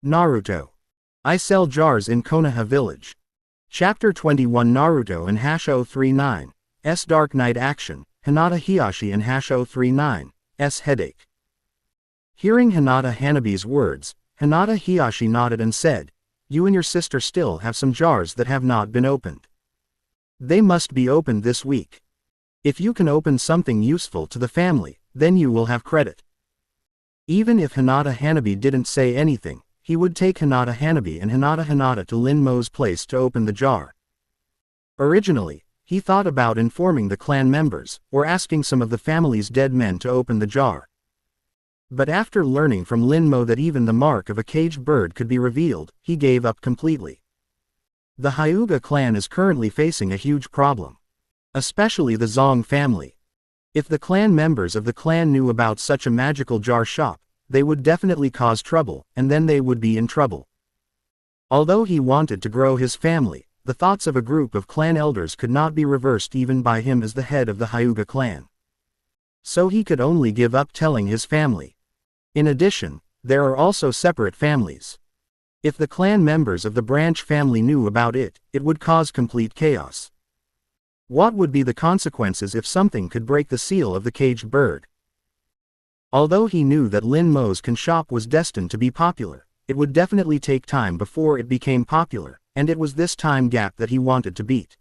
Naruto. I sell jars in Konoha village. Chapter 21 Naruto and #039's Dark Knight Action, Hinata Hiyashi and #039's Headache. Hearing Hinata Hanabi's words, Hinata Hiyashi nodded and said, "You and your sister still have some jars that have not been opened. They must be opened this week. If you can open something useful to the family, then you will have credit." Even if Hinata Hanabi didn't say anything, he would take Hinata Hanabi and Hinata to Lin Mo's place to open the jar. Originally, he thought about informing the clan members, or asking some of the family's dead men to open the jar. But after learning from Lin Mo that even the mark of a caged bird could be revealed, he gave up completely. The Hyuga clan is currently facing a huge problem. Especially the Zong family. If the clan members of the clan knew about such a magical jar shop, they would definitely cause trouble, and then they would be in trouble. Although he wanted to grow his family, the thoughts of a group of clan elders could not be reversed even by him as the head of the Hyuga clan. So he could only give up telling his family. In addition, there are also separate families. If the clan members of the branch family knew about it, it would cause complete chaos. What would be the consequences if something could break the seal of the caged bird? Although he knew that Lin Mo's can shop was destined to be popular, it would definitely take time before it became popular, and it was this time gap that he wanted to beat.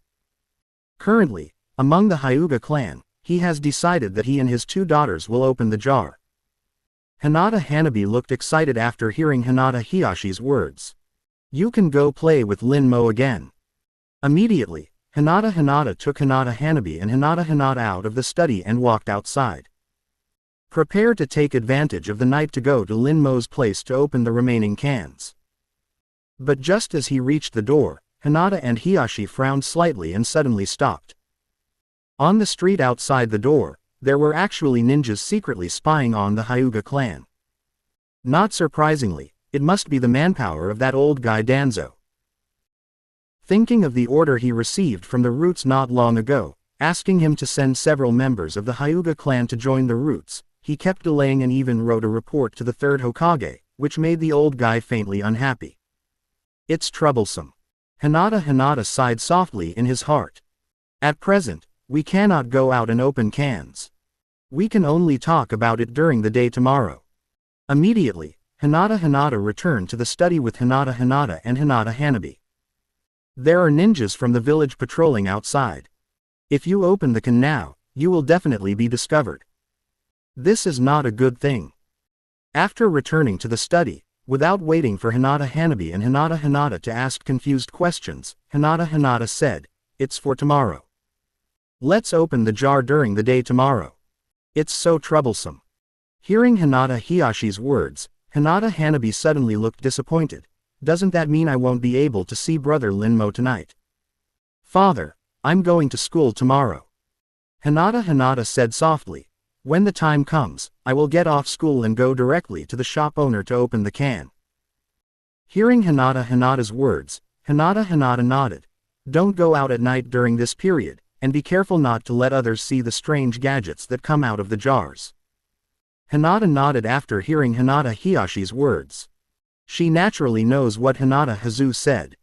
Currently, among the Hyuga clan, he has decided that he and his two daughters will open the jar. Hinata Hanabi looked excited after hearing Hinata Hiyashi's words. "You can go play with Lin Mo again." Immediately, Hinata took Hinata Hanabi and Hinata out of the study and walked outside. Prepare to take advantage of the night to go to Lin Mo's place to open the remaining cans. But just as he reached the door, Hinata and Hiyashi frowned slightly and suddenly stopped. On the street outside the door, there were actually ninjas secretly spying on the Hyuga clan. Not surprisingly, it must be the manpower of that old guy Danzo. Thinking of the order he received from the Roots not long ago, asking him to send several members of the Hyuga clan to join the Roots, he kept delaying and even wrote a report to the third Hokage, which made the old guy faintly unhappy. It's troublesome. Hinata sighed softly in his heart. At present, we cannot go out and open cans. We can only talk about it during the day tomorrow. Immediately, Hinata returned to the study with Hinata and Hinata Hanabi. There are ninjas from the village patrolling outside. If you open the can now, you will definitely be discovered. This is not a good thing. After returning to the study, without waiting for Hinata Hanabi and Hinata to ask confused questions, Hinata said, "It's for tomorrow. Let's open the jar during the day tomorrow. It's so troublesome." Hearing Hinata Hiyashi's words, Hinata Hanabi suddenly looked disappointed. "Doesn't that mean I won't be able to see brother Lin Mo tonight?" "Father, I'm going to school tomorrow." Hinata said softly. "When the time comes, I will get off school and go directly to the shop owner to open the can." Hearing Hinata's words, Hinata nodded. "Don't go out at night during this period, and be careful not to let others see the strange gadgets that come out of the jars." Hinata nodded after hearing Hinata Hiyashi's words. She naturally knows what Hinata Hazu said.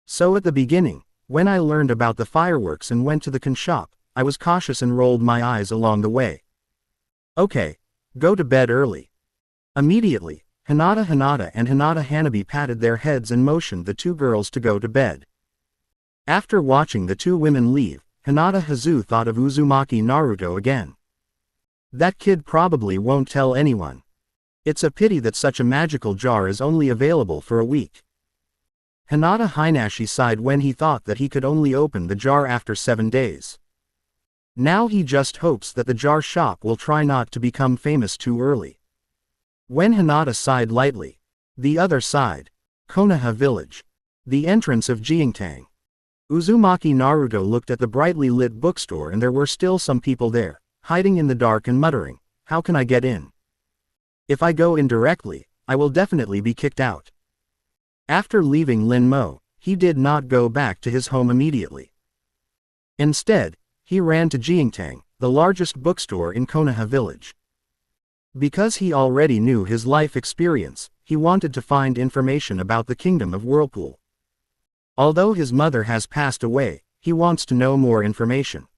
"So at the beginning, when I learned about the fireworks and went to the can shop, I was cautious and rolled my eyes along the way. Okay, go to bed early." Immediately, Hinata and Hinata Hanabi patted their heads and motioned the two girls to go to bed. After watching the two women leave, Hinata Hazu thought of Uzumaki Naruto again. That kid probably won't tell anyone. It's a pity that such a magical jar is only available for a week. Hinata Hinashi sighed when he thought that he could only open the jar after 7 days. Now he just hopes that the jar shop will try not to become famous too early. When Hinata sighed lightly, the other side, Konoha village. The entrance of Jiangtang. Uzumaki Naruto looked at the brightly lit bookstore and there were still some people there, hiding in the dark and muttering, "How can I get in? If I go in directly, I will definitely be kicked out." After leaving Lin Mo, he did not go back to his home immediately. Instead, he ran to Jiangtang, the largest bookstore in Konoha village. Because he already knew his life experience, he wanted to find information about the Kingdom of Whirlpool. Although his mother has passed away, he wants to know more information.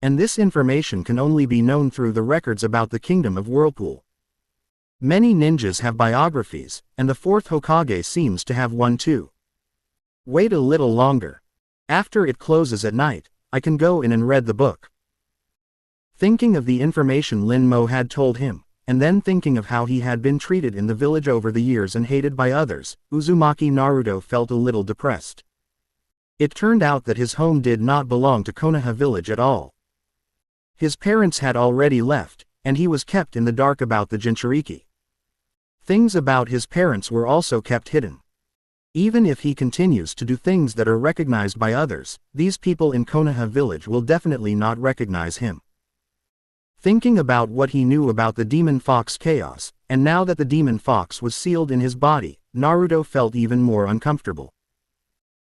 And this information can only be known through the records about the Kingdom of Whirlpool. Many ninjas have biographies, and the fourth Hokage seems to have one too. Wait a little longer. After it closes at night, I can go in and read the book. Thinking of the information Lin Mo had told him, and then thinking of how he had been treated in the village over the years and hated by others, Uzumaki Naruto felt a little depressed. It turned out that his home did not belong to Konoha village at all. His parents had already left, and he was kept in the dark about the Jinchuriki. Things about his parents were also kept hidden. Even if he continues to do things that are recognized by others, these people in Konoha village will definitely not recognize him. Thinking about what he knew about the demon fox chaos, and now that the demon fox was sealed in his body, Naruto felt even more uncomfortable.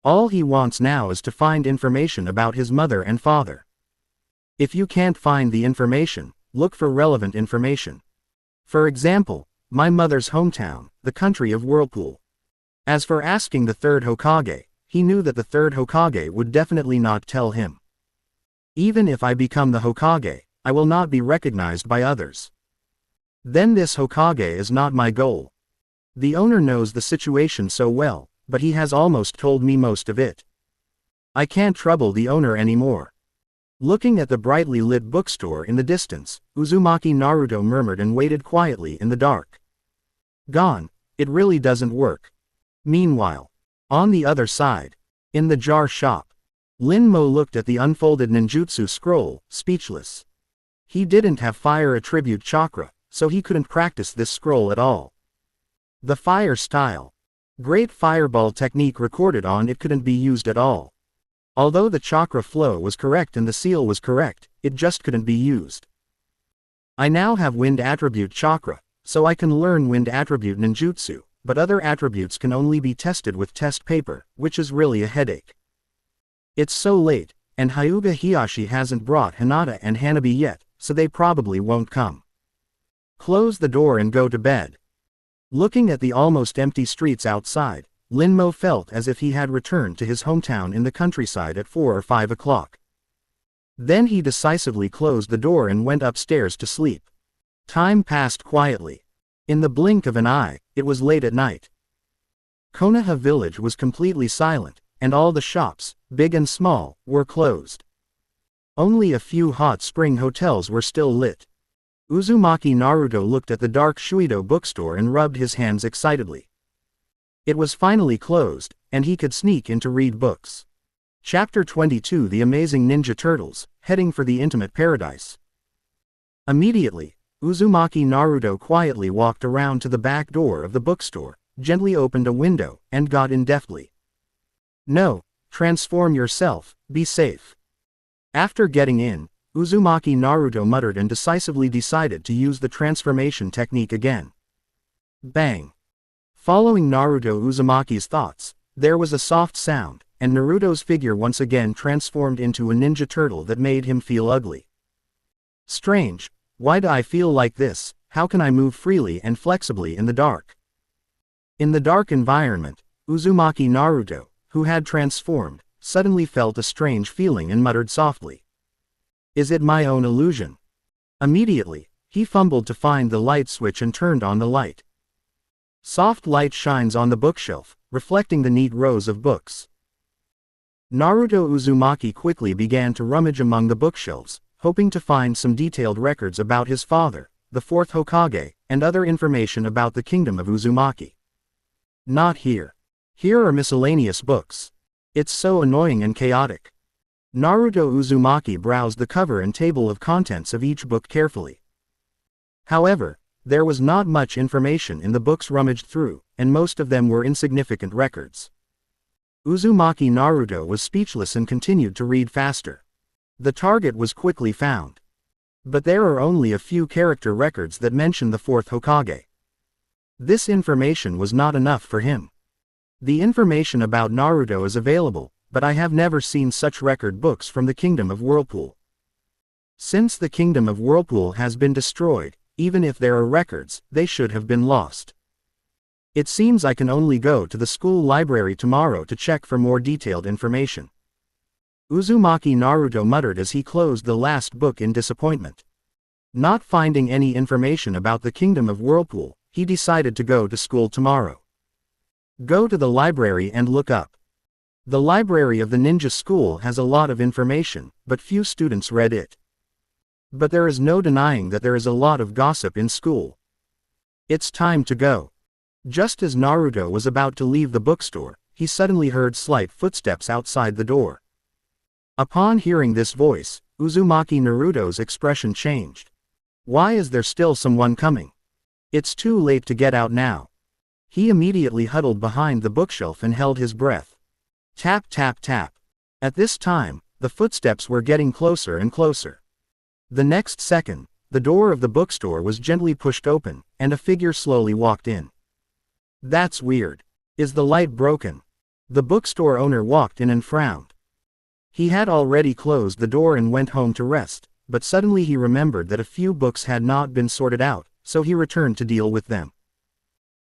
All he wants now is to find information about his mother and father. If you can't find the information, look for relevant information. For example, my mother's hometown, the country of Whirlpool. As for asking the third Hokage, he knew that the third Hokage would definitely not tell him. Even if I become the Hokage, I will not be recognized by others. Then this Hokage is not my goal. The owner knows the situation so well, but he has almost told me most of it. I can't trouble the owner anymore. Looking at the brightly lit bookstore in the distance, Uzumaki Naruto murmured and waited quietly in the dark. Gone, it really doesn't work. Meanwhile, on the other side, in the jar shop, Lin Mo looked at the unfolded ninjutsu scroll, speechless. He didn't have fire attribute chakra, so he couldn't practice this scroll at all. The fire style, great fireball technique recorded on it couldn't be used at all. Although the chakra flow was correct and the seal was correct, it just couldn't be used. I now have wind attribute chakra, so I can learn wind attribute ninjutsu, but other attributes can only be tested with test paper, which is really a headache. It's so late, and Hyuga Hiyashi hasn't brought Hinata and Hanabi yet, so they probably won't come. Close the door and go to bed. Looking at the almost empty streets outside, Lin Mo felt as if he had returned to his hometown in the countryside at 4 or 5 o'clock. Then he decisively closed the door and went upstairs to sleep. Time passed quietly. In the blink of an eye, it was late at night. Konoha village was completely silent, and all the shops, big and small, were closed. Only a few hot spring hotels were still lit. Uzumaki Naruto looked at the dark Shuido bookstore and rubbed his hands excitedly. It was finally closed, and he could sneak in to read books. Chapter 22 The Amazing Ninja Turtles, Heading for the Intimate Paradise. Immediately, Uzumaki Naruto quietly walked around to the back door of the bookstore, gently opened a window, and got in deftly. No, transform yourself, be safe. After getting in, Uzumaki Naruto muttered and decisively decided to use the transformation technique again. Bang! Following Naruto Uzumaki's thoughts, there was a soft sound, and Naruto's figure once again transformed into a ninja turtle that made him feel ugly. Strange, why do I feel like this? How can I move freely and flexibly in the dark? In the dark environment, Uzumaki Naruto, who had transformed, suddenly felt a strange feeling and muttered softly. Is it my own illusion? Immediately, he fumbled to find the light switch and turned on the light. Soft light shines on the bookshelf, reflecting the neat rows of books. Naruto Uzumaki quickly began to rummage among the bookshelves, hoping to find some detailed records about his father, the fourth Hokage, and other information about the kingdom of Uzumaki. Not here. Here are miscellaneous books. It's so annoying and chaotic. Naruto Uzumaki browsed the cover and table of contents of each book carefully. However, there was not much information in the books rummaged through, and most of them were insignificant records. Uzumaki Naruto was speechless and continued to read faster. The target was quickly found. But there are only a few character records that mention the fourth Hokage. This information was not enough for him. The information about Naruto is available, but I have never seen such record books from the Kingdom of Whirlpool. Since the Kingdom of Whirlpool has been destroyed, even if there are records, they should have been lost. It seems I can only go to the school library tomorrow to check for more detailed information. Uzumaki Naruto muttered as he closed the last book in disappointment. Not finding any information about the Kingdom of Whirlpool, he decided to go to school tomorrow. Go to the library and look up. The library of the ninja school has a lot of information, but few students read it. But there is no denying that there is a lot of gossip in school. It's time to go. Just as Naruto was about to leave the bookstore, he suddenly heard slight footsteps outside the door. Upon hearing this voice, Uzumaki Naruto's expression changed. Why is there still someone coming? It's too late to get out now. He immediately huddled behind the bookshelf and held his breath. Tap tap tap. At this time, the footsteps were getting closer and closer. The next second, the door of the bookstore was gently pushed open, and a figure slowly walked in. That's weird. Is the light broken? The bookstore owner walked in and frowned. He had already closed the door and went home to rest, but suddenly he remembered that a few books had not been sorted out, so he returned to deal with them.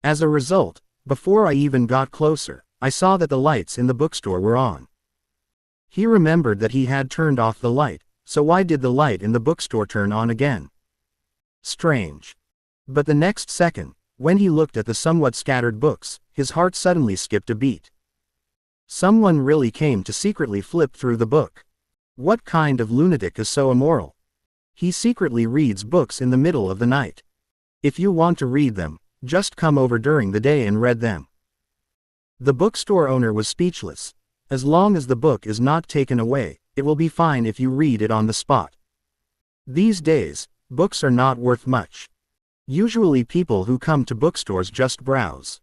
As a result, before I even got closer, I saw that the lights in the bookstore were on. He remembered that he had turned off the light, so why did the light in the bookstore turn on again? Strange. But the next second, when he looked at the somewhat scattered books, his heart suddenly skipped a beat. Someone really came to secretly flip through the book. What kind of lunatic is so immoral? He secretly reads books in the middle of the night. If you want to read them, just come over during the day and read them. The bookstore owner was speechless. As long as the book is not taken away, it will be fine if you read it on the spot. These days, books are not worth much. Usually people who come to bookstores just browse.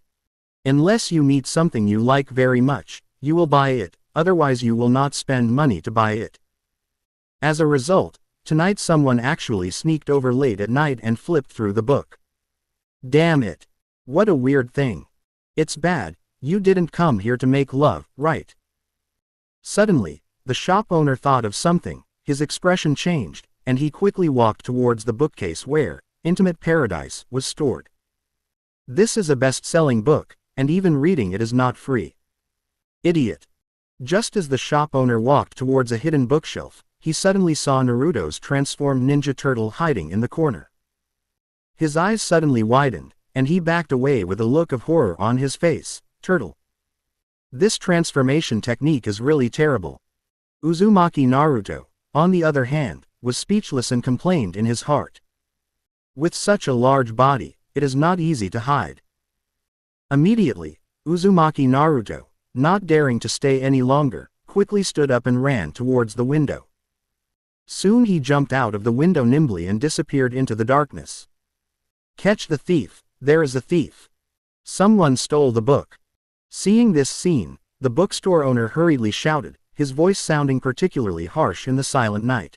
Unless you meet something you like very much, you will buy it, otherwise you will not spend money to buy it. As a result, tonight someone actually sneaked over late at night and flipped through the book. Damn it. What a weird thing. It's bad, you didn't come here to make love, right? Suddenly, the shop owner thought of something, his expression changed, and he quickly walked towards the bookcase where Intimate Paradise was stored. This is a best-selling book, and even reading it is not free. Idiot. Just as the shop owner walked towards a hidden bookshelf, he suddenly saw Naruto's transformed ninja turtle hiding in the corner. His eyes suddenly widened, and he backed away with a look of horror on his face. Turtle. This transformation technique is really terrible. Uzumaki Naruto, on the other hand, was speechless and complained in his heart. With such a large body, it is not easy to hide. Immediately, Uzumaki Naruto, not daring to stay any longer, quickly stood up and ran towards the window. Soon he jumped out of the window nimbly and disappeared into the darkness. Catch the thief, there is a thief. Someone stole the book. Seeing this scene, the bookstore owner hurriedly shouted, his voice sounding particularly harsh in the silent night.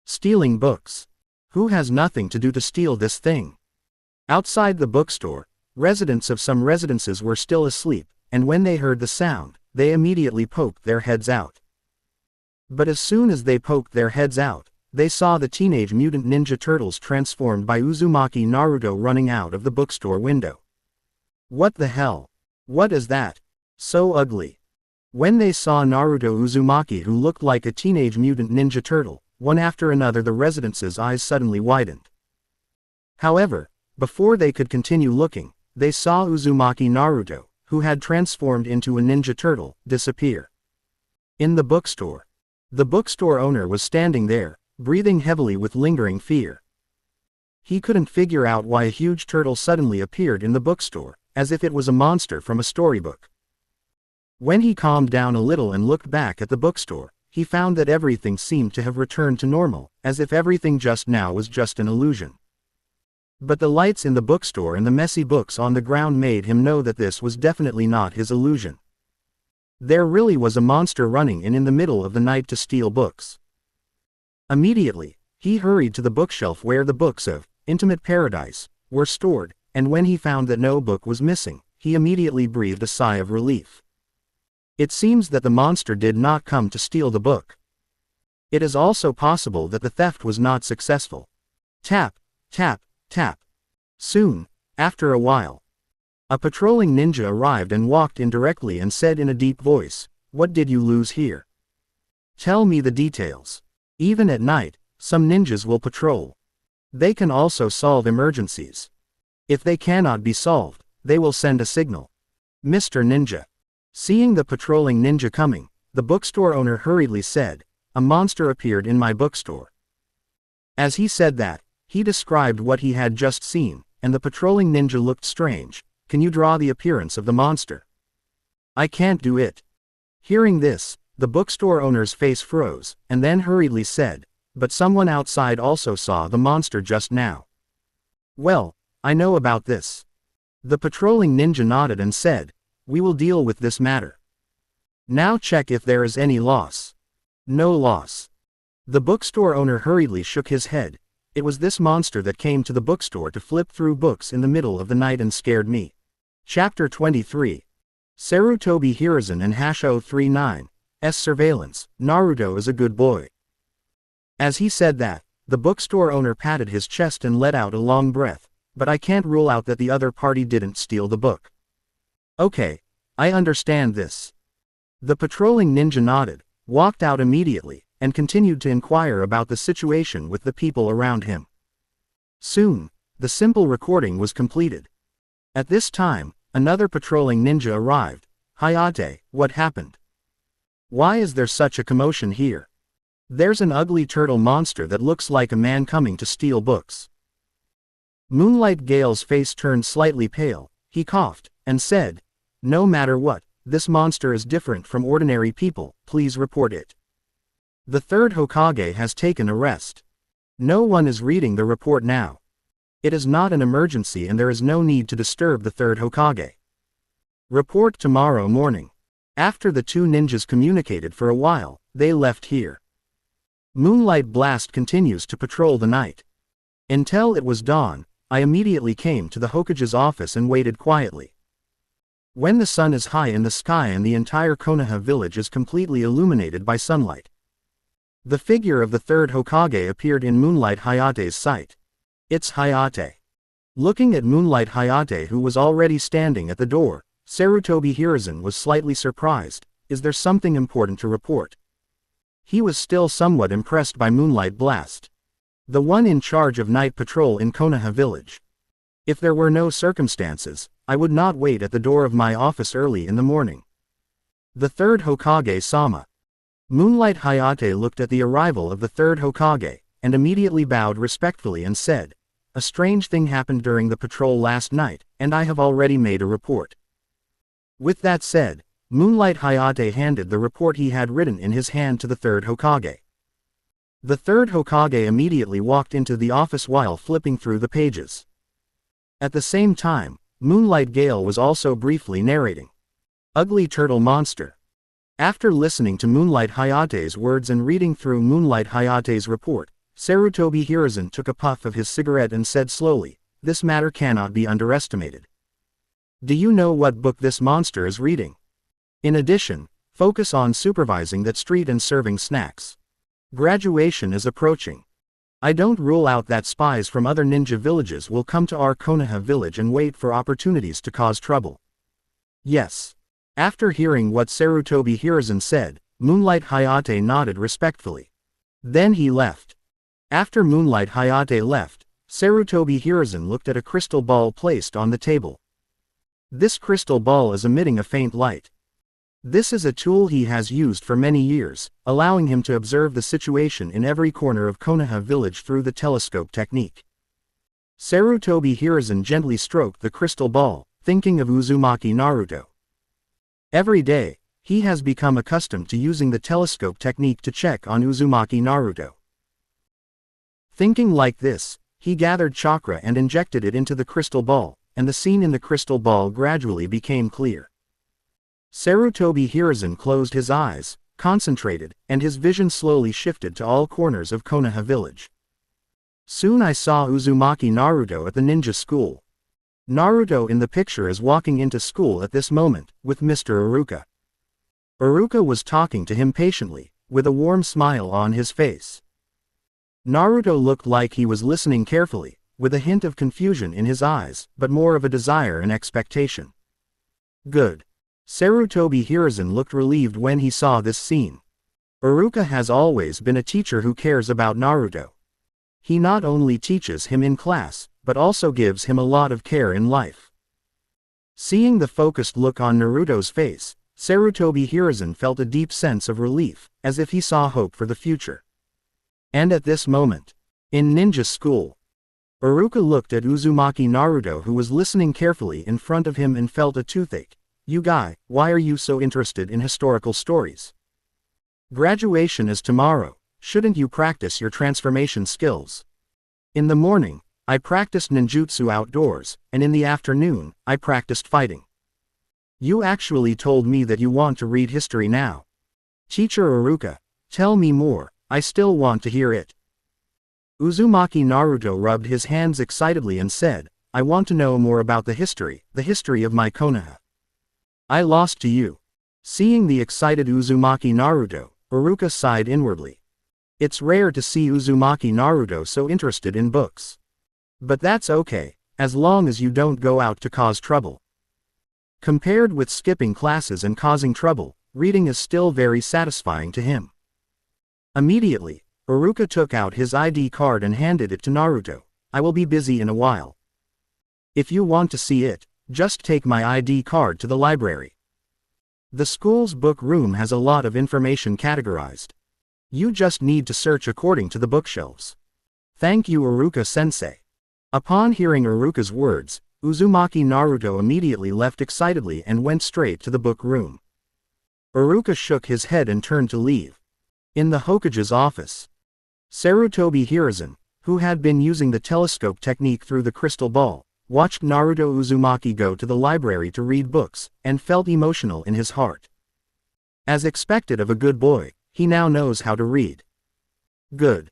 Stealing books. Who has nothing to do to steal this thing? Outside the bookstore, residents of some residences were still asleep, and when they heard the sound, they immediately poked their heads out. But as soon as they poked their heads out, they saw the Teenage Mutant Ninja Turtles transformed by Uzumaki Naruto running out of the bookstore window. What the hell? What is that? So ugly. When they saw Naruto Uzumaki who looked like a Teenage Mutant Ninja Turtle, one after another the residents' eyes suddenly widened. However, before they could continue looking, they saw Uzumaki Naruto, who had transformed into a Ninja Turtle, disappear. In the bookstore. The bookstore owner was standing there, breathing heavily with lingering fear. He couldn't figure out why a huge turtle suddenly appeared in the bookstore, as if it was a monster from a storybook. When he calmed down a little and looked back at the bookstore, he found that everything seemed to have returned to normal, as if everything just now was just an illusion. But the lights in the bookstore and the messy books on the ground made him know that this was definitely not his illusion. There really was a monster running in the middle of the night to steal books. Immediately, he hurried to the bookshelf where the books of Intimate Paradise were stored, and when he found that no book was missing, he immediately breathed a sigh of relief. It seems that the monster did not come to steal the book. It is also possible that the theft was not successful. Tap, tap, tap. Soon, after a while, A patrolling ninja arrived and walked in directly and said in a deep voice, "What did you lose here? Tell me the details." Even at night, some ninjas will patrol. They can also solve emergencies. If they cannot be solved, they will send a signal. Mr. Ninja. Seeing the patrolling ninja coming, the bookstore owner hurriedly said, "A monster appeared in my bookstore." As he said that, he described what he had just seen, and the patrolling ninja looked strange. "Can you draw the appearance of the monster?" "I can't do it." Hearing this, the bookstore owner's face froze, and then hurriedly said, "But someone outside also saw the monster just now." "Well, I know about this." The patrolling ninja nodded and said, "We will deal with this matter. Now check if there is any loss." "No loss." The bookstore owner hurriedly shook his head. "It was this monster that came to the bookstore to flip through books in the middle of the night and scared me." Chapter 23. Sarutobi Hiruzen and Hasho 39's surveillance. Naruto is a good boy. As he said that, the bookstore owner patted his chest and let out a long breath. "But I can't rule out that the other party didn't steal the book." "Okay, I understand this." The patrolling ninja nodded, walked out immediately, and continued to inquire about the situation with the people around him. Soon, the simple recording was completed. At this time, another patrolling ninja arrived. "Hayate, what happened? Why is there such a commotion here? There's an ugly turtle monster that looks like a man coming to steal books." Moonlight Gale's face turned slightly pale. He coughed, and said, "No matter what, this monster is different from ordinary people, please report it. The third Hokage has taken a rest. No one is reading the report now. It is not an emergency and there is no need to disturb the third Hokage. Report tomorrow morning." After the two ninjas communicated for a while, they left here. Moonlight Blast continues to patrol the night. Until it was dawn, I immediately came to the Hokage's office and waited quietly. When the sun is high in the sky and the entire Konoha village is completely illuminated by sunlight. The figure of the third Hokage appeared in Moonlight Hayate's sight. "It's Hayate." Looking at Moonlight Hayate, who was already standing at the door, Sarutobi Hiruzen was slightly surprised. "Is there something important to report?" He was still somewhat impressed by Moonlight Blast, the one in charge of night patrol in Konoha village. "If there were no circumstances, I would not wait at the door of my office early in the morning." The third Hokage-sama. Moonlight Hayate looked at the arrival of the third Hokage, and immediately bowed respectfully and said, "A strange thing happened during the patrol last night, and I have already made a report." With that said, Moonlight Hayate handed the report he had written in his hand to the third Hokage. The third Hokage immediately walked into the office while flipping through the pages. At the same time, Moonlight Gale was also briefly narrating. "Ugly turtle monster." After listening to Moonlight Hayate's words and reading through Moonlight Hayate's report, Sarutobi Hiruzen took a puff of his cigarette and said slowly, "This matter cannot be underestimated. Do you know what book this monster is reading? In addition, focus on supervising that street and serving snacks. Graduation is approaching. I don't rule out that spies from other ninja villages will come to our Konoha village and wait for opportunities to cause trouble." "Yes." After hearing what Sarutobi Hiruzen said, Moonlight Hayate nodded respectfully. Then he left. After Moonlight Hayate left, Sarutobi Hiruzen looked at a crystal ball placed on the table. This crystal ball is emitting a faint light. This is a tool he has used for many years, allowing him to observe the situation in every corner of Konoha village through the telescope technique. Sarutobi Hiruzen gently stroked the crystal ball, thinking of Uzumaki Naruto. Every day, he has become accustomed to using the telescope technique to check on Uzumaki Naruto. Thinking like this, he gathered chakra and injected it into the crystal ball, and the scene in the crystal ball gradually became clear. Sarutobi Hiruzen closed his eyes, concentrated, and his vision slowly shifted to all corners of Konoha village. Soon I saw Uzumaki Naruto at the ninja school. Naruto in the picture is walking into school at this moment, with Mr. Iruka. Iruka was talking to him patiently, with a warm smile on his face. Naruto looked like he was listening carefully, with a hint of confusion in his eyes, but more of a desire and expectation. Good. Sarutobi Hiruzen looked relieved when he saw this scene. Iruka has always been a teacher who cares about Naruto. He not only teaches him in class, but also gives him a lot of care in life. Seeing the focused look on Naruto's face, Sarutobi Hiruzen felt a deep sense of relief, as if he saw hope for the future. And at this moment, in ninja school, Iruka looked at Uzumaki Naruto, who was listening carefully in front of him, and felt a toothache. "You guy, why are you so interested in historical stories? Graduation is tomorrow, shouldn't you practice your transformation skills? In the morning, I practiced ninjutsu outdoors, and in the afternoon, I practiced fighting. You actually told me that you want to read history now. Teacher Iruka, tell me more, I still want to hear it." Uzumaki Naruto rubbed his hands excitedly and said, "I want to know more about the history of my Konoha. I lost to you." Seeing the excited Uzumaki Naruto, Iruka sighed inwardly. It's rare to see Uzumaki Naruto so interested in books. But that's okay, as long as you don't go out to cause trouble. Compared with skipping classes and causing trouble, reading is still very satisfying to him. Immediately, Iruka took out his ID card and handed it to Naruto. "I will be busy in a while. If you want to see it, just take my ID card to the library. The school's book room has a lot of information categorized. You just need to search according to the bookshelves." "Thank you, Iruka-sensei." Upon hearing Iruka's words, Uzumaki Naruto immediately left excitedly and went straight to the book room. Iruka shook his head and turned to leave. In the Hokage's office, Sarutobi Hiruzen, who had been using the telescope technique through the crystal ball, watched Naruto Uzumaki go to the library to read books, and felt emotional in his heart. As expected of a good boy, he now knows how to read. Good.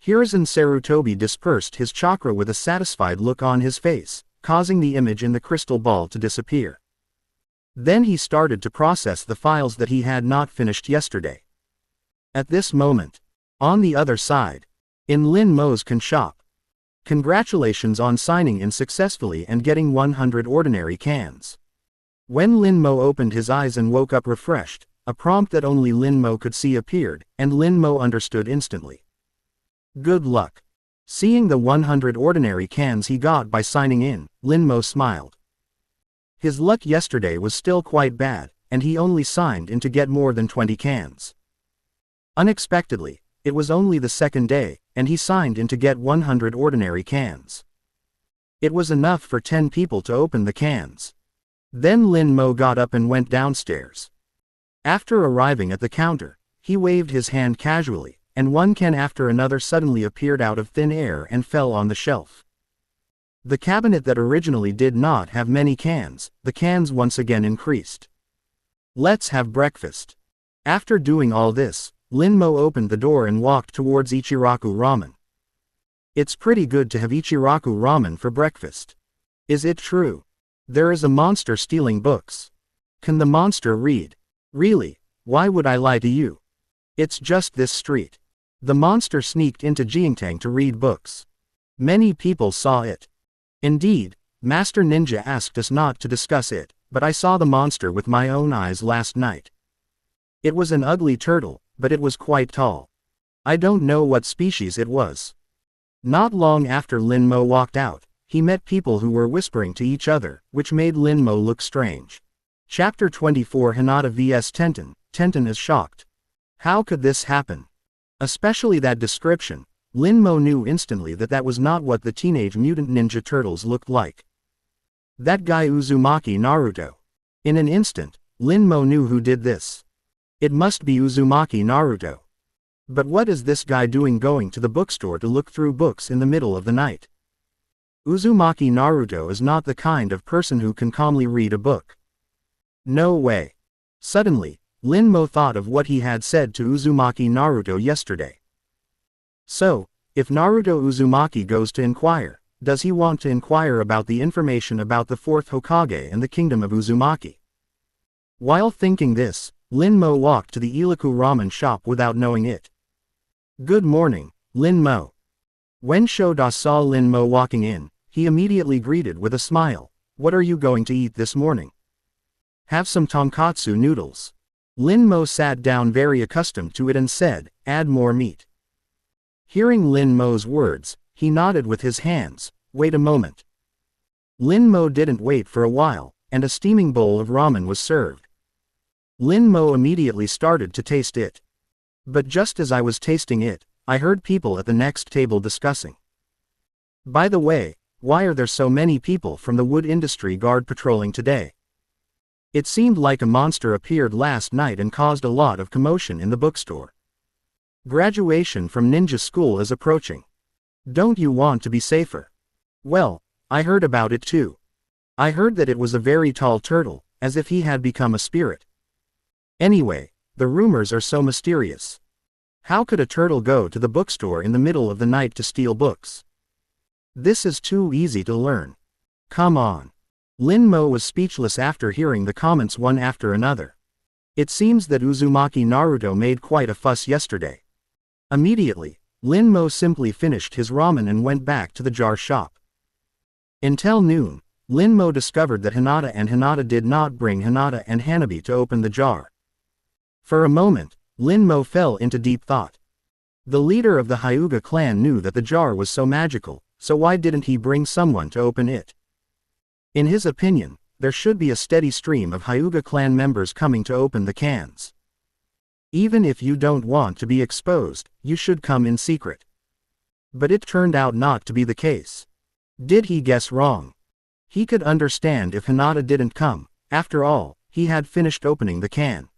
Hiruzen Sarutobi dispersed his chakra with a satisfied look on his face, causing the image in the crystal ball to disappear. Then he started to process the files that he had not finished yesterday. At this moment, on the other side, in Lin Mo's can shop. Congratulations on signing in successfully and getting 100 ordinary cans. When Lin Mo opened his eyes and woke up refreshed, a prompt that only Lin Mo could see appeared, and Lin Mo understood instantly. Good luck. Seeing the 100 ordinary cans he got by signing in, Lin Mo smiled. His luck yesterday was still quite bad, and he only signed in to get more than 20 cans. Unexpectedly, it was only the second day, and he signed in to get 100 ordinary cans. It was enough for 10 people to open the cans. Then Lin Mo got up and went downstairs. After arriving at the counter, he waved his hand casually, and one can after another suddenly appeared out of thin air and fell on the shelf. The cabinet that originally did not have many cans, the cans once again increased. Let's have breakfast. After doing all this, Lin Mo opened the door and walked towards Ichiraku Ramen. It's pretty good to have Ichiraku Ramen for breakfast. Is it true? There is a monster stealing books. Can the monster read? Really, why would I lie to you? It's just this street. The monster sneaked into Jiangtang to read books. Many people saw it. Indeed, Master Ninja asked us not to discuss it, but I saw the monster with my own eyes last night. It was an ugly turtle, but it was quite tall. I don't know what species it was. Not long after Lin Mo walked out, he met people who were whispering to each other, which made Lin Mo look strange. Chapter 24 Hinata vs Tenten. Tenten is shocked. How could this happen? Especially that description, Lin Mo knew instantly that that was not what the Teenage Mutant Ninja Turtles looked like. That guy Uzumaki Naruto. In an instant, Lin Mo knew who did this. It must be Uzumaki Naruto. But what is this guy doing going to the bookstore to look through books in the middle of the night? Uzumaki Naruto is not the kind of person who can calmly read a book. No way. Suddenly, Lin Mo thought of what he had said to Uzumaki Naruto yesterday. So, if Naruto Uzumaki goes to inquire, does he want to inquire about the information about the fourth Hokage and the kingdom of Uzumaki? While thinking this, Lin Mo walked to the Iliku Ramen shop without knowing it. Good morning, Lin Mo. When Shoda saw Lin Mo walking in, he immediately greeted with a smile. "What are you going to eat this morning?" "Have some tonkatsu noodles." Lin Mo sat down very accustomed to it and said, "Add more meat." Hearing Lin Mo's words, he nodded with his hands. "Wait a moment." Lin Mo didn't wait for a while, and a steaming bowl of ramen was served. Lin Mo immediately started to taste it. But just as I was tasting it, I heard people at the next table discussing. "By the way, why are there so many people from the wood industry guard patrolling today? It seemed like a monster appeared last night and caused a lot of commotion in the bookstore. Graduation from ninja school is approaching. Don't you want to be safer?" "Well, I heard about it too. I heard that it was a very tall turtle, as if he had become a spirit. Anyway, the rumors are so mysterious. How could a turtle go to the bookstore in the middle of the night to steal books? This is too easy to learn. Come on." Lin Mo was speechless after hearing the comments one after another. It seems that Uzumaki Naruto made quite a fuss yesterday. Immediately, Lin Mo simply finished his ramen and went back to the jar shop. Until noon, Lin Mo discovered that Hinata did not bring Hinata and Hanabi to open the jar. For a moment, Lin Mo fell into deep thought. The leader of the Hyuga clan knew that the jar was so magical, so why didn't he bring someone to open it? In his opinion, there should be a steady stream of Hyuga clan members coming to open the cans. Even if you don't want to be exposed, you should come in secret. But it turned out not to be the case. Did he guess wrong? He could understand if Hinata didn't come. After all, he had finished opening the can.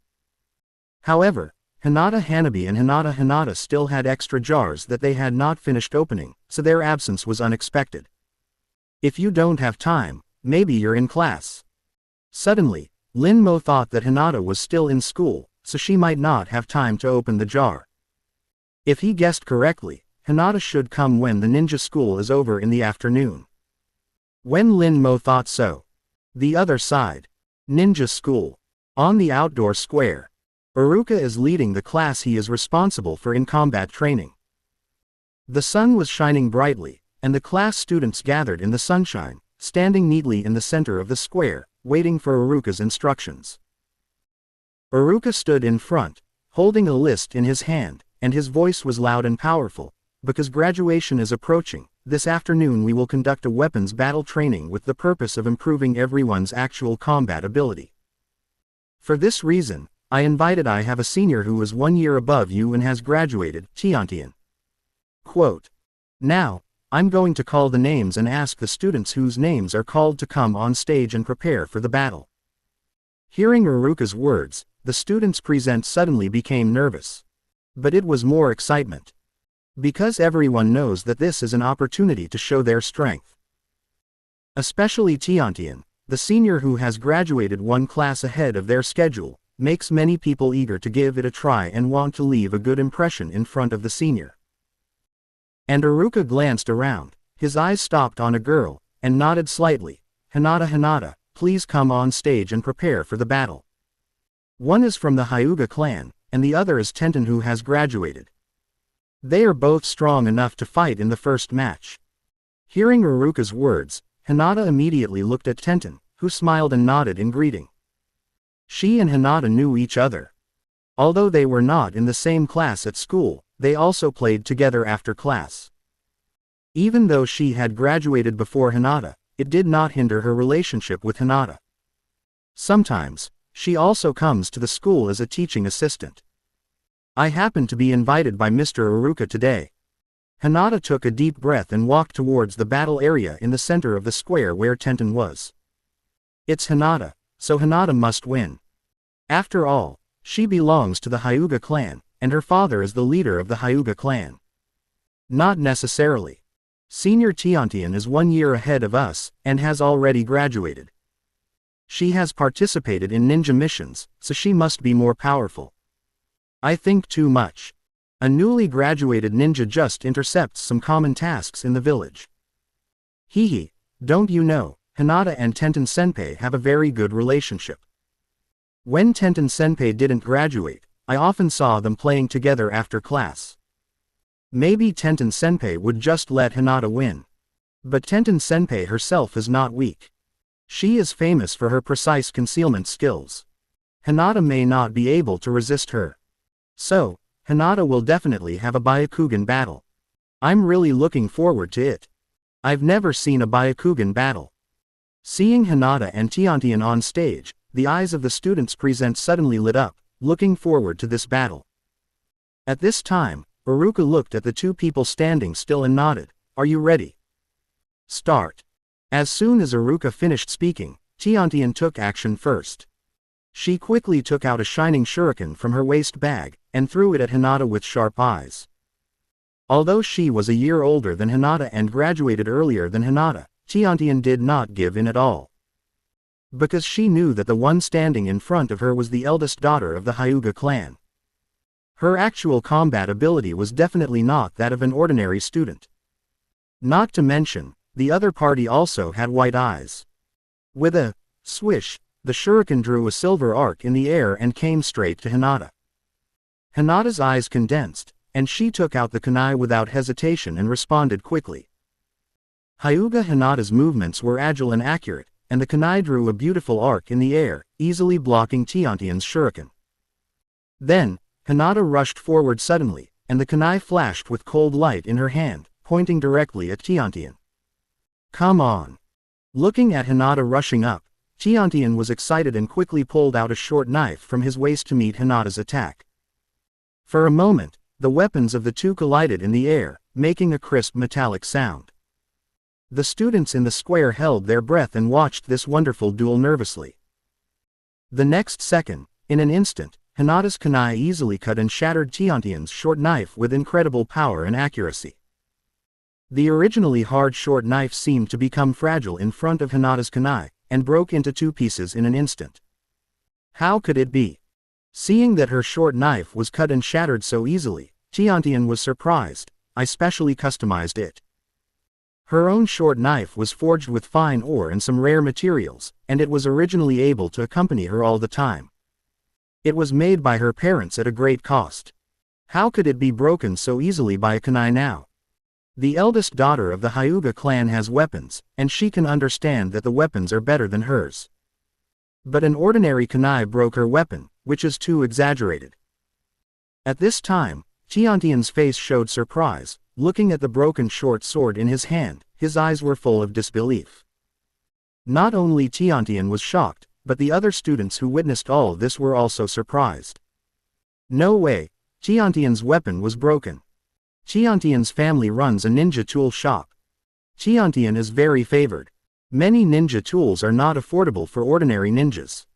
However, Hinata Hanabi and Hinata still had extra jars that they had not finished opening, so their absence was unexpected. If you don't have time, maybe you're in class. Suddenly, Lin Mo thought that Hinata was still in school, so she might not have time to open the jar. If he guessed correctly, Hinata should come when the ninja school is over in the afternoon. When Lin Mo thought so. The other side. Ninja school. On the outdoor square. Uruka is leading the class he is responsible for in combat training. The sun was shining brightly, and the class students gathered in the sunshine, standing neatly in the center of the square, waiting for Uruka's instructions. Uruka stood in front, holding a list in his hand, and his voice was loud and powerful. "Because graduation is approaching, this afternoon we will conduct a weapons battle training with the purpose of improving everyone's actual combat ability. For this reason, I have a senior who is 1 year above you and has graduated, Tiantian. Quote. Now, I'm going to call the names and ask the students whose names are called to come on stage and prepare for the battle." Hearing Uruka's words, the students present suddenly became nervous. But it was more excitement. Because everyone knows that this is an opportunity to show their strength. Especially Tiantian, the senior who has graduated one class ahead of their schedule, makes many people eager to give it a try and want to leave a good impression in front of the senior. And Uruka glanced around, his eyes stopped on a girl, and nodded slightly. Hinata, please come on stage and prepare for the battle. One is from the Hyuga clan, and the other is Tenten who has graduated. They are both strong enough to fight in the first match. Hearing Uruka's words, Hinata immediately looked at Tenten, who smiled and nodded in greeting. She and Hinata knew each other. Although they were not in the same class at school, they also played together after class. Even though she had graduated before Hinata, it did not hinder her relationship with Hinata. Sometimes, she also comes to the school as a teaching assistant. I happen to be invited by Mr. Uruka today. Hinata took a deep breath and walked towards the battle area in the center of the square where Tenten was. It's Hinata, so Hinata must win. After all, she belongs to the Hyuga clan, and her father is the leader of the Hyuga clan. Not necessarily. Senior Tiantian is 1 year ahead of us, and has already graduated. She has participated in ninja missions, so she must be more powerful. I think too much. A newly graduated ninja just intercepts some common tasks in the village. Hehe, don't you know, Hinata and Tenten Senpai have a very good relationship. When Tenten Senpai didn't graduate, I often saw them playing together after class. Maybe Tenten-senpai would just let Hinata win. But Tenten-senpai herself is not weak. She is famous for her precise concealment skills. Hinata may not be able to resist her. So, Hinata will definitely have a Byakugan battle. I'm really looking forward to it. I've never seen a Byakugan battle. Seeing Hinata and Tiantian on stage, the eyes of the students present suddenly lit up, looking forward to this battle. At this time, Iruka looked at the two people standing still and nodded. Are you ready? Start. As soon as Iruka finished speaking, Tiantian took action first. She quickly took out a shining shuriken from her waist bag, and threw it at Hinata with sharp eyes. Although she was a year older than Hinata and graduated earlier than Hinata, Tiantian did not give in at all. Because she knew that the one standing in front of her was the eldest daughter of the Hyuga clan. Her actual combat ability was definitely not that of an ordinary student. Not to mention, the other party also had white eyes. With a swish, the shuriken drew a silver arc in the air and came straight to Hinata. Hinata's eyes condensed, and she took out the kunai without hesitation and responded quickly. Hyuga Hinata's movements were agile and accurate, and the kunai drew a beautiful arc in the air, easily blocking Tiantian's shuriken. Then, Hinata rushed forward suddenly, and the kunai flashed with cold light in her hand, pointing directly at Tiantian. Come on! Looking at Hinata rushing up, Tiantian was excited and quickly pulled out a short knife from his waist to meet Hinata's attack. For a moment, the weapons of the two collided in the air, making a crisp metallic sound. The students in the square held their breath and watched this wonderful duel nervously. The next second, in an instant, Hinata's kunai easily cut and shattered Tiantian's short knife with incredible power and accuracy. The originally hard short knife seemed to become fragile in front of Hinata's kunai, and broke into two pieces in an instant. How could it be? Seeing that her short knife was cut and shattered so easily, Tiantian was surprised. I specially customized it. Her own short knife was forged with fine ore and some rare materials, and it was originally able to accompany her all the time. It was made by her parents at a great cost. How could it be broken so easily by a kunai now? The eldest daughter of the Hyuga clan has weapons, and she can understand that the weapons are better than hers. But an ordinary kunai broke her weapon, which is too exaggerated. At this time, Tiantian's face showed surprise. Looking at the broken short sword in his hand, his eyes were full of disbelief. Not only Tiantian was shocked, but the other students who witnessed all this were also surprised. No way, Tiantian's weapon was broken. Tiantian's family runs a ninja tool shop. Tiantian is very favored. Many ninja tools are not affordable for ordinary ninjas.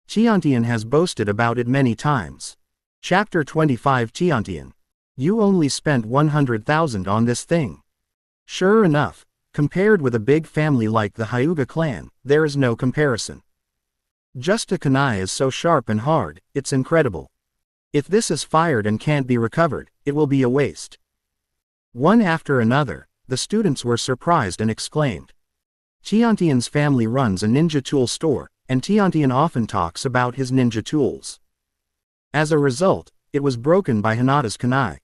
Tiantian has boasted about it many times. Chapter 25 Tiantian. You only spent 100,000 on this thing. Sure enough, compared with a big family like the Hyuga clan, there is no comparison. Just a kunai is so sharp and hard, it's incredible. If this is fired and can't be recovered, it will be a waste. One after another, the students were surprised and exclaimed. Tiantian's family runs a ninja tool store, and Tiantian often talks about his ninja tools. As a result, it was broken by Hinata's kunai.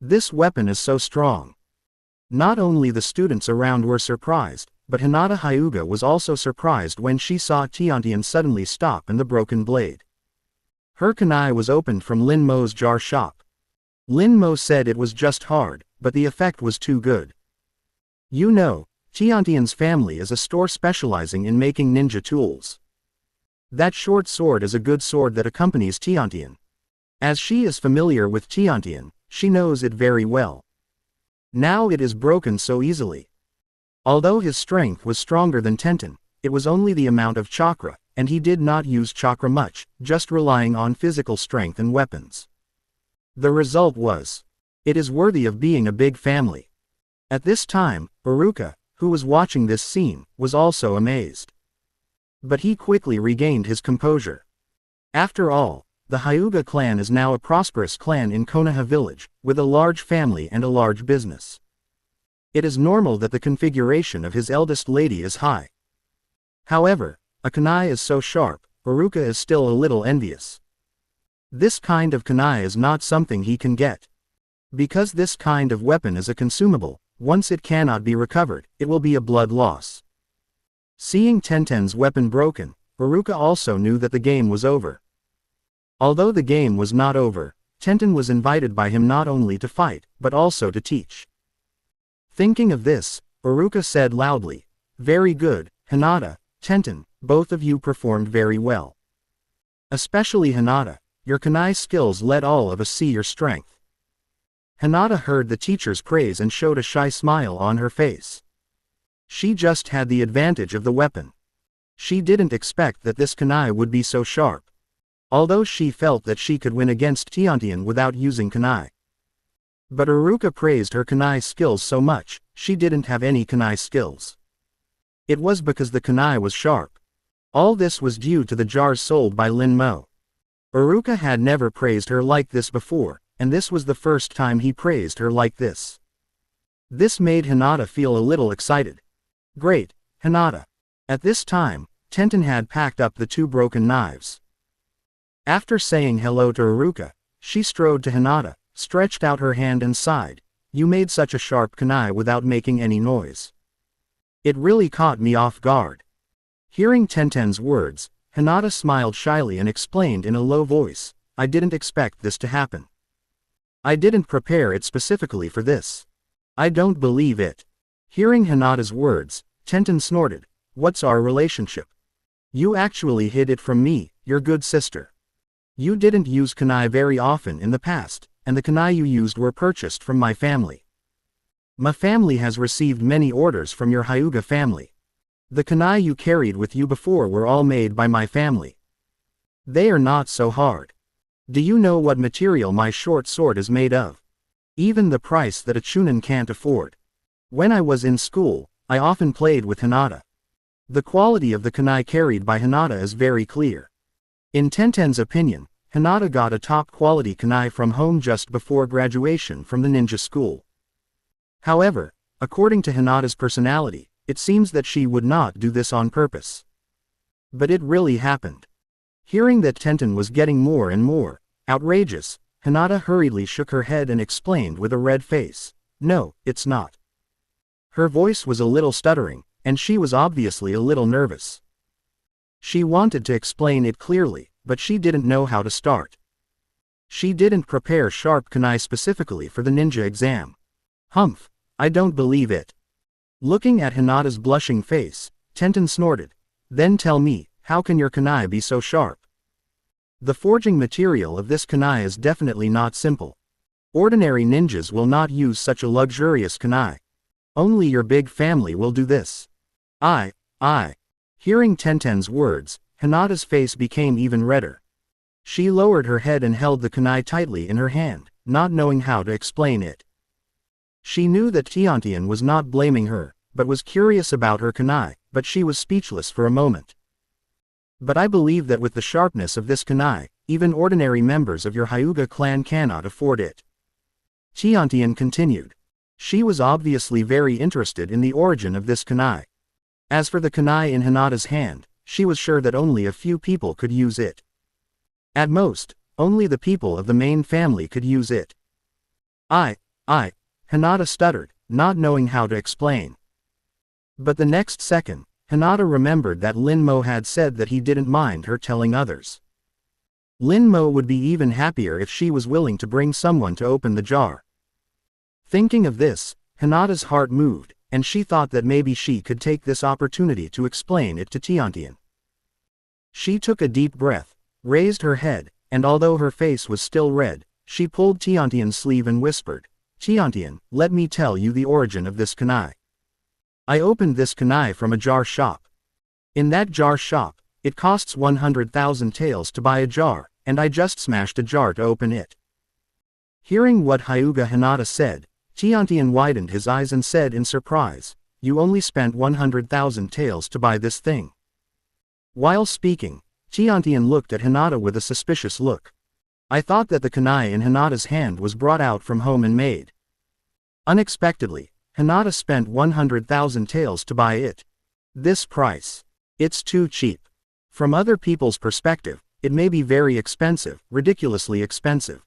This weapon is so strong. Not only the students around were surprised, but Hinata Hyuga was also surprised when she saw Tiantian suddenly stop and the broken blade. Her kunai was opened from Lin Mo's jar shop. Lin Mo said it was just hard, but the effect was too good. You know, Tiantian's family is a store specializing in making ninja tools. That short sword is a good sword that accompanies Tiantian. As she is familiar with Tiantian, she knows it very well. Now it is broken so easily. Although his strength was stronger than Tenten, it was only the amount of chakra, and he did not use chakra much, just relying on physical strength and weapons. The result was, it is worthy of being a big family. At this time, Iruka, who was watching this scene, was also amazed. But he quickly regained his composure. After all, the Hyuga clan is now a prosperous clan in Konoha village, with a large family and a large business. It is normal that the configuration of his eldest lady is high. However, a kunai is so sharp, Iruka is still a little envious. This kind of kunai is not something he can get. Because this kind of weapon is a consumable, once it cannot be recovered, it will be a blood loss. Seeing Tenten's weapon broken, Iruka also knew that the game was over. Although the game was not over, Tenten was invited by him not only to fight, but also to teach. Thinking of this, Iruka said loudly, "Very good, Hinata, Tenten, both of you performed very well. Especially Hinata, your kunai skills let all of us see your strength." Hinata heard the teacher's praise and showed a shy smile on her face. She just had the advantage of the weapon. She didn't expect that this kunai would be so sharp. Although she felt that she could win against Tiantian without using kunai. But Iruka praised her kunai skills so much, she didn't have any kunai skills. It was because the kunai was sharp. All this was due to the jars sold by Lin Mo. Iruka had never praised her like this before, and this was the first time he praised her like this. This made Hinata feel a little excited. "Great, Hinata." At this time, Tenten had packed up the 2 broken knives. After saying hello to Iruka, she strode to Hinata, stretched out her hand and sighed, "You made such a sharp kunai without making any noise. It really caught me off guard." Hearing Tenten's words, Hinata smiled shyly and explained in a low voice, "I didn't expect this to happen. I didn't prepare it specifically for this. I don't believe it." Hearing Hinata's words, Tenten snorted, "What's our relationship? You actually hid it from me, your good sister. You didn't use kunai very often in the past, and the kunai you used were purchased from my family. My family has received many orders from your Hyuga family. The kunai you carried with you before were all made by my family. They are not so hard. Do you know what material my short sword is made of? Even the price that a chunin can't afford. When I was in school, I often played with Hinata. The quality of the kunai carried by Hinata is very clear." In Tenten's opinion, Hinata got a top-quality kunai from home just before graduation from the ninja school. However, according to Hinata's personality, it seems that she would not do this on purpose. But it really happened. Hearing that Tenten was getting more and more outrageous, Hinata hurriedly shook her head and explained with a red face, "No, it's not." Her voice was a little stuttering, and she was obviously a little nervous. She wanted to explain it clearly, but she didn't know how to start. She didn't prepare sharp kunai specifically for the ninja exam. "Humph, I don't believe it." Looking at Hinata's blushing face, Tenten snorted, "Then tell me, how can your kunai be so sharp? The forging material of this kunai is definitely not simple. Ordinary ninjas will not use such a luxurious kunai. Only your big family will do this." I. Hearing Tenten's words, Hinata's face became even redder. She lowered her head and held the kunai tightly in her hand, not knowing how to explain it. She knew that Tiantian was not blaming her, but was curious about her kunai, but she was speechless for a moment. "But I believe that with the sharpness of this kunai, even ordinary members of your Hyuga clan cannot afford it." Tiantian continued. She was obviously very interested in the origin of this kunai. As for the kunai in Hinata's hand, she was sure that only a few people could use it. At most, only the people of the main family could use it. Hinata stuttered, not knowing how to explain. But the next second, Hinata remembered that Lin Mo had said that he didn't mind her telling others. Lin Mo would be even happier if she was willing to bring someone to open the jar. Thinking of this, Hinata's heart moved, and she thought that maybe she could take this opportunity to explain it to Tiantian. She took a deep breath, raised her head, and although her face was still red, she pulled Tiantian's sleeve and whispered, "Tiantian, let me tell you the origin of this kunai. I opened this kunai from a jar shop. In that jar shop, it costs 100,000 taels to buy a jar, and I just smashed a jar to open it." Hearing what Hyuga Hinata said, Tiantian widened his eyes and said in surprise, "You only spent 100,000 taels to buy this thing?" While speaking, Tiantian looked at Hinata with a suspicious look. "I thought that the kunai in Hinata's hand was brought out from home and made." Unexpectedly, Hinata spent 100,000 taels to buy it. This price. It's too cheap. From other people's perspective, it may be very expensive, ridiculously expensive.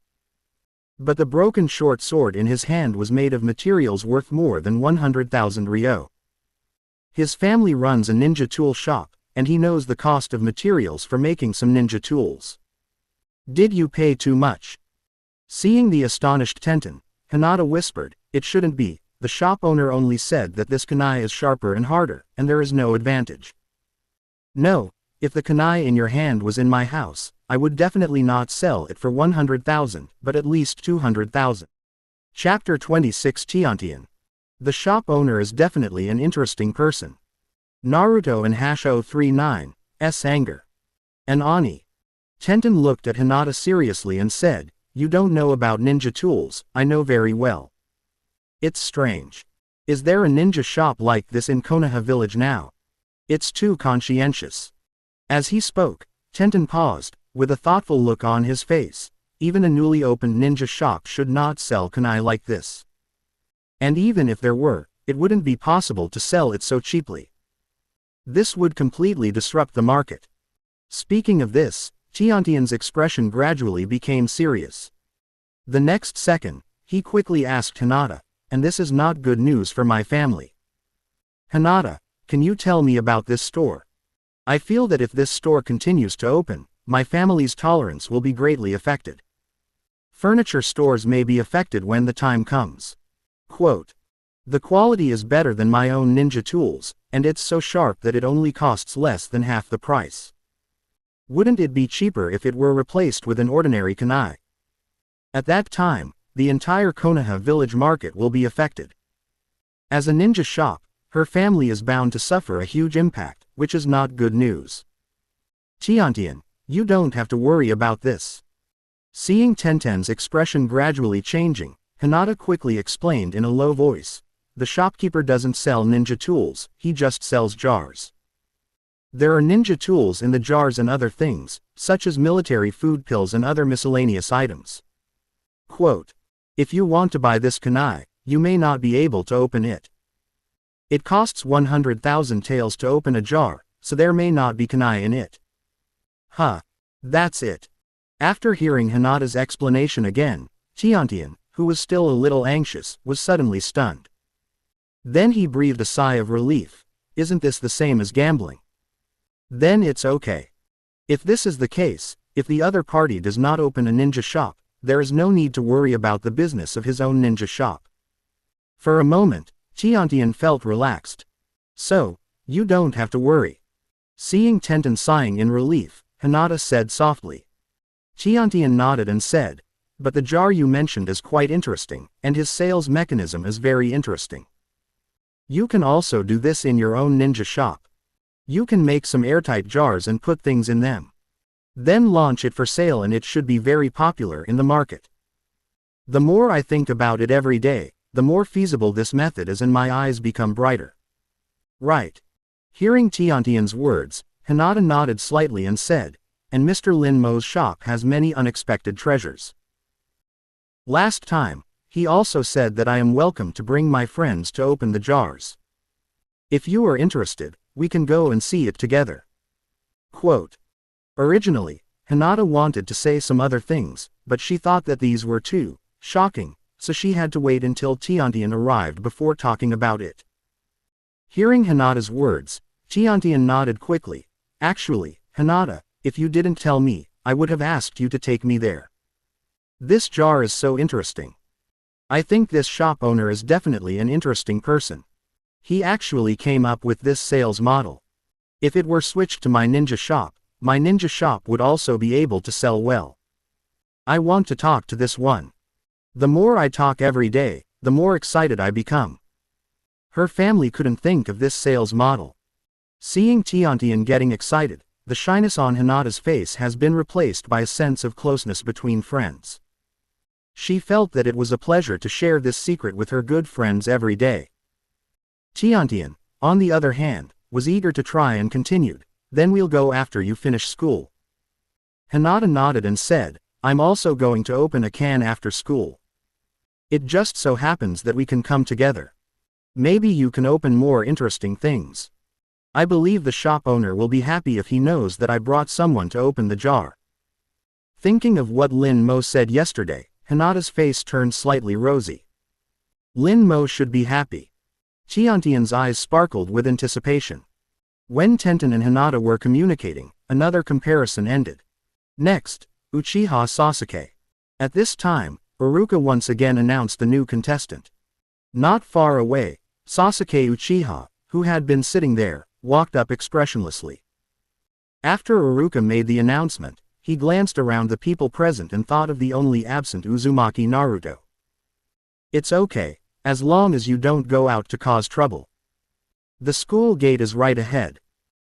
But the broken short sword in his hand was made of materials worth more than 100,000 ryo. His family runs a ninja tool shop, and he knows the cost of materials for making some ninja tools. Did you pay too much? Seeing the astonished Tenten, Hinata whispered, it shouldn't be, the shop owner only said that this kunai is sharper and harder, and there is no advantage. No, if the kunai in your hand was in my house, I would definitely not sell it for 100,000, but at least 200,000. Chapter 26 Tiantian. The shop owner is definitely an interesting person. Naruto and Hasho 39's anger. And Ani. Tenten looked at Hinata seriously and said, you don't know about ninja tools, I know very well. It's strange. Is there a ninja shop like this in Konoha village now? It's too conscientious. As he spoke, Tenten paused, with a thoughtful look on his face. Even a newly opened ninja shop should not sell kunai like this. And even if there were, it wouldn't be possible to sell it so cheaply. This would completely disrupt the market. Speaking of this, Tiantian's expression gradually became serious. The next second, he quickly asked Hinata, and this is not good news for my family. Hinata, can you tell me about this store? I feel that if this store continues to open, my family's tolerance will be greatly affected. Furniture stores may be affected when the time comes. Quote. The quality is better than my own ninja tools, and it's so sharp that it only costs less than half the price. Wouldn't it be cheaper if it were replaced with an ordinary kunai? At that time, the entire Konoha village market will be affected. As a ninja shop, her family is bound to suffer a huge impact, which is not good news. Tiantian, you don't have to worry about this. Seeing Tenten's expression gradually changing, Hinata quickly explained in a low voice, the shopkeeper doesn't sell ninja tools, he just sells jars. There are ninja tools in the jars and other things, such as military food pills and other miscellaneous items. Quote. If you want to buy this kunai, you may not be able to open it. It costs 100,000 taels to open a jar, so there may not be kunai in it. Huh. That's it. After hearing Hinata's explanation again, Tiantian, who was still a little anxious, was suddenly stunned. Then he breathed a sigh of relief. Isn't this the same as gambling? Then it's okay. If this is the case, if the other party does not open a ninja shop, there is no need to worry about the business of his own ninja shop. For a moment, Tiantian felt relaxed. So, you don't have to worry. Seeing Tenten sighing in relief, Hinata said softly. Tiantian nodded and said, but the jar you mentioned is quite interesting, and his sales mechanism is very interesting. You can also do this in your own ninja shop. You can make some airtight jars and put things in them. Then launch it for sale and it should be very popular in the market. The more I think about it every day, the more feasible this method is and my eyes become brighter. Right. Hearing Tiantian's words, Hinata nodded slightly and said, and Mr. Lin Mo's shop has many unexpected treasures. Last time, he also said that I am welcome to bring my friends to open the jars. If you are interested, we can go and see it together. Quote. Originally, Hinata wanted to say some other things, but she thought that these were too shocking, so she had to wait until Tiantian arrived before talking about it. Hearing Hinata's words, Tiantian nodded quickly. Actually, Hinata, if you didn't tell me, I would have asked you to take me there. This jar is so interesting. I think this shop owner is definitely an interesting person. He actually came up with this sales model. If it were switched to my ninja shop would also be able to sell well. I want to talk to this one. The more I talk every day, the more excited I become. Her family couldn't think of this sales model. Seeing Tiantian getting excited, the shyness on Hinata's face has been replaced by a sense of closeness between friends. She felt that it was a pleasure to share this secret with her good friends every day. Tiantian, on the other hand, was eager to try and continued, then we'll go after you finish school. Hinata nodded and said, I'm also going to open a can after school. It just so happens that we can come together. Maybe you can open more interesting things. I believe the shop owner will be happy if he knows that I brought someone to open the jar. Thinking of what Lin Mo said yesterday, Hinata's face turned slightly rosy. Lin Mo should be happy. Tiantian's eyes sparkled with anticipation. When Tenten and Hinata were communicating, another comparison ended. Next, Uchiha Sasuke. At this time, Iruka once again announced the new contestant. Not far away, Sasuke Uchiha, who had been sitting there, walked up expressionlessly. After Iruka made the announcement, he glanced around the people present and thought of the only absent Uzumaki Naruto. It's okay, as long as you don't go out to cause trouble. The school gate is right ahead.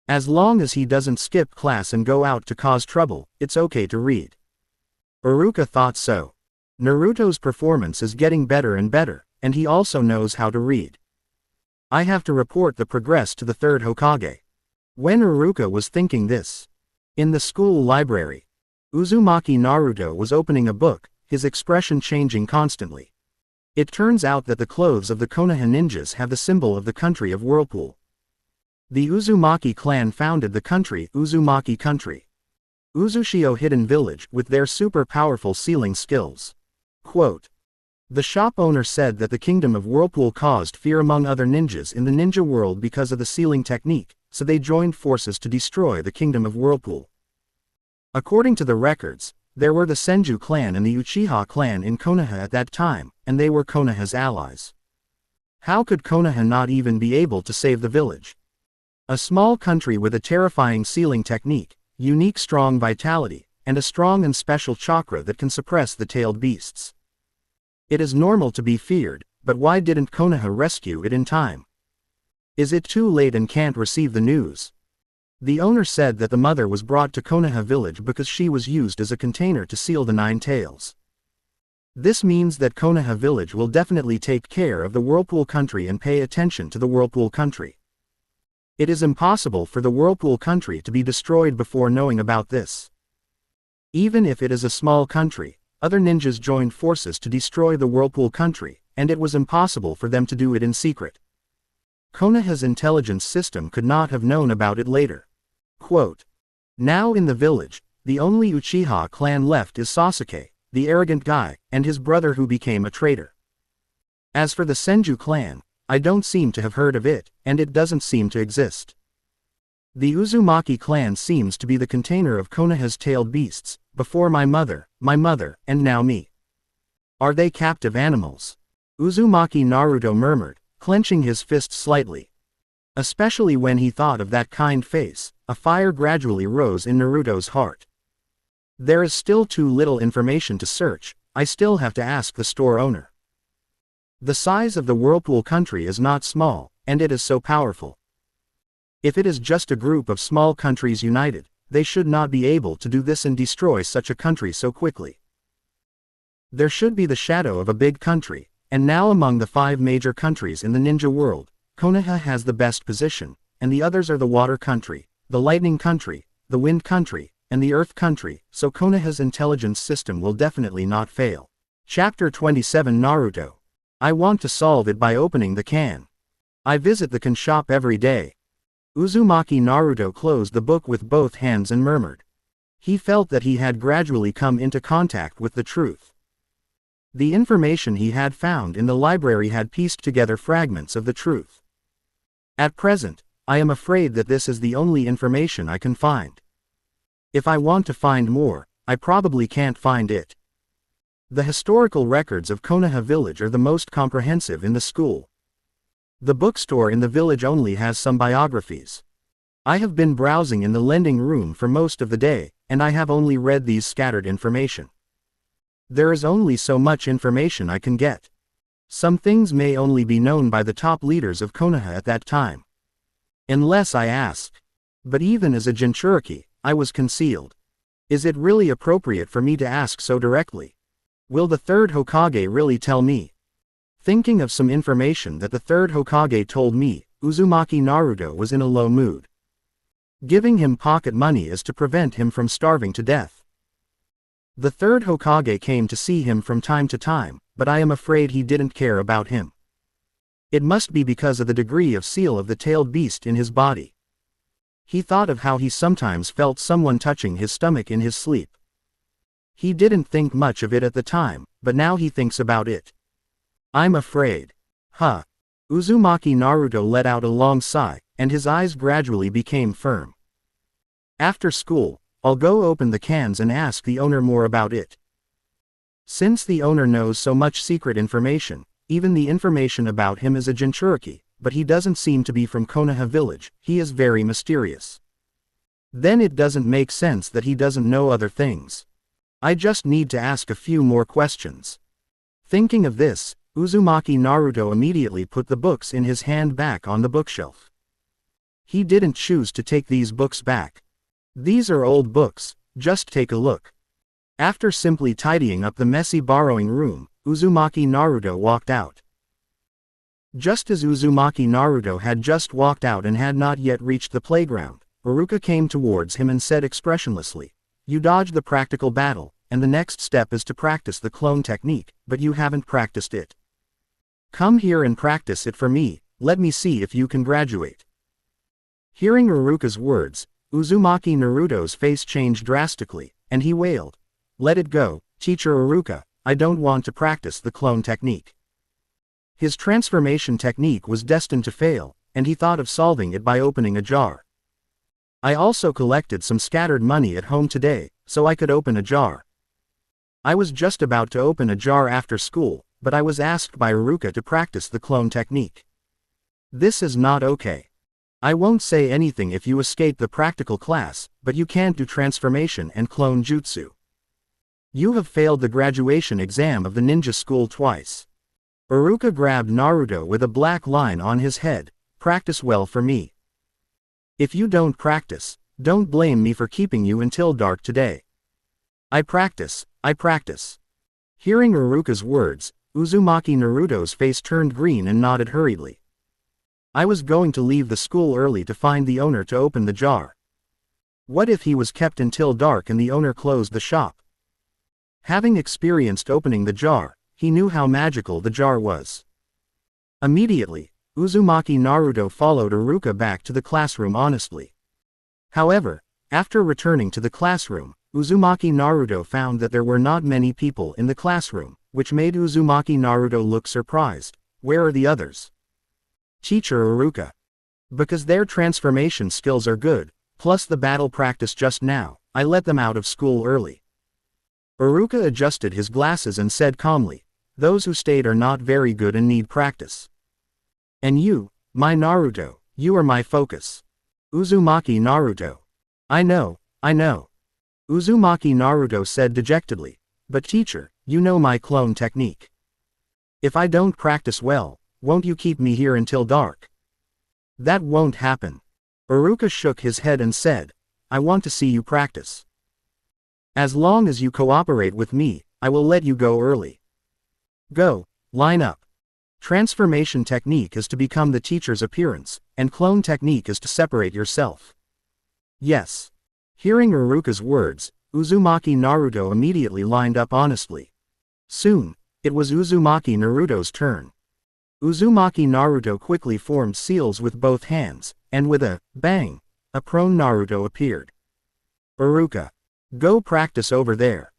As long as he doesn't skip class and go out to cause trouble, it's okay to read. Iruka thought so. Naruto's performance is getting better and better, and he also knows how to read. I have to report the progress to the third Hokage. When Iruka was thinking this, in the school library, Uzumaki Naruto was opening a book, his expression changing constantly. It turns out that the clothes of the Konoha ninjas have the symbol of the country of Whirlpool. The Uzumaki clan founded the country Uzumaki Country. Uzushio Hidden Village with their super powerful sealing skills. Quote. The shop owner said that the kingdom of Whirlpool caused fear among other ninjas in the ninja world because of the sealing technique, so they joined forces to destroy the kingdom of Whirlpool. According to the records, there were the Senju clan and the Uchiha clan in Konoha at that time, and they were Konoha's allies. How could Konoha not even be able to save the village? A small country with a terrifying sealing technique, unique strong vitality, and a strong and special chakra that can suppress the tailed beasts. It is normal to be feared, but why didn't Konoha rescue it in time? Is it too late and can't receive the news? The owner said that the mother was brought to Konoha village because she was used as a container to seal the 9 tails. This means that Konoha village will definitely take care of the Whirlpool country and pay attention to the Whirlpool country. It is impossible for the Whirlpool country to be destroyed before knowing about this. Even if it is a small country, other ninjas joined forces to destroy the Whirlpool country, and it was impossible for them to do it in secret. Konoha's intelligence system could not have known about it later. Quote. Now in the village, the only Uchiha clan left is Sasuke, the arrogant guy, and his brother who became a traitor. As for the Senju clan, I don't seem to have heard of it, and it doesn't seem to exist. The Uzumaki clan seems to be the container of Konoha's tailed beasts, before my mother, and now me. Are they captive animals? Uzumaki Naruto murmured, clenching his fist slightly. Especially when he thought of that kind face, a fire gradually rose in Naruto's heart. There is still too little information to search, I still have to ask the store owner. The size of the Whirlpool country is not small, and it is so powerful. If it is just a group of small countries united, they should not be able to do this and destroy such a country so quickly. There should be the shadow of a big country, and now among the 5 major countries in the ninja world, Konoha has the best position, and the others are the water country, the lightning country, the wind country, and the earth country, so Konoha's intelligence system will definitely not fail. Chapter 27 Naruto. I want to solve it by opening the can. I visit the can shop every day. Uzumaki Naruto closed the book with both hands and murmured. He felt that he had gradually come into contact with the truth. The information he had found in the library had pieced together fragments of the truth. At present, I am afraid that this is the only information I can find. If I want to find more, I probably can't find it. The historical records of Konoha village are the most comprehensive in the school. The bookstore in the village only has some biographies. I have been browsing in the lending room for most of the day, and I have only read these scattered information. There is only so much information I can get. Some things may only be known by the top leaders of Konoha at that time. Unless I ask. But even as a Jinchuriki, I was concealed. Is it really appropriate for me to ask so directly? Will the third Hokage really tell me? Thinking of some information that the third Hokage told me, Uzumaki Naruto was in a low mood. Giving him pocket money is to prevent him from starving to death. The third Hokage came to see him from time to time, but I am afraid he didn't care about him. It must be because of the degree of seal of the tailed beast in his body. He thought of how he sometimes felt someone touching his stomach in his sleep. He didn't think much of it at the time, but now he thinks about it. I'm afraid. Huh. Uzumaki Naruto let out a long sigh, and his eyes gradually became firm. After school, I'll go open the cans and ask the owner more about it. Since the owner knows so much secret information, even the information about him is a Jinchuriki, but he doesn't seem to be from Konoha village, he is very mysterious. Then it doesn't make sense that he doesn't know other things. I just need to ask a few more questions. Thinking of this, Uzumaki Naruto immediately put the books in his hand back on the bookshelf. He didn't choose to take these books back. These are old books, just take a look. After simply tidying up the messy borrowing room, Uzumaki Naruto walked out. Just as Uzumaki Naruto had just walked out and had not yet reached the playground, Iruka came towards him and said expressionlessly, "You dodged the practical battle, and the next step is to practice the clone technique, but you haven't practiced it. Come here and practice it for me, let me see if you can graduate." Hearing Iruka's words, Uzumaki Naruto's face changed drastically, and he wailed, "Let it go, Teacher Iruka, I don't want to practice the clone technique." His transformation technique was destined to fail, and he thought of solving it by opening a jar. I also collected some scattered money at home today, so I could open a jar. I was just about to open a jar after school, but I was asked by Iruka to practice the clone technique. This is not okay. I won't say anything if you escape the practical class, but you can't do transformation and clone jutsu. You have failed the graduation exam of the ninja school twice. Iruka grabbed Naruto with a black line on his head, "Practice well for me. If you don't practice, don't blame me for keeping you until dark today." I practice. Hearing Iruka's words, Uzumaki Naruto's face turned green and nodded hurriedly. I was going to leave the school early to find the owner to open the jar. What if he was kept until dark and the owner closed the shop? Having experienced opening the jar, he knew how magical the jar was. Immediately, Uzumaki Naruto followed Iruka back to the classroom honestly. However, after returning to the classroom, Uzumaki Naruto found that there were not many people in the classroom, which made Uzumaki Naruto look surprised. Where are the others? Teacher Iruka. Because their transformation skills are good, plus the battle practice just now, I let them out of school early. Iruka adjusted his glasses and said calmly, "Those who stayed are not very good and need practice. And you, my Naruto, you are my focus." Uzumaki Naruto. I know. Uzumaki Naruto said dejectedly, "But teacher, you know my clone technique. If I don't practice well, won't you keep me here until dark?" That won't happen. Iruka shook his head and said, "I want to see you practice. As long as you cooperate with me, I will let you go early. Go, line up. Transformation technique is to become the teacher's appearance, and clone technique is to separate yourself." Yes. Hearing Iruka's words, Uzumaki Naruto immediately lined up honestly. Soon, it was Uzumaki Naruto's turn. Uzumaki Naruto quickly formed seals with both hands, and with a bang, a prone Naruto appeared. "Iruka. Go practice over there."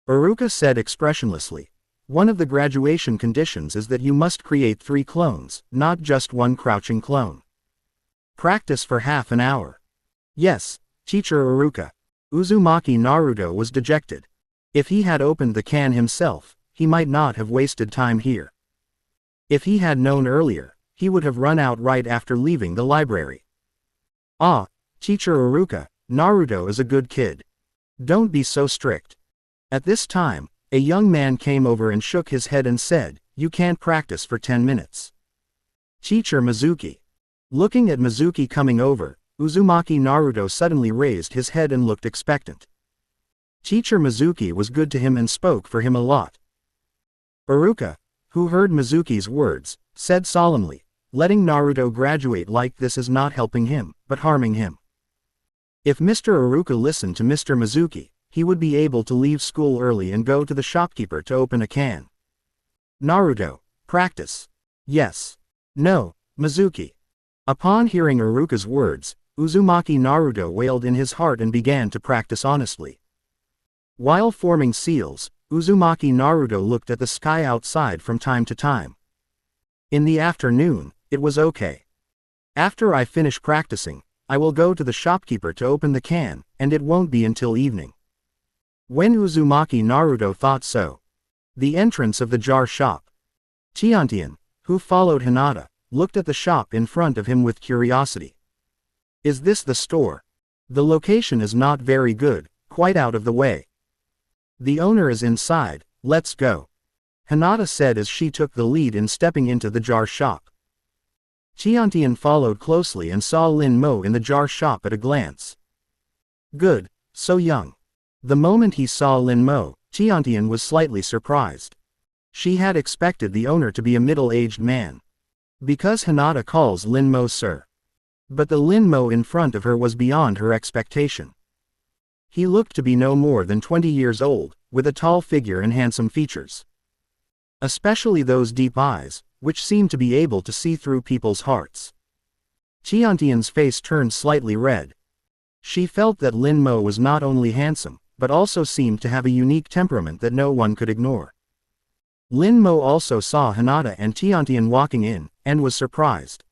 Iruka said expressionlessly. One of the graduation conditions is that you must create 3 clones, not just one crouching clone. Practice for half an hour. Yes, Teacher Iruka. Uzumaki Naruto was dejected. If he had opened the can himself, he might not have wasted time here. If he had known earlier, he would have run out right after leaving the library. Ah, Teacher Iruka, Naruto is a good kid. Don't be so strict. At this time, a young man came over and shook his head and said, "You can't practice for 10 minutes. Teacher Mizuki." Looking at Mizuki coming over, Uzumaki Naruto suddenly raised his head and looked expectant. Teacher Mizuki was good to him and spoke for him a lot. Iruka, who heard Mizuki's words, said solemnly, "Letting Naruto graduate like this is not helping him, but harming him. If Mr. Iruka listened to Mr. Mizuki, he would be able to leave school early and go to the shopkeeper to open a can. Naruto, practice." "Yes." "No, Mizuki." Upon hearing Iruka's words, Uzumaki Naruto wailed in his heart and began to practice honestly. While forming seals, Uzumaki Naruto looked at the sky outside from time to time. In the afternoon, it was okay. After I finish practicing, I will go to the shopkeeper to open the can, and it won't be until evening. When Uzumaki Naruto thought so. The entrance of the jar shop. Tiantian, who followed Hinata, looked at the shop in front of him with curiosity. Is this the store? The location is not very good, quite out of the way. The owner is inside, let's go. Hinata said as she took the lead in stepping into the jar shop. Tiantian followed closely and saw Lin Mo in the jar shop at a glance. Good, so young. The moment he saw Lin Mo, Tiantian was slightly surprised. She had expected the owner to be a middle-aged man. Because Hinata calls Lin Mo sir. But the Lin Mo in front of her was beyond her expectation. He looked to be no more than 20 years old, with a tall figure and handsome features. Especially those deep eyes, which seemed to be able to see through people's hearts. Tiantian's face turned slightly red. She felt that Lin Mo was not only handsome, but also seemed to have a unique temperament that no one could ignore. Lin Mo also saw Hinata and Tiantian walking in, and was surprised.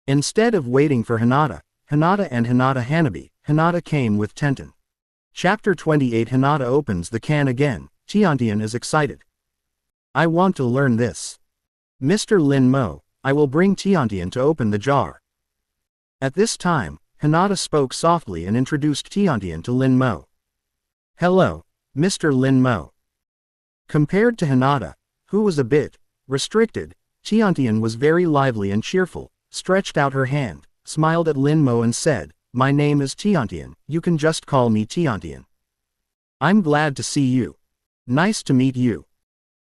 Instead of waiting for Hinata and Hinata Hanabi, Hinata came with Tenten. Chapter 28. Hinata opens the can again. Tiantian is excited. I want to learn this. Mr. Lin Mo, I will bring Tiantian to open the jar. At this time, Hinata spoke softly and introduced Tiantian to Lin Mo. Hello, Mr. Lin Mo. Compared to Hinata, who was a bit restricted, Tiantian was very lively and cheerful, stretched out her hand, smiled at Lin Mo and said, My name is Tiantian, you can just call me Tiantian. I'm glad to see you. Nice to meet you.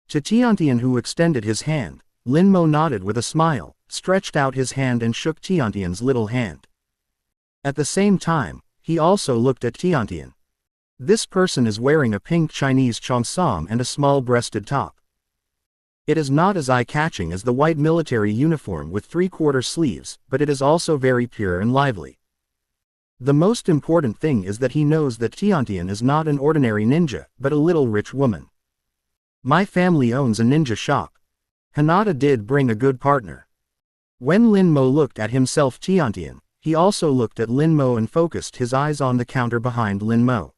To Tiantian, who extended his hand, Lin Mo nodded with a smile, stretched out his hand and shook Tiantian's little hand. At the same time, he also looked at Tiantian. This person is wearing a pink Chinese cheongsam and a small-breasted top. It is not as eye-catching as the white military uniform with three-quarter sleeves, but it is also very pure and lively. The most important thing is that he knows that Tiantian is not an ordinary ninja, but a little rich woman. My family owns a ninja shop. Hinata did bring a good partner. When Lin Mo looked at himself Tiantian, he also looked at Lin Mo and focused his eyes on the counter behind Lin Mo.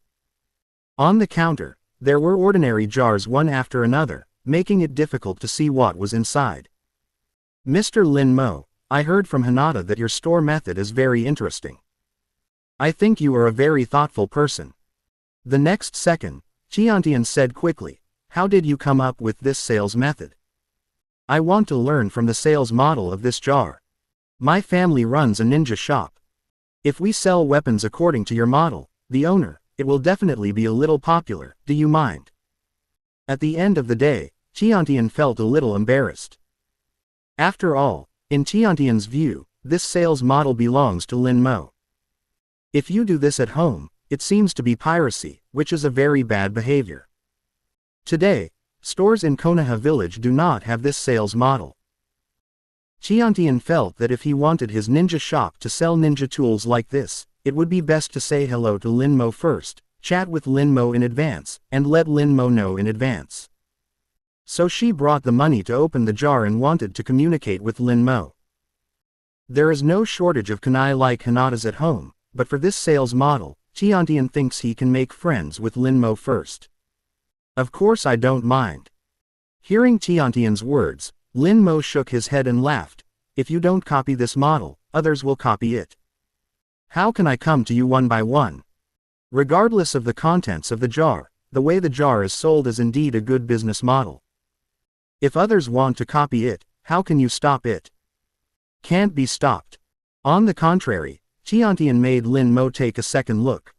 On the counter, there were ordinary jars one after another, making it difficult to see what was inside. Mr. Lin Mo, I heard from Hinata that your store method is very interesting. I think you are a very thoughtful person. The next second, Tiantian said quickly, How did you come up with this sales method? I want to learn from the sales model of this jar. My family runs a ninja shop. If we sell weapons according to your model, the owner, it will definitely be a little popular, do you mind? At the end of the day, Tiantian felt a little embarrassed. After all, in Tiantian's view, this sales model belongs to Lin Mo. If you do this at home, it seems to be piracy, which is a very bad behavior. Today, stores in Konoha village do not have this sales model. Tiantian felt that if he wanted his ninja shop to sell ninja tools like this, it would be best to say hello to Lin Mo first, chat with Lin Mo in advance, and let Lin Mo know in advance. So she brought the money to open the jar and wanted to communicate with Lin Mo. There is no shortage of kunai like Hinata's at home, but for this sales model, Tiantian thinks he can make friends with Lin Mo first. Of course I don't mind. Hearing Tiantian's words, Lin Mo shook his head and laughed. If you don't copy this model, others will copy it. How can I come to you one by one? Regardless of the contents of the jar, the way the jar is sold is indeed a good business model. If others want to copy it, how can you stop it? Can't be stopped. On the contrary, Tiantian made Lin Mo take a second look.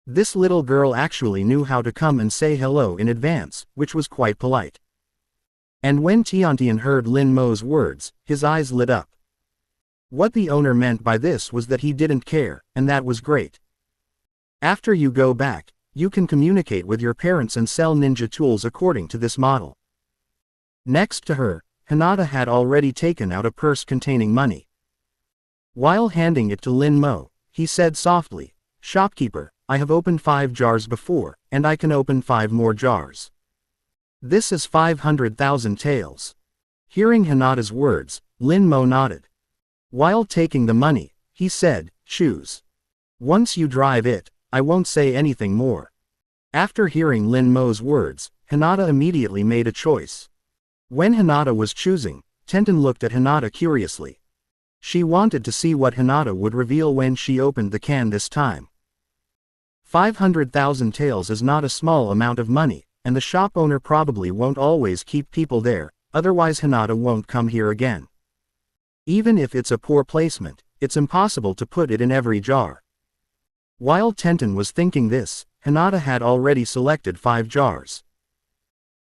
This little girl actually knew how to come and say hello in advance, which was quite polite. And when Tiantian heard Lin Mo's words, his eyes lit up. What the owner meant by this was that he didn't care, and that was great. After you go back, you can communicate with your parents and sell ninja tools according to this model. Next to her, Hinata had already taken out a purse containing money. While handing it to Lin Mo, he said softly, Shopkeeper, I have opened 5 jars before, and I can open 5 more jars. This is 500,000 taels. Hearing Hinata's words, Lin Mo nodded. While taking the money, he said, choose. Once you drive it, I won't say anything more. After hearing Lin Mo's words, Hinata immediately made a choice. When Hinata was choosing, Tenten looked at Hinata curiously. She wanted to see what Hinata would reveal when she opened the can this time. 500,000 taels is not a small amount of money, and the shop owner probably won't always keep people there, otherwise Hinata won't come here again. Even if it's a poor placement, it's impossible to put it in every jar. While Tenten was thinking this, Hinata had already selected 5 jars.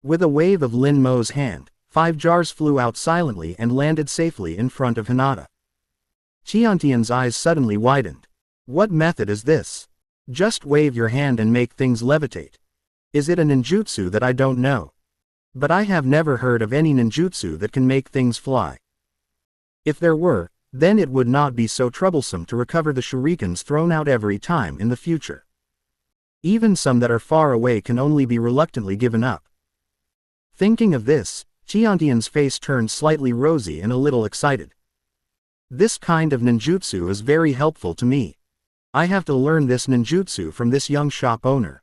With a wave of Lin Mo's hand, 5 jars flew out silently and landed safely in front of Hinata. Tiantian's eyes suddenly widened. What method is this? Just wave your hand and make things levitate. Is it a ninjutsu that I don't know? But I have never heard of any ninjutsu that can make things fly. If there were, then it would not be so troublesome to recover the shurikens thrown out every time in the future. Even some that are far away can only be reluctantly given up. Thinking of this, Tiantian's face turned slightly rosy and a little excited. This kind of ninjutsu is very helpful to me. I have to learn this ninjutsu from this young shop owner.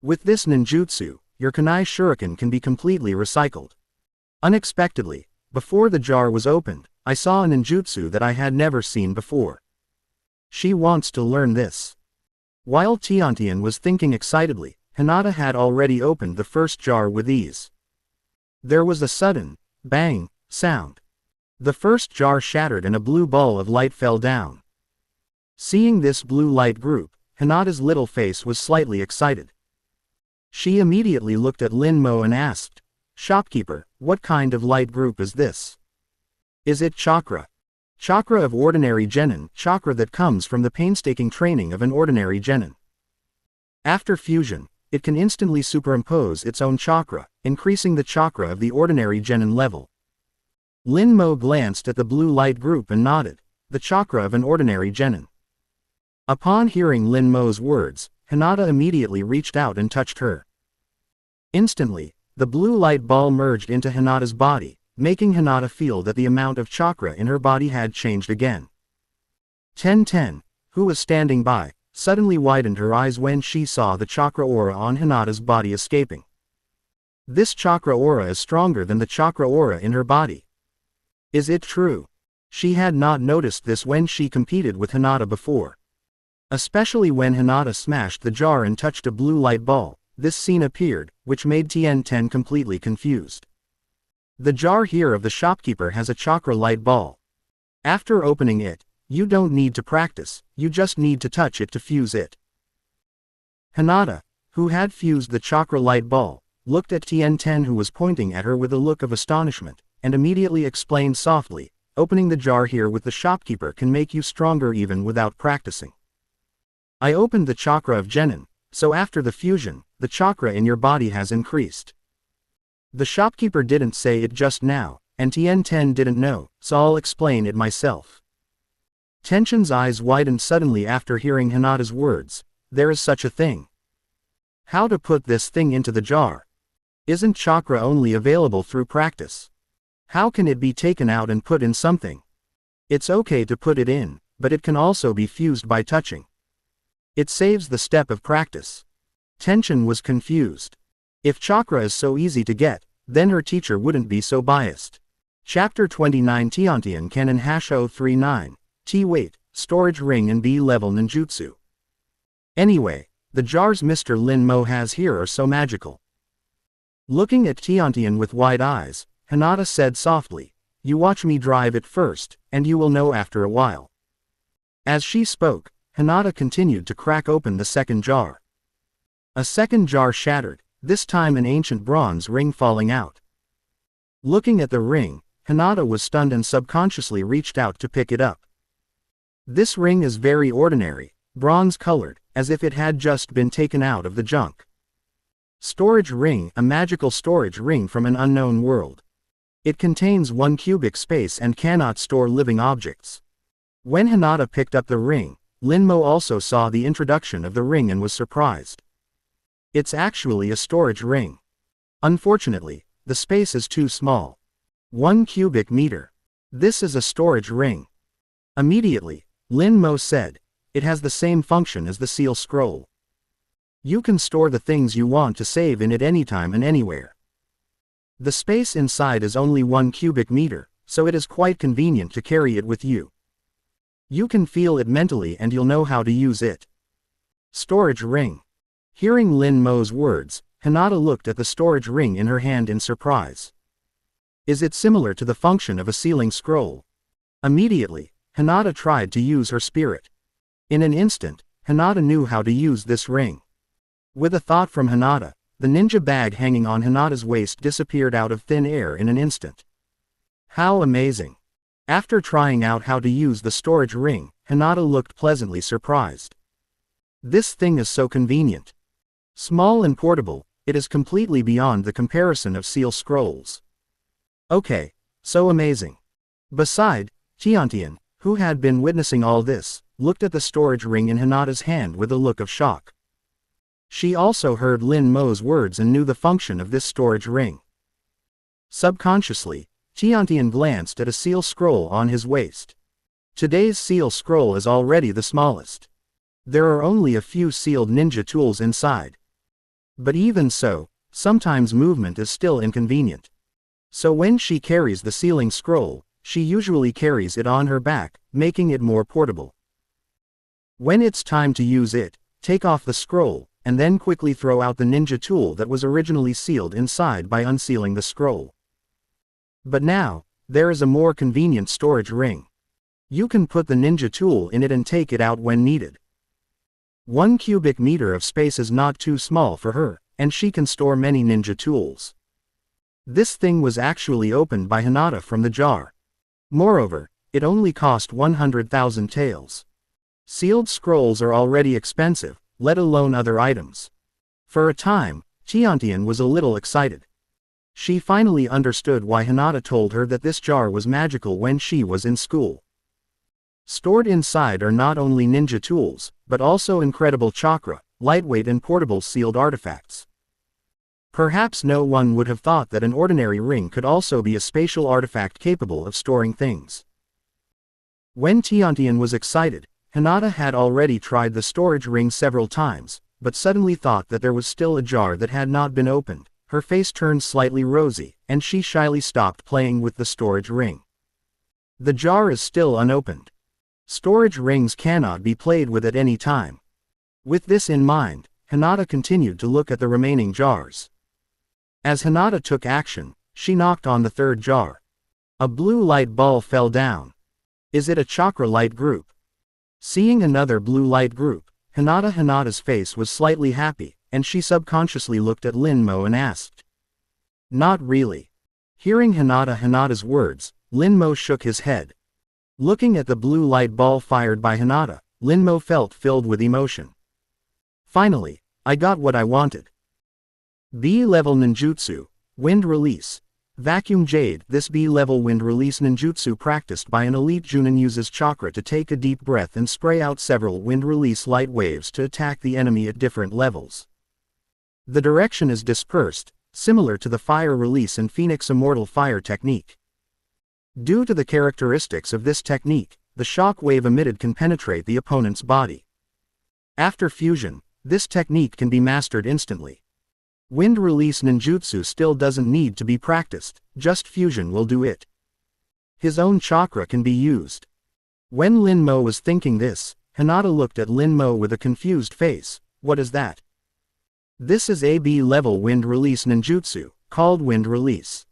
With this ninjutsu, your kunai shuriken can be completely recycled. Unexpectedly, before the jar was opened, I saw a ninjutsu that I had never seen before. She wants to learn this. While Tiantian was thinking excitedly, Hinata had already opened the first jar with ease. There was a sudden, bang, sound. The first jar shattered and a blue ball of light fell down. Seeing this blue light group, Hinata's little face was slightly excited. She immediately looked at Lin Mo and asked, Shopkeeper, what kind of light group is this? Is it chakra? Chakra of ordinary genin, chakra that comes from the painstaking training of an ordinary genin. After fusion, it can instantly superimpose its own chakra, increasing the chakra of the ordinary genin level. Lin Mo glanced at the blue light group and nodded, the chakra of an ordinary genin. Upon hearing Lin Mo's words, Hinata immediately reached out and touched her. Instantly, the blue light ball merged into Hinata's body, making Hinata feel that the amount of chakra in her body had changed again. Ten, who was standing by, suddenly widened her eyes when she saw the chakra aura on Hinata's body escaping. This chakra aura is stronger than the chakra aura in her body. Is it true? She had not noticed this when she competed with Hinata before. Especially when Hinata smashed the jar and touched a blue light ball, this scene appeared, which made Tiantian completely confused. The jar here of the shopkeeper has a chakra light ball. After opening it, you don't need to practice, you just need to touch it to fuse it. Hinata, who had fused the chakra light ball, looked at Tiantian who was pointing at her with a look of astonishment, and immediately explained softly, opening the jar here with the shopkeeper can make you stronger even without practicing. I opened the chakra of genin, so after the fusion, the chakra in your body has increased. The shopkeeper didn't say it just now, and Tiantian didn't know, so I'll explain it myself. Tension's eyes widened suddenly after hearing Hinata's words. There is such a thing. How to put this thing into the jar? Isn't chakra only available through practice? How can it be taken out and put in something? It's okay to put it in, but it can also be fused by touching. It saves the step of practice. Tension was confused. If chakra is so easy to get, then her teacher wouldn't be so biased. Chapter 29 Tiantian Canon #039. T-Weight, Storage Ring and B-Level Ninjutsu. Anyway, the jars Mr. Lin Mo has here are so magical. Looking at Tiantian with wide eyes, Hinata said softly, you watch me drive it first, and you will know after a while. As she spoke, Hinata continued to crack open the second jar. A second jar shattered, this time an ancient bronze ring falling out. Looking at the ring, Hinata was stunned and subconsciously reached out to pick it up. This ring is very ordinary, bronze-colored, as if it had just been taken out of the junk. Storage ring, a magical storage ring from an unknown world. It contains 1 cubic space and cannot store living objects. When Hinata picked up the ring, Linmo also saw the introduction of the ring and was surprised. It's actually a storage ring. Unfortunately, the space is too small. 1 cubic meter. This is a storage ring. Immediately, Linmo said, it has the same function as the seal scroll. You can store the things you want to save in it anytime and anywhere. The space inside is only 1 cubic meter, so it is quite convenient to carry it with you. You can feel it mentally and you'll know how to use it. Storage ring. Hearing Linmo's words, Hinata looked at the storage ring in her hand in surprise. Is it similar to the function of a sealing scroll? Immediately, Hinata tried to use her spirit. In an instant, Hinata knew how to use this ring. With a thought from Hinata, the ninja bag hanging on Hinata's waist disappeared out of thin air in an instant. How amazing! After trying out how to use the storage ring, Hinata looked pleasantly surprised. This thing is so convenient. Small and portable, it is completely beyond the comparison of seal scrolls. Okay, so amazing. Beside, Tiantian, who had been witnessing all this, looked at the storage ring in Hinata's hand with a look of shock. She also heard Linmo's words and knew the function of this storage ring. Subconsciously, Tiantian glanced at a seal scroll on his waist. Today's seal scroll is already the smallest. There are only a few sealed ninja tools inside. But even so, sometimes movement is still inconvenient. So when she carries the sealing scroll, she usually carries it on her back, making it more portable. When it's time to use it, take off the scroll, and then quickly throw out the ninja tool that was originally sealed inside by unsealing the scroll. But now, there is a more convenient storage ring. You can put the ninja tool in it and take it out when needed. 1 cubic meter of space is not too small for her, and she can store many ninja tools. This thing was actually opened by Hinata from the jar. Moreover, it only cost 100,000 taels. Sealed scrolls are already expensive, let alone other items. For a time, Tiantian was a little excited. She finally understood why Hinata told her that this jar was magical when she was in school. Stored inside are not only ninja tools, but also incredible chakra, lightweight and portable sealed artifacts. Perhaps no one would have thought that an ordinary ring could also be a spatial artifact capable of storing things. When Tiantian was excited, Hinata had already tried the storage ring several times, but suddenly thought that there was still a jar that had not been opened. Her face turned slightly rosy, and she shyly stopped playing with the storage ring. The jar is still unopened. Storage rings cannot be played with at any time. With this in mind, Hinata continued to look at the remaining jars. As Hinata took action, she knocked on the third jar. A blue light ball fell down. Is it a chakra light group? Seeing another blue light group, Hinata's face was slightly happy, and she subconsciously looked at Linmo and asked. Not really. Hearing Hinata's words, Linmo shook his head. Looking at the blue light ball fired by Hinata, Linmo felt filled with emotion. Finally, I got what I wanted. B-level ninjutsu, wind release. Vacuum Jade. This B-level wind release ninjutsu practiced by an elite Junin uses chakra to take a deep breath and spray out several wind release light waves to attack the enemy at different levels. The direction is dispersed, similar to the fire release and Phoenix Immortal Fire technique. Due to the characteristics of this technique, the shock wave emitted can penetrate the opponent's body. After fusion, this technique can be mastered instantly. Wind release ninjutsu still doesn't need to be practiced, just fusion will do it. His own chakra can be used. When Linmo was thinking this, Hinata looked at Linmo with a confused face. What is that? This is a B-level wind release ninjutsu, called wind release.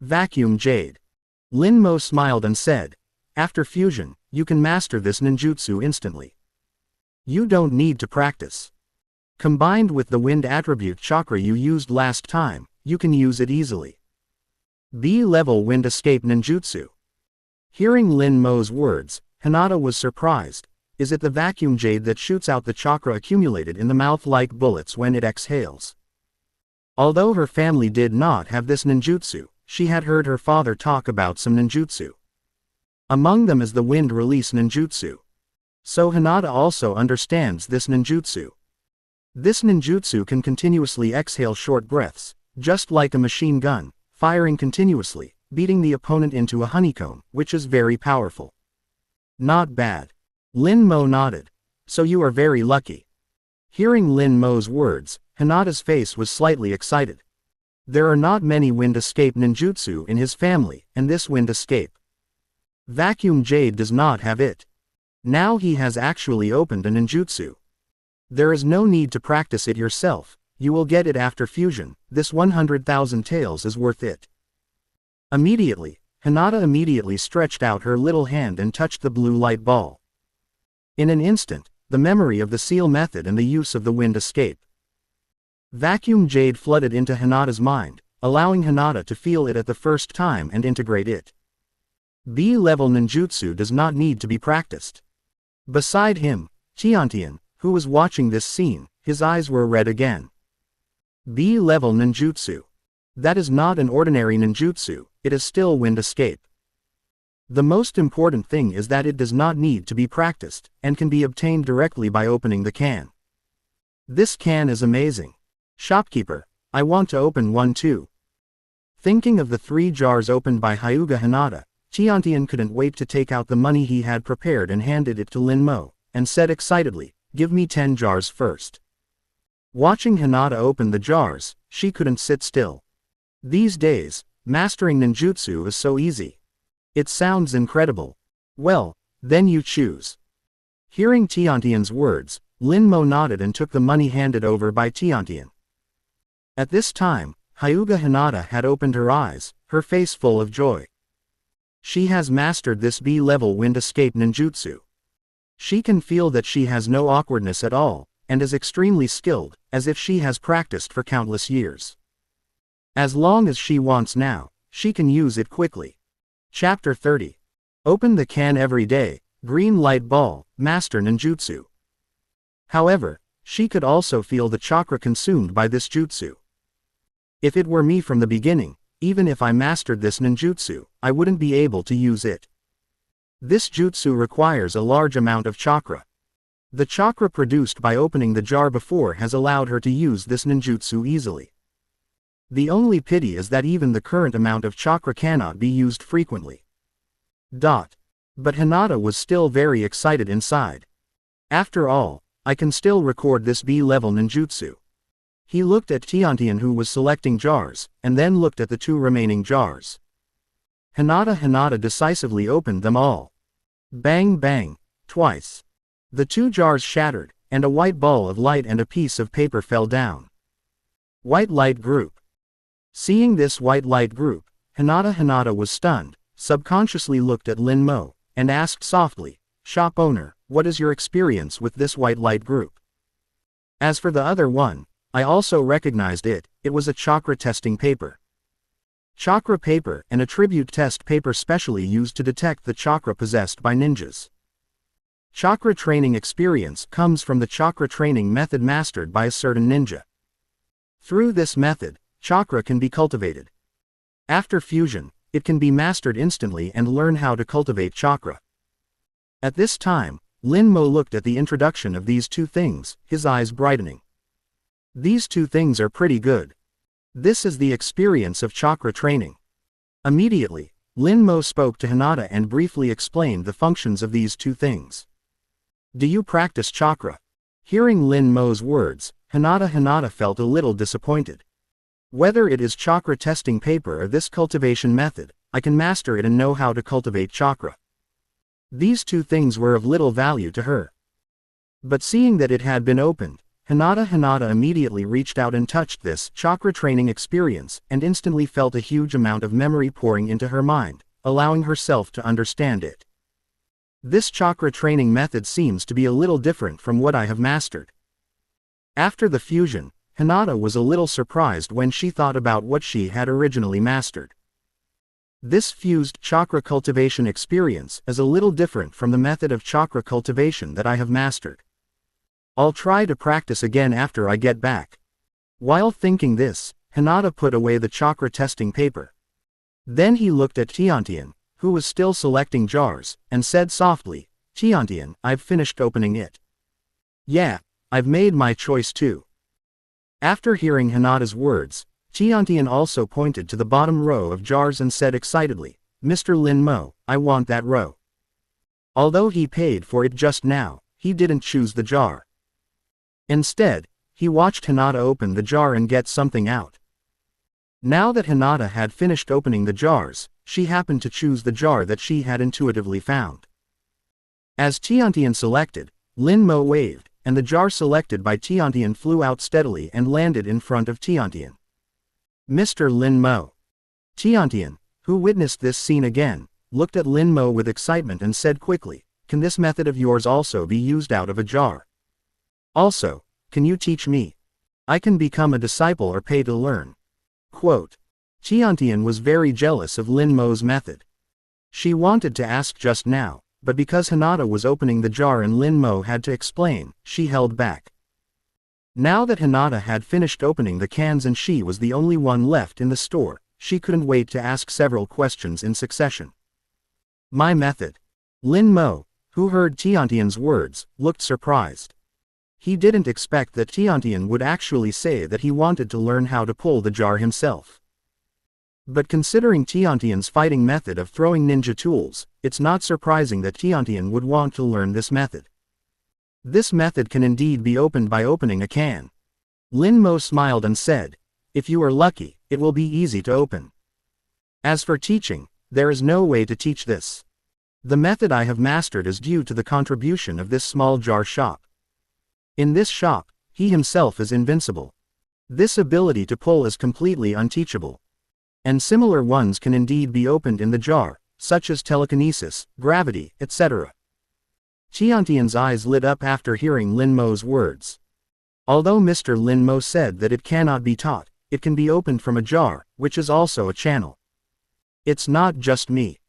Vacuum Jade. Linmo smiled and said, after fusion, you can master this ninjutsu instantly. You don't need to practice. Combined with the wind attribute chakra you used last time, you can use it easily. B-level wind escape ninjutsu. Hearing Linmo's words, Hinata was surprised. Is it the vacuum jade that shoots out the chakra accumulated in the mouth like bullets when it exhales? Although her family did not have this ninjutsu, she had heard her father talk about some ninjutsu. Among them is the wind release ninjutsu. So Hinata also understands this ninjutsu. This ninjutsu can continuously exhale short breaths, just like a machine gun, firing continuously, beating the opponent into a honeycomb, which is very powerful. Not bad. Lin Mo nodded. So you are very lucky. Hearing Lin Mo's words, Hinata's face was slightly excited. There are not many wind escape ninjutsu in his family, and this wind escape vacuum jade does not have it. Now he has actually opened a ninjutsu. There is no need to practice it yourself, you will get it after fusion, this 100,000 taels is worth it. Immediately, Hinata immediately stretched out her little hand and touched the blue light ball. In an instant, the memory of the seal method and the use of the wind escape vacuum jade flooded into Hinata's mind, allowing Hinata to feel it at the first time and integrate it. B-level ninjutsu does not need to be practiced. Beside him, Tiantian, who was watching this scene, his eyes were red again. B-level ninjutsu. That is not an ordinary ninjutsu, it is still wind escape. The most important thing is that it does not need to be practiced, and can be obtained directly by opening the can. This can is amazing. Shopkeeper, I want to open one too. Thinking of the 3 jars opened by Hyuga Hinata, Tiantian couldn't wait to take out the money he had prepared and handed it to Lin Mo, and said excitedly, give me 10 jars first. Watching Hinata open the jars, she couldn't sit still. These days, mastering ninjutsu is so easy. It sounds incredible. Well, then you choose. Hearing Tiantian's words, Lin Mo nodded and took the money handed over by Tiantian. At this time, Hyuga Hinata had opened her eyes, her face full of joy. She has mastered this B-level wind escape ninjutsu. She can feel that she has no awkwardness at all, and is extremely skilled, as if she has practiced for countless years. As long as she wants now, she can use it quickly. Chapter 30. Open the can every day, green light ball, master ninjutsu. However, she could also feel the chakra consumed by this jutsu. If it were me from the beginning, even if I mastered this ninjutsu, I wouldn't be able to use it. This jutsu requires a large amount of chakra. The chakra produced by opening the jar before has allowed her to use this ninjutsu easily. The only pity is that even the current amount of chakra cannot be used frequently. But Hinata was still very excited inside. After all, I can still record this B-level ninjutsu. He looked at Tiantian who was selecting jars, and then looked at the 2 remaining jars. Hinata decisively opened them all. Bang bang, twice. The 2 jars shattered, and a white ball of light and a piece of paper fell down. White light group. Seeing this white light group, Hinata was stunned, subconsciously looked at Lin Mo, and asked softly, shop owner, what is your experience with this white light group? As for the other one, I also recognized it, it was a chakra testing paper. Chakra paper, an attribute test paper specially used to detect the chakra possessed by ninjas. Chakra training experience comes from the chakra training method mastered by a certain ninja. Through this method, chakra can be cultivated. After fusion, it can be mastered instantly and learn how to cultivate chakra. At this time, Lin Mo looked at the introduction of these 2 things, his eyes brightening. These 2 things are pretty good. This is the experience of chakra training. Immediately, Lin Mo spoke to Hinata and briefly explained the functions of these 2 things. Do you practice chakra? Hearing Lin Mo's words, Hinata felt a little disappointed. Whether it is chakra testing paper or this cultivation method, I can master it and know how to cultivate chakra. These 2 things were of little value to her. But seeing that it had been opened, Hinata immediately reached out and touched this chakra training experience and instantly felt a huge amount of memory pouring into her mind, allowing herself to understand it. This chakra training method seems to be a little different from what I have mastered. After the fusion, Hinata was a little surprised when she thought about what she had originally mastered. This fused chakra cultivation experience is a little different from the method of chakra cultivation that I have mastered. I'll try to practice again after I get back. While thinking this, Hinata put away the chakra testing paper. Then he looked at Tiantian, who was still selecting jars, and said softly, Tiantian, I've finished opening it. Yeah, I've made my choice too. After hearing Hinata's words, Tiantian also pointed to the bottom row of jars and said excitedly, Mr. Lin Mo, I want that row. Although he paid for it just now, he didn't choose the jar. Instead, he watched Hinata open the jar and get something out. Now that Hinata had finished opening the jars, she happened to choose the jar that she had intuitively found. As Tiantian selected, Lin Mo waved, and the jar selected by Tiantian flew out steadily and landed in front of Tiantian. Mr. Lin Mo. Tiantian, who witnessed this scene again, looked at Lin Mo with excitement and said quickly, can this method of yours also be used out of a jar? Also, can you teach me? I can become a disciple or pay to learn. Quote. Tiantian was very jealous of Lin Mo's method. She wanted to ask just now, but because Hinata was opening the jar and Lin Mo had to explain, she held back. Now that Hinata had finished opening the cans and she was the only one left in the store, she couldn't wait to ask several questions in succession. My method. Lin Mo, who heard Tiantian's words, looked surprised. He didn't expect that Tiantian would actually say that he wanted to learn how to pull the jar himself. But considering Tiantian's fighting method of throwing ninja tools, it's not surprising that Tiantian would want to learn this method. This method can indeed be opened by opening a can. Lin Mo smiled and said, if you are lucky, it will be easy to open. As for teaching, there is no way to teach this. The method I have mastered is due to the contribution of this small jar shop. In this shop, he himself is invincible. This ability to pull is completely unteachable. And similar ones can indeed be opened in the jar, such as telekinesis, gravity, etc. Tiantian's eyes lit up after hearing Lin Mo's words. Although Mr. Lin Mo said that it cannot be taught, it can be opened from a jar, which is also a channel. It's not just me.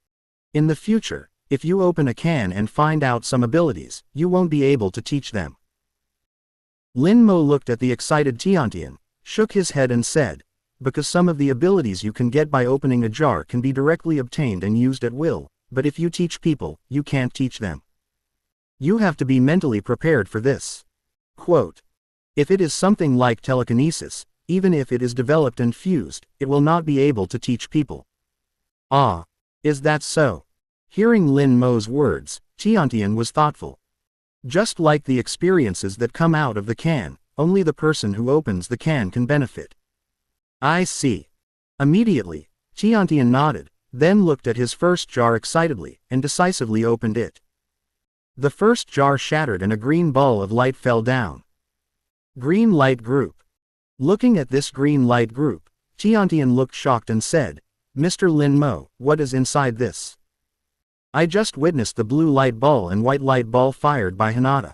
In the future, if you open a can and find out some abilities, you won't be able to teach them. Lin Mo looked at the excited Tiantian, shook his head and said, because some of the abilities you can get by opening a jar can be directly obtained and used at will, but if you teach people, you can't teach them. You have to be mentally prepared for this. Quote. If it is something like telekinesis, even if it is developed and fused, it will not be able to teach people. Ah. Is that so? Hearing Lin Mo's words, Tiantian was thoughtful. Just like the experiences that come out of the can, only the person who opens the can can benefit. I see. Immediately, Tiantian nodded, then looked at his first jar excitedly, and decisively opened it. The first jar shattered and a green ball of light fell down. Green light group. Looking at this green light group, Tiantian looked shocked and said, Mr. Lin Mo, what is inside this? I just witnessed the blue light ball and white light ball fired by Hinata.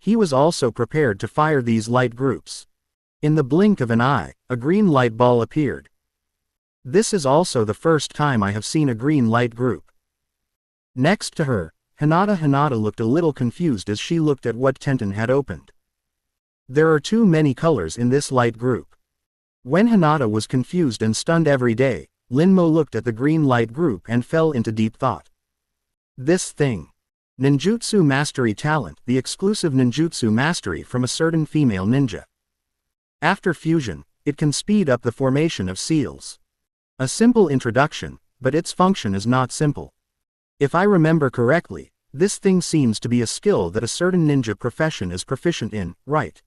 He was also prepared to fire these light groups. In the blink of an eye, a green light ball appeared. This is also the first time I have seen a green light group. Next to her, Hinata looked a little confused as she looked at what Tenten had opened. There are too many colors in this light group. When Hinata was confused and stunned every day, Lin Mo looked at the green light group and fell into deep thought. This thing. Ninjutsu Mastery Talent, the exclusive ninjutsu mastery from a certain female ninja. After fusion, it can speed up the formation of seals. A simple introduction, but its function is not simple. If I remember correctly, this thing seems to be a skill that a certain ninja profession is proficient in, right?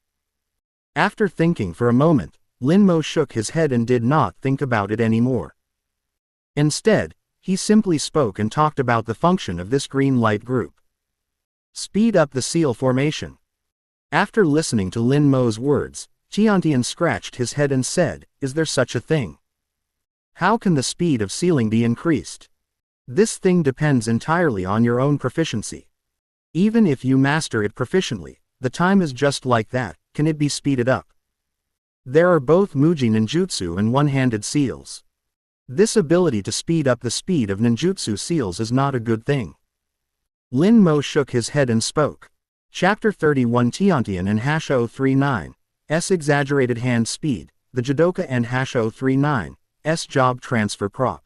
After thinking for a moment, Lin Mo shook his head and did not think about it anymore. Instead, he simply spoke and talked about the function of this green light group. Speed up the seal formation. After listening to Lin Mo's words, Tiantian scratched his head and said, is there such a thing? How can the speed of sealing be increased? This thing depends entirely on your own proficiency. Even if you master it proficiently, the time is just like that, can it be speeded up? There are both Muji ninjutsu and one-handed seals. This ability to speed up the speed of ninjutsu seals is not a good thing. Lin Mo shook his head and spoke. Chapter 31 Tiantian and Hasho 39's exaggerated hand speed, the judoka and Hasho 39's job transfer prop.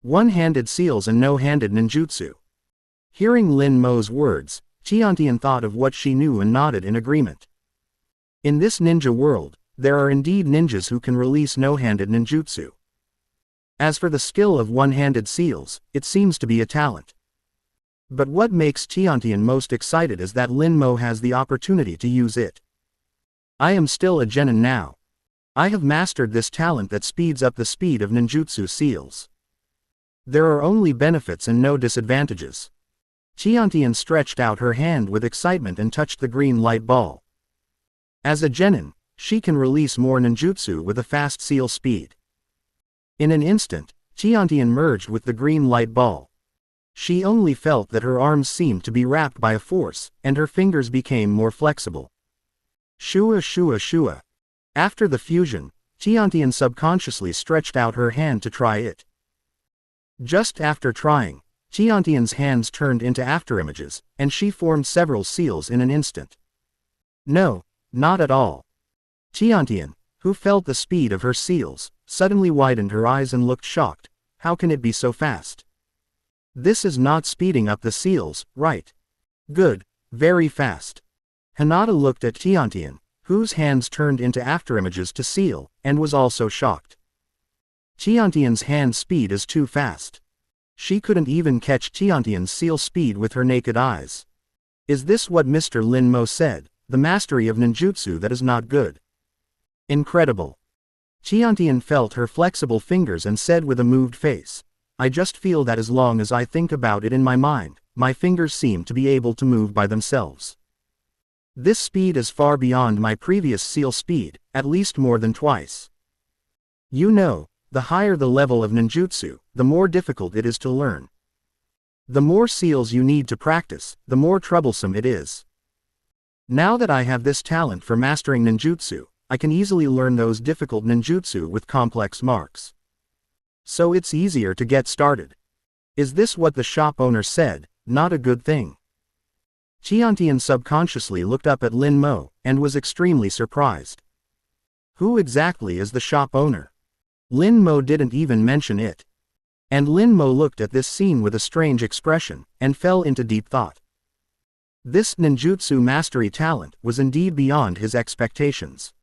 One-handed seals and no-handed ninjutsu. Hearing Lin Mo's words, Tiantian thought of what she knew and nodded in agreement. In this ninja world, there are indeed ninjas who can release no-handed ninjutsu. As for the skill of one-handed seals, it seems to be a talent. But what makes Tiantian most excited is that Lin Mo has the opportunity to use it. I am still a genin now. I have mastered this talent that speeds up the speed of ninjutsu seals. There are only benefits and no disadvantages. Tiantian stretched out her hand with excitement and touched the green light ball. As a genin, she can release more ninjutsu with a fast seal speed. In an instant, Tiantian merged with the green light ball. She only felt that her arms seemed to be wrapped by a force, and her fingers became more flexible. Shua shua shua. After the fusion, Tiantian subconsciously stretched out her hand to try it. Just after trying, Tiantian's hands turned into afterimages, and she formed several seals in an instant. No, not at all. Tiantian, who felt the speed of her seals, suddenly widened her eyes and looked shocked. How can it be so fast? This is not speeding up the seals, right? Good, very fast. Hinata looked at Tiantian, whose hands turned into afterimages to seal, and was also shocked. Tiantian's hand speed is too fast. She couldn't even catch Tiantian's seal speed with her naked eyes. Is this what Mr. Lin Mo said, the mastery of ninjutsu that is not good? Incredible. Tiantian felt her flexible fingers and said with a moved face, I just feel that as long as I think about it in my mind, my fingers seem to be able to move by themselves. This speed is far beyond my previous seal speed, at least more than twice. You know, the higher the level of ninjutsu, the more difficult it is to learn. The more seals you need to practice, the more troublesome it is. Now that I have this talent for mastering ninjutsu, I can easily learn those difficult ninjutsu with complex marks. So it's easier to get started. Is this what the shop owner said? Not a good thing. Tiantian subconsciously looked up at Lin Mo, and was extremely surprised. Who exactly is the shop owner? Lin Mo didn't even mention it. And Lin Mo looked at this scene with a strange expression, and fell into deep thought. This ninjutsu mastery talent was indeed beyond his expectations.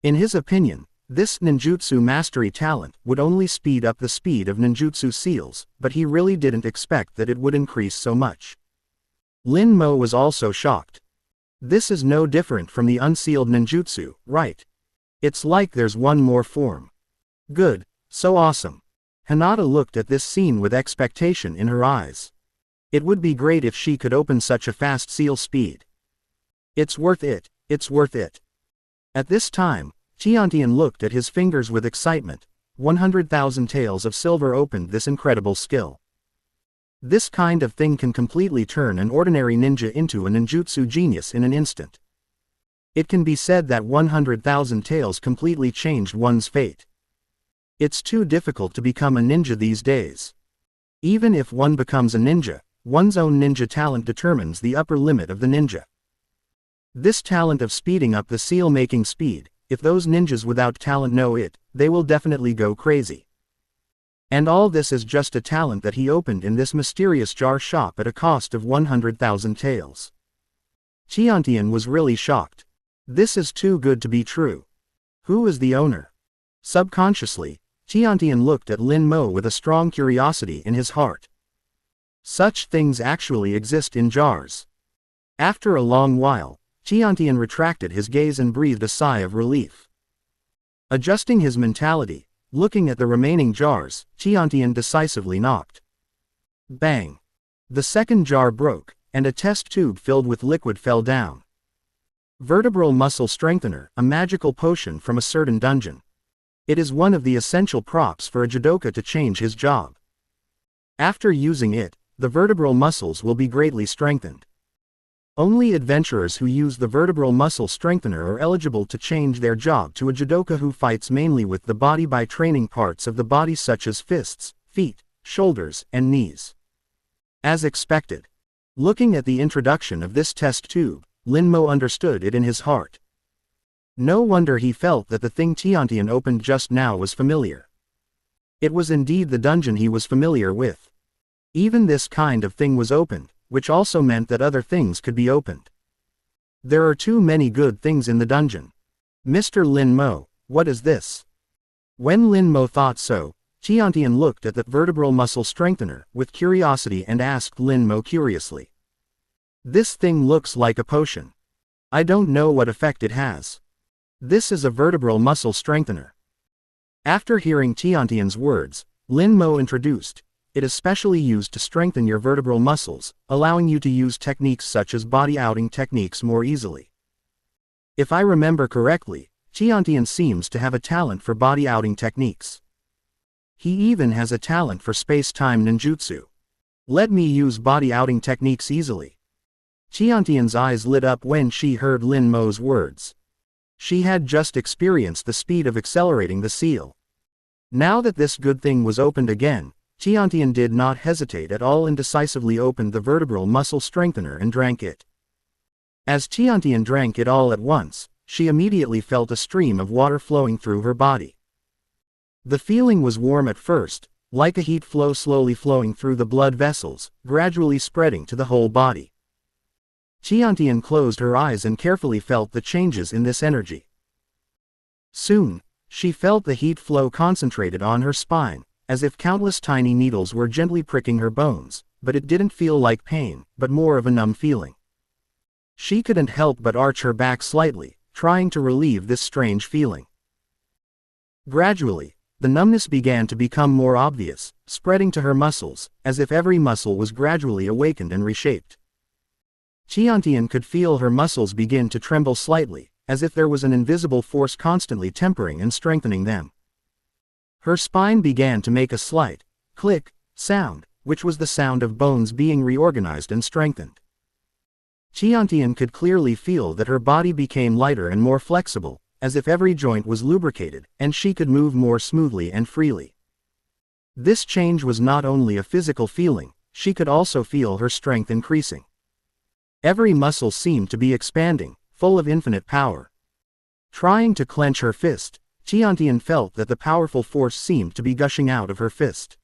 In his opinion, this ninjutsu mastery talent would only speed up the speed of ninjutsu seals, but he really didn't expect that it would increase so much. Lin Mo was also shocked. This is no different from the unsealed ninjutsu, right? It's like there's one more form. Good, so awesome. Hinata looked at this scene with expectation in her eyes. It would be great if she could open such a fast seal speed. It's worth it, it's worth it. At this time, Tiantian looked at his fingers with excitement. 100,000 taels of silver opened this incredible skill. This kind of thing can completely turn an ordinary ninja into a ninjutsu genius in an instant. It can be said that 100,000 taels completely changed one's fate. It's too difficult to become a ninja these days. Even if one becomes a ninja, one's own ninja talent determines the upper limit of the ninja. This talent of speeding up the seal-making speed, if those ninjas without talent know it, they will definitely go crazy. And all this is just a talent that he opened in this mysterious jar shop at a cost of 100,000 taels. Tiantian was really shocked. This is too good to be true. Who is the owner? Subconsciously, Tiantian looked at Lin Mo with a strong curiosity in his heart. Such things actually exist in jars. After a long while, Tiantian retracted his gaze and breathed a sigh of relief. Adjusting his mentality, looking at the remaining jars, Tiantian decisively knocked. Bang! The second jar broke, and a test tube filled with liquid fell down. Vertebral muscle strengthener, a magical potion from a certain dungeon. It is one of the essential props for a judoka to change his job. After using it, the vertebral muscles will be greatly strengthened. Only adventurers who use the vertebral muscle strengthener are eligible to change their job to a judoka who fights mainly with the body by training parts of the body such as fists, feet, shoulders, and knees. As expected. Looking at the introduction of this test tube, Lin Mo understood it in his heart. No wonder he felt that the thing Tiantian opened just now was familiar. It was indeed the dungeon he was familiar with. Even this kind of thing was opened, which also meant that other things could be opened. There are too many good things in the dungeon. Mr. Lin Mo, what is this? When Lin Mo thought so, Tiantian looked at the vertebral muscle strengthener with curiosity and asked Lin Mo curiously. This thing looks like a potion. I don't know what effect it has. This is a vertebral muscle strengthener. After hearing Tiantian's words, Lin Mo introduced, it is specially used to strengthen your vertebral muscles, allowing you to use techniques such as body outing techniques more easily. If I remember correctly, Tiantian seems to have a talent for body outing techniques. He even has a talent for space-time ninjutsu. Let me use body outing techniques easily. Tiantian's eyes lit up when she heard Lin Mo's words. She had just experienced the speed of accelerating the seal. Now that this good thing was opened again, Tiantian did not hesitate at all and decisively opened the vertebral muscle strengthener and drank it. As Tiantian drank it all at once, she immediately felt a stream of water flowing through her body. The feeling was warm at first, like a heat flow slowly flowing through the blood vessels, gradually spreading to the whole body. Tiantian closed her eyes and carefully felt the changes in this energy. Soon, she felt the heat flow concentrated on her spine, as if countless tiny needles were gently pricking her bones, but it didn't feel like pain, but more of a numb feeling. She couldn't help but arch her back slightly, trying to relieve this strange feeling. Gradually, the numbness began to become more obvious, spreading to her muscles, as if every muscle was gradually awakened and reshaped. Tiantian could feel her muscles begin to tremble slightly, as if there was an invisible force constantly tempering and strengthening them. Her spine began to make a slight click sound, which was the sound of bones being reorganized and strengthened. Tiantian could clearly feel that her body became lighter and more flexible, as if every joint was lubricated, and she could move more smoothly and freely. This change was not only a physical feeling, she could also feel her strength increasing. Every muscle seemed to be expanding, full of infinite power. Trying to clench her fist, Tiantian felt that the powerful force seemed to be gushing out of her fist.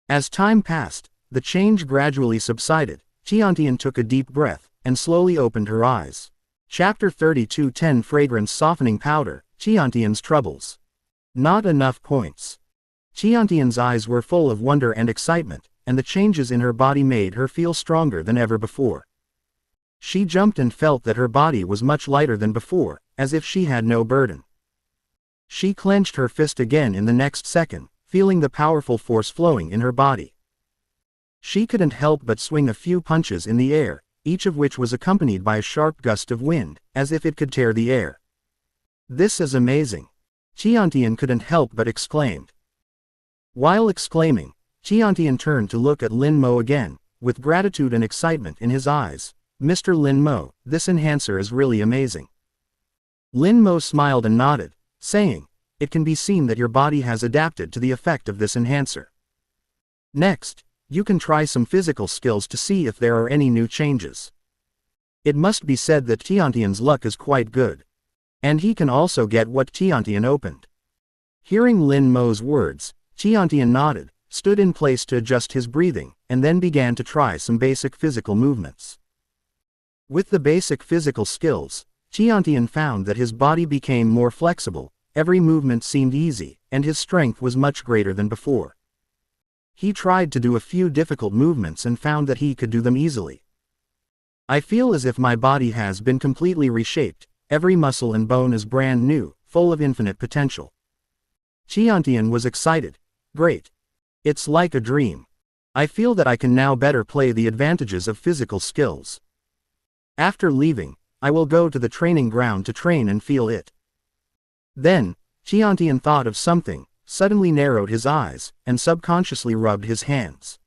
As time passed, the change gradually subsided. Tiantian took a deep breath, and slowly opened her eyes. Chapter 32:10 Fragrance Softening Powder, Tiantian's Troubles. Not enough points. Tiantian's eyes were full of wonder and excitement, and the changes in her body made her feel stronger than ever before. She jumped and felt that her body was much lighter than before, as if she had no burden. She clenched her fist again in the next second, feeling the powerful force flowing in her body. She couldn't help but swing a few punches in the air, each of which was accompanied by a sharp gust of wind, as if it could tear the air. This is amazing. Tiantian couldn't help but exclaim. While exclaiming, Tiantian turned to look at Lin Mo again, with gratitude and excitement in his eyes. Mr. Lin Mo, this enhancer is really amazing. Lin Mo smiled and nodded, saying, it can be seen that your body has adapted to the effect of this enhancer. Next, you can try some physical skills to see if there are any new changes. It must be said that Tiantian's luck is quite good. And he can also get what Tiantian opened. Hearing Lin Mo's words, Tiantian nodded, stood in place to adjust his breathing, and then began to try some basic physical movements. With the basic physical skills, Tiantian found that his body became more flexible, every movement seemed easy, and his strength was much greater than before. He tried to do a few difficult movements and found that he could do them easily. I feel as if my body has been completely reshaped, every muscle and bone is brand new, full of infinite potential. Tiantian was excited. Great. It's like a dream. I feel that I can now better play the advantages of physical skills. After leaving, I will go to the training ground to train and feel it. Then, Tiantian thought of something, suddenly narrowed his eyes, and subconsciously rubbed his hands.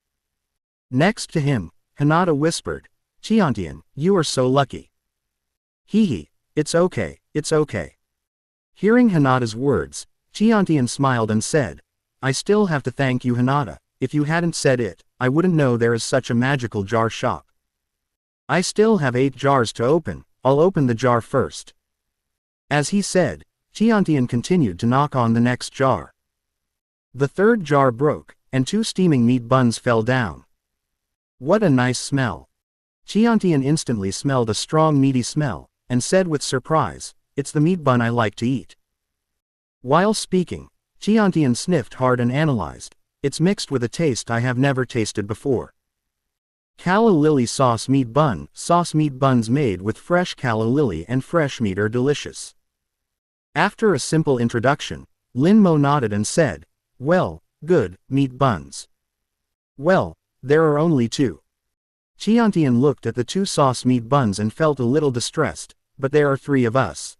Next to him, Hinata whispered, Tiantian, you are so lucky. Hee, it's okay, it's okay. Hearing Hinata's words, Tiantian smiled and said, I still have to thank you Hinata, if you hadn't said it, I wouldn't know there is such a magical jar shop. I still have 8 jars to open, I'll open the jar first. As he said, Tiantian continued to knock on the next jar. The third jar broke, and 2 steaming meat buns fell down. What a nice smell. Tiantian instantly smelled a strong meaty smell, and said with surprise, "It's the meat bun I like to eat." While speaking, Tiantian sniffed hard and analyzed, "It's mixed with a taste I have never tasted before. Calla lily sauce meat bun. Sauce meat buns made with fresh calla lily and fresh meat are delicious." After a simple introduction, Lin Mo nodded and said, "Well, good, meat buns. Well, there are only two." Tiantian looked at the two sauce meat buns and felt a little distressed, "But there are three of us."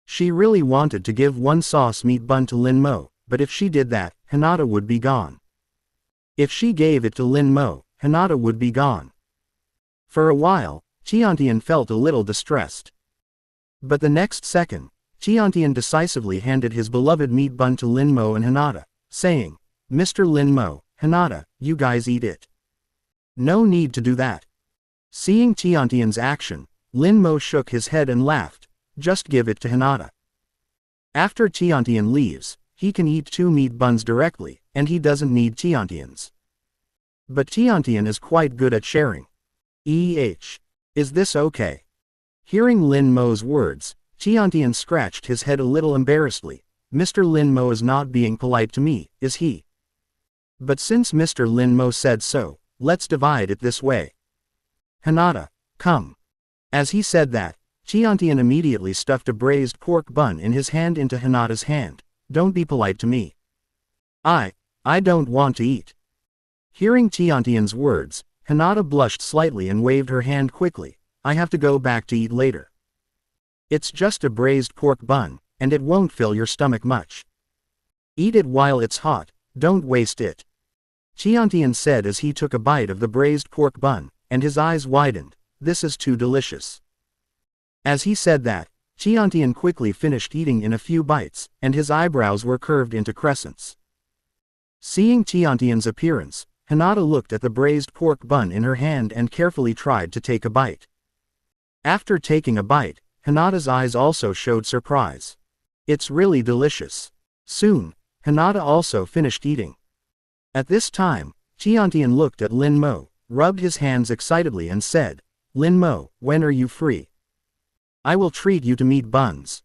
She really wanted to give one sauce meat bun to Lin Mo, but if she did that, Hinata would be gone. If she gave it to Lin Mo, Hinata would be gone. For a while, Tiantian felt a little distressed. But the next second, Tiantian decisively handed his beloved meat bun to Lin Mo and Hinata, saying, "Mr. Lin Mo, Hinata, you guys eat it. No need to do that." Seeing Tiantian's action, Lin Mo shook his head and laughed, "Just give it to Hinata. After Tiantian leaves, he can eat two meat buns directly, and he doesn't need Tiantian's. But Tiantian is quite good at sharing. Is this okay?" Hearing Lin Mo's words, Tiantian scratched his head a little embarrassedly. "Mr. Lin Mo is not being polite to me, is he? But since Mr. Lin Mo said so, let's divide it this way. Hinata, come." As he said that, Tiantian immediately stuffed a braised pork bun in his hand into Hinata's hand. "Don't be polite to me. I don't want to eat." Hearing Tiantian's words, Hinata blushed slightly and waved her hand quickly. "I have to go back to eat later. It's just a braised pork bun, and it won't fill your stomach much. Eat it while it's hot, don't waste it." Tiantian said as he took a bite of the braised pork bun, and his eyes widened. "This is too delicious." As he said that, Tiantian quickly finished eating in a few bites, and his eyebrows were curved into crescents. Seeing Tiantian's appearance, Hinata looked at the braised pork bun in her hand and carefully tried to take a bite. After taking a bite, Hinata's eyes also showed surprise. "It's really delicious." Soon, Hinata also finished eating. At this time, Tiantian looked at Lin Mo, rubbed his hands excitedly and said, "Lin Mo, when are you free? I will treat you to meat buns.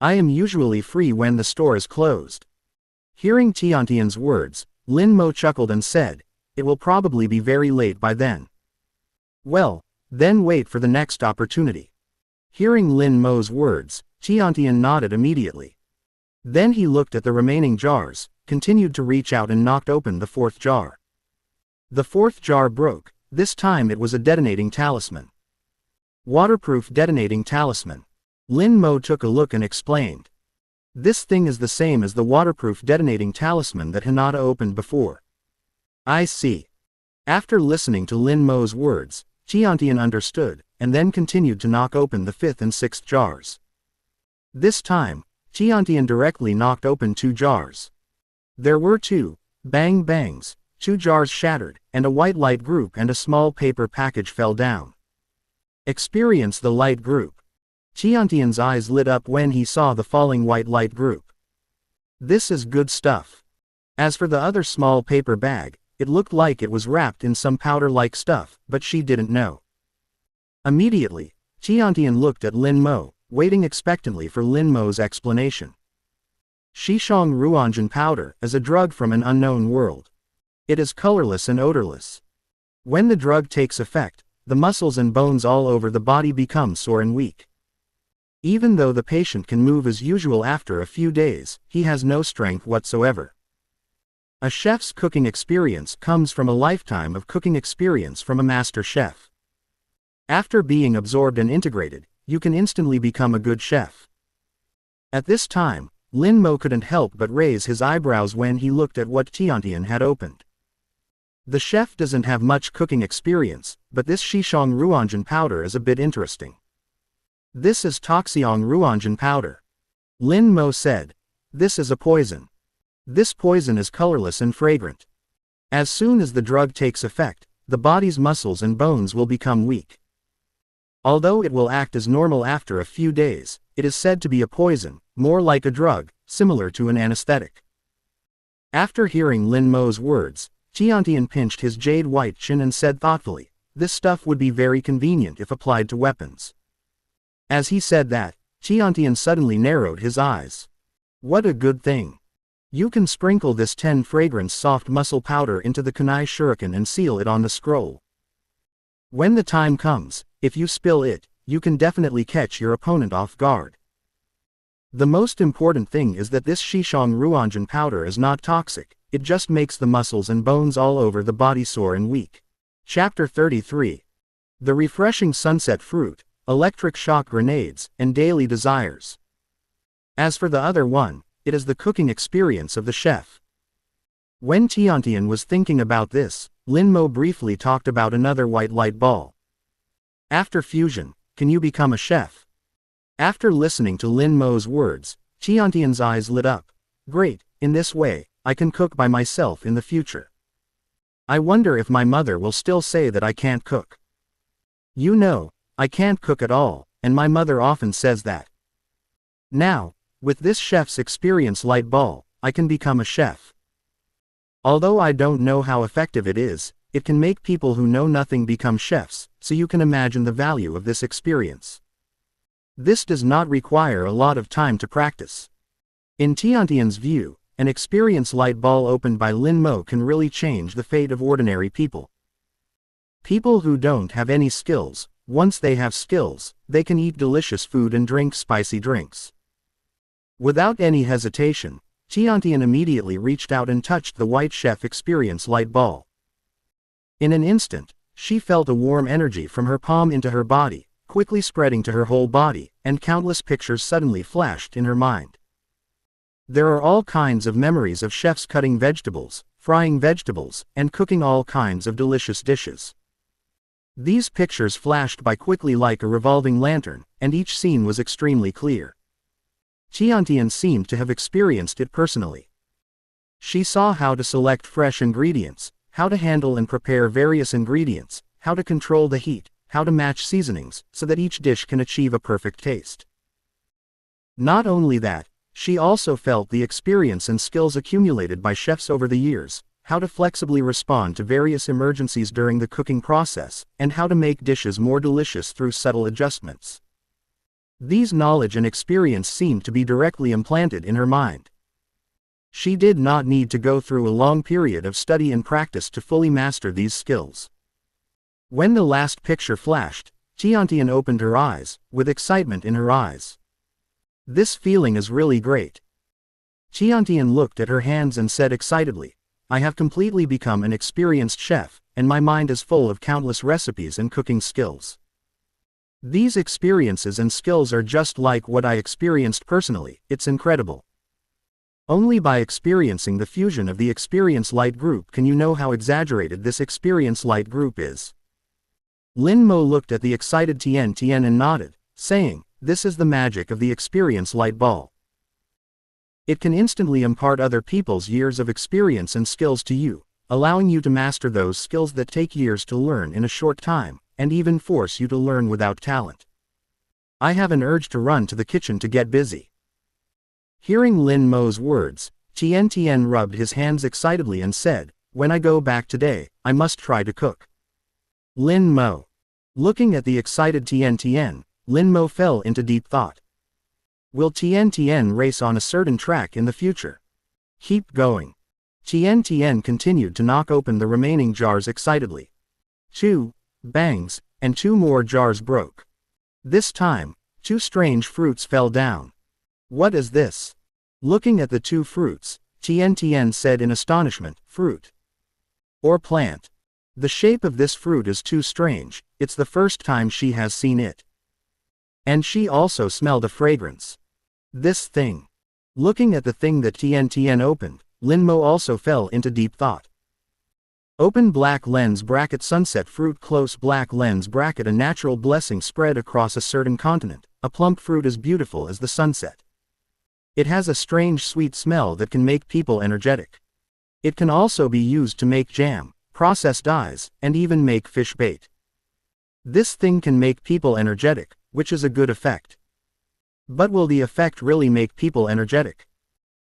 I am usually free when the store is closed." Hearing Tiantian's words, Lin Mo chuckled and said, "It will probably be very late by then." "Well, then wait for the next opportunity." Hearing Lin Mo's words, Tiantian nodded immediately. Then he looked at the remaining jars, continued to reach out and knocked open the fourth jar. The fourth jar broke. This time it was a detonating talisman. Waterproof detonating talisman. Lin Mo took a look and explained. "This thing is the same as the waterproof detonating talisman that Hinata opened before." "I see." After listening to Lin Mo's words, Tiantian understood, and then continued to knock open the fifth and sixth jars. This time, Tiantian directly knocked open two jars. There were two bang bangs, two jars shattered, and a white light group and a small paper package fell down. Experience the light group. Tiantian's eyes lit up when he saw the falling white light group. This is good stuff. As for the other small paper bag, it looked like it was wrapped in some powder-like stuff, but she didn't know. Immediately, Tiantian looked at Lin Mo, waiting expectantly for Lin Mo's explanation. Shishong Ruanjin powder is a drug from an unknown world. It is colorless and odorless. When the drug takes effect, the muscles and bones all over the body become sore and weak. Even though the patient can move as usual after a few days, he has no strength whatsoever. A chef's cooking experience comes from a lifetime of cooking experience from a master chef. After being absorbed and integrated, you can instantly become a good chef. At this time, Lin Mo couldn't help but raise his eyebrows when he looked at what Tiantian had opened. The chef doesn't have much cooking experience, but this Shishong Ruanjin powder is a bit interesting. This is Toxiong Ruanjin powder. Lin Mo said. This is a poison. This poison is colorless and fragrant. As soon as the drug takes effect, the body's muscles and bones will become weak. Although it will act as normal after a few days, it is said to be a poison, more like a drug, similar to an anesthetic. After hearing Lin Mo's words, Tiantian pinched his jade-white chin and said thoughtfully, "This stuff would be very convenient if applied to weapons." As he said that, Tiantian suddenly narrowed his eyes. "What a good thing. You can sprinkle this 10 fragrance soft muscle powder into the kunai shuriken and seal it on the scroll. When the time comes, if you spill it, you can definitely catch your opponent off guard. The most important thing is that this Shishong Ruanjin powder is not toxic, it just makes the muscles and bones all over the body sore and weak." Chapter 33. The refreshing sunset fruit, electric shock grenades, and daily desires. As for the other one, it is the cooking experience of the chef. When Tiantian was thinking about this, Lin Mo briefly talked about another white light ball. After fusion, can you become a chef? After listening to Lin Mo's words, Tiantian's eyes lit up. Great, in this way, I can cook by myself in the future. I wonder if my mother will still say that I can't cook. You know, I can't cook at all, and my mother often says that. Now, with this chef's experience light ball, I can become a chef. Although I don't know how effective it is, it can make people who know nothing become chefs, so you can imagine the value of this experience. This does not require a lot of time to practice. In Tiantian's view, an experience light ball opened by Lin Mo can really change the fate of ordinary people. People who don't have any skills, once they have skills, they can eat delicious food and drink spicy drinks. Without any hesitation, Tiantian immediately reached out and touched the white chef experience light ball. In an instant, she felt a warm energy from her palm into her body, quickly spreading to her whole body, and countless pictures suddenly flashed in her mind. There are all kinds of memories of chefs cutting vegetables, frying vegetables, and cooking all kinds of delicious dishes. These pictures flashed by quickly like a revolving lantern, and each scene was extremely clear. Tiantian seemed to have experienced it personally. She saw how to select fresh ingredients, how to handle and prepare various ingredients, how to control the heat, how to match seasonings, so that each dish can achieve a perfect taste. Not only that, she also felt the experience and skills accumulated by chefs over the years, how to flexibly respond to various emergencies during the cooking process, and how to make dishes more delicious through subtle adjustments. These knowledge and experience seemed to be directly implanted in her mind. She did not need to go through a long period of study and practice to fully master these skills. When the last picture flashed, Tiantian opened her eyes, with excitement in her eyes. This feeling is really great. Tiantian looked at her hands and said excitedly, I have completely become an experienced chef, and my mind is full of countless recipes and cooking skills. These experiences and skills are just like what I experienced personally, it's incredible. Only by experiencing the fusion of the experience light group can you know how exaggerated this experience light group is. Lin Mo looked at the excited Tiantian and nodded, saying, this is the magic of the experience light ball. It can instantly impart other people's years of experience and skills to you, allowing you to master those skills that take years to learn in a short time, and even force you to learn without talent. I have an urge to run to the kitchen to get busy. Hearing Lin Mo's words, Tiantian rubbed his hands excitedly and said, when I go back today, I must try to cook. Lin Mo. Looking at the excited Tiantian, Lin Mo fell into deep thought. Will Tiantian race on a certain track in the future? Keep going. Tiantian continued to knock open the remaining jars excitedly. 2 bangs, and 2 more jars broke. This time, 2 strange fruits fell down. What is this? Looking at the 2 fruits, Tiantian said in astonishment, fruit. Or plant. The shape of this fruit is too strange, it's the first time she has seen it. And she also smelled a fragrance. This thing. Looking at the thing that Tiantian opened, Lin Mo also fell into deep thought. Open black lens bracket sunset fruit close black lens bracket a natural blessing spread across a certain continent, a plump fruit as beautiful as the sunset. It has a strange sweet smell that can make people energetic. It can also be used to make jam, process dyes, and even make fish bait. This thing can make people energetic, which is a good effect. But will the effect really make people energetic?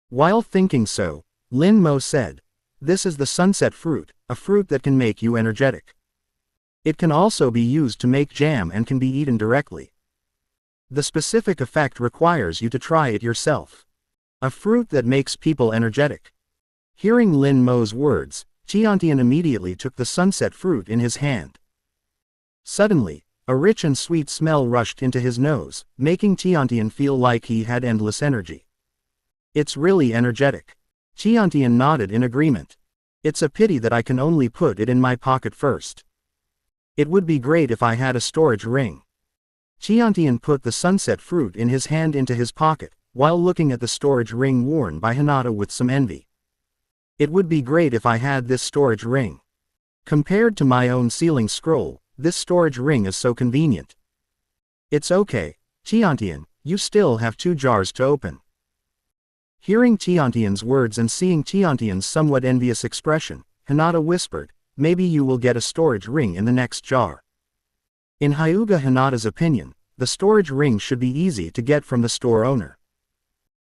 While thinking so, Lin Mo said, This is the sunset fruit, a fruit that can make you energetic. It can also be used to make jam and can be eaten directly. The specific effect requires you to try it yourself. A fruit that makes people energetic. Hearing Lin Mo's words, Tiantian immediately took the sunset fruit in his hand. Suddenly, a rich and sweet smell rushed into his nose, making Tiantian feel like he had endless energy. It's really energetic. Tiantian nodded in agreement. It's a pity that I can only put it in my pocket first. It would be great if I had a storage ring. Tiantian put the sunset fruit in his hand into his pocket, while looking at the storage ring worn by Hinata with some envy. It would be great if I had this storage ring. Compared to my own sealing scroll, this storage ring is so convenient. It's okay, Tiantian, you still have 2 jars to open. Hearing Tiantian's words and seeing Tiantian's somewhat envious expression, Hinata whispered, maybe you will get a storage ring in the next jar. In Hyuga Hinata's opinion, the storage ring should be easy to get from the store owner.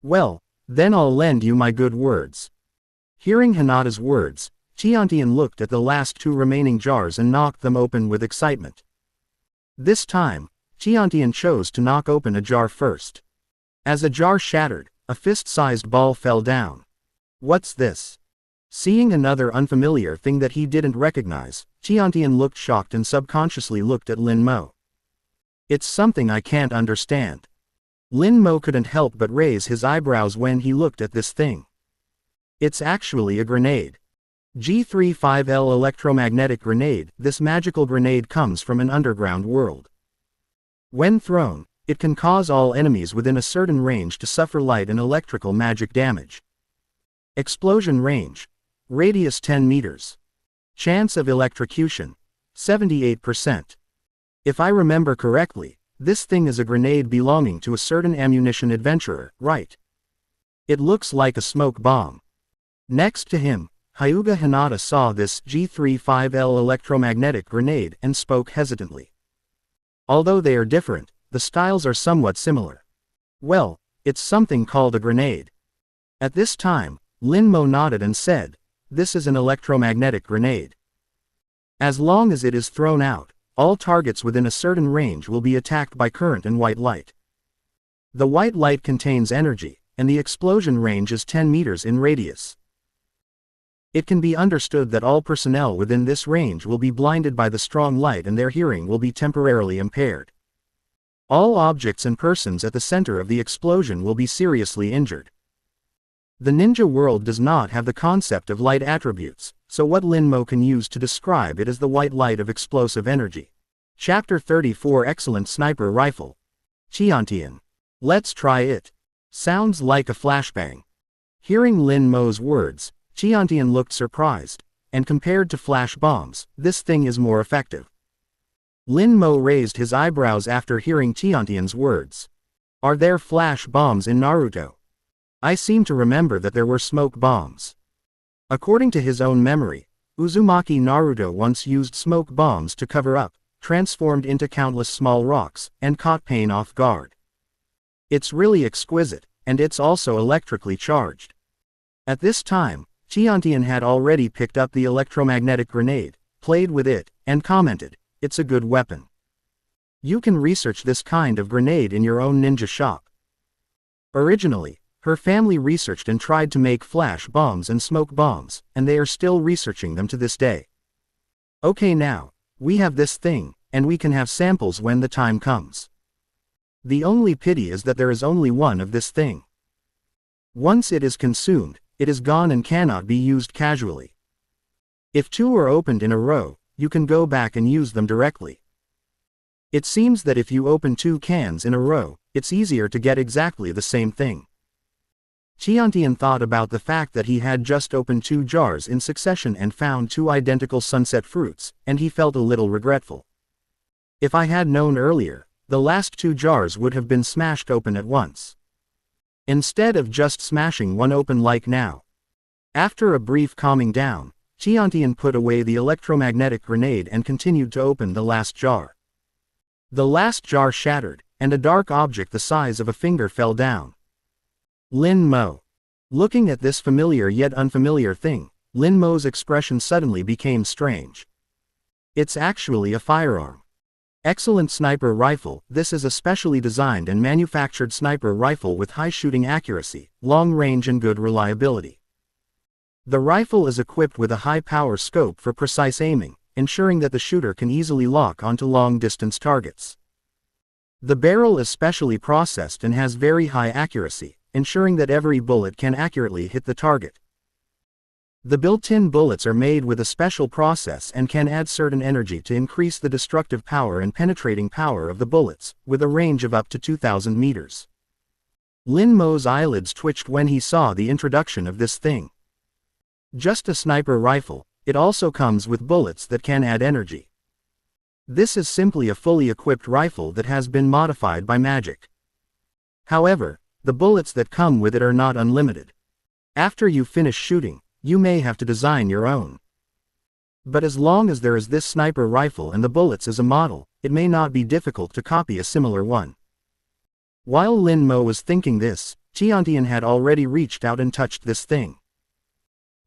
Well, then I'll lend you my good words. Hearing Hinata's words, Tiantian looked at the last 2 remaining jars and knocked them open with excitement. This time, Tiantian chose to knock open a jar first. As a jar shattered, a fist-sized ball fell down. What's this? Seeing another unfamiliar thing that he didn't recognize, Tiantian looked shocked and subconsciously looked at Lin Mo. It's something I can't understand. Lin Mo couldn't help but raise his eyebrows when he looked at this thing. It's actually a grenade. G35L electromagnetic grenade. This magical grenade comes from an underground world. When thrown, it can cause all enemies within a certain range to suffer light and electrical magic damage. Explosion range. Radius 10 meters. Chance of electrocution. 78%. If I remember correctly, this thing is a grenade belonging to a certain ammunition adventurer, right? It looks like a smoke bomb. Next to him, Hyuga Hinata saw this G35L electromagnetic grenade and spoke hesitantly. Although they are different, the styles are somewhat similar. Well, it's something called a grenade. At this time, Lin Mo nodded and said, this is an electromagnetic grenade. As long as it is thrown out, all targets within a certain range will be attacked by current and white light. The white light contains energy, and the explosion range is 10 meters in radius. It can be understood that all personnel within this range will be blinded by the strong light and their hearing will be temporarily impaired. All objects and persons at the center of the explosion will be seriously injured. The ninja world does not have the concept of light attributes, so what Lin Mo can use to describe it is the white light of explosive energy. Chapter 34 Excellent Sniper Rifle. Tiantian. Let's try it. Sounds like a flashbang. Hearing Lin Mo's words, Tiantian looked surprised, and compared to flash bombs, this thing is more effective. Lin Mo raised his eyebrows after hearing Tiantian's words. Are there flash bombs in Naruto? I seem to remember that there were smoke bombs. According to his own memory, Uzumaki Naruto once used smoke bombs to cover up, transformed into countless small rocks, and caught Pain off guard. It's really exquisite, and it's also electrically charged. At this time, Tiantian had already picked up the electromagnetic grenade, played with it, and commented, it's a good weapon. You can research this kind of grenade in your own ninja shop. Originally, her family researched and tried to make flash bombs and smoke bombs, and they are still researching them to this day. Okay, now, we have this thing, and we can have samples when the time comes. The only pity is that there is only one of this thing. Once it is consumed, it is gone and cannot be used casually. If 2 are opened in a row, you can go back and use them directly. It seems that if you open 2 cans in a row, it's easier to get exactly the same thing. Tiantian thought about the fact that he had just opened 2 jars in succession and found 2 identical sunset fruits, and he felt a little regretful. If I had known earlier, the last 2 jars would have been smashed open at once. Instead of just smashing one open like now. After a brief calming down, Tiantian put away the electromagnetic grenade and continued to open the last jar. The last jar shattered, and a dark object the size of a finger fell down. Lin Mo. Looking at this familiar yet unfamiliar thing, Lin Mo's expression suddenly became strange. It's actually a firearm. Excellent sniper rifle. This is a specially designed and manufactured sniper rifle with high shooting accuracy, long range and good reliability. The rifle is equipped with a high-power scope for precise aiming, ensuring that the shooter can easily lock onto long-distance targets. The barrel is specially processed and has very high accuracy, ensuring that every bullet can accurately hit the target. The built-in bullets are made with a special process and can add certain energy to increase the destructive power and penetrating power of the bullets, with a range of up to 2,000 meters. Lin Mo's eyelids twitched when he saw the introduction of this thing. Just a sniper rifle, it also comes with bullets that can add energy. This is simply a fully equipped rifle that has been modified by magic. However, the bullets that come with it are not unlimited. After you finish shooting, you may have to design your own. But as long as there is this sniper rifle and the bullets as a model, it may not be difficult to copy a similar one. While Lin Mo was thinking this, Tiantian had already reached out and touched this thing.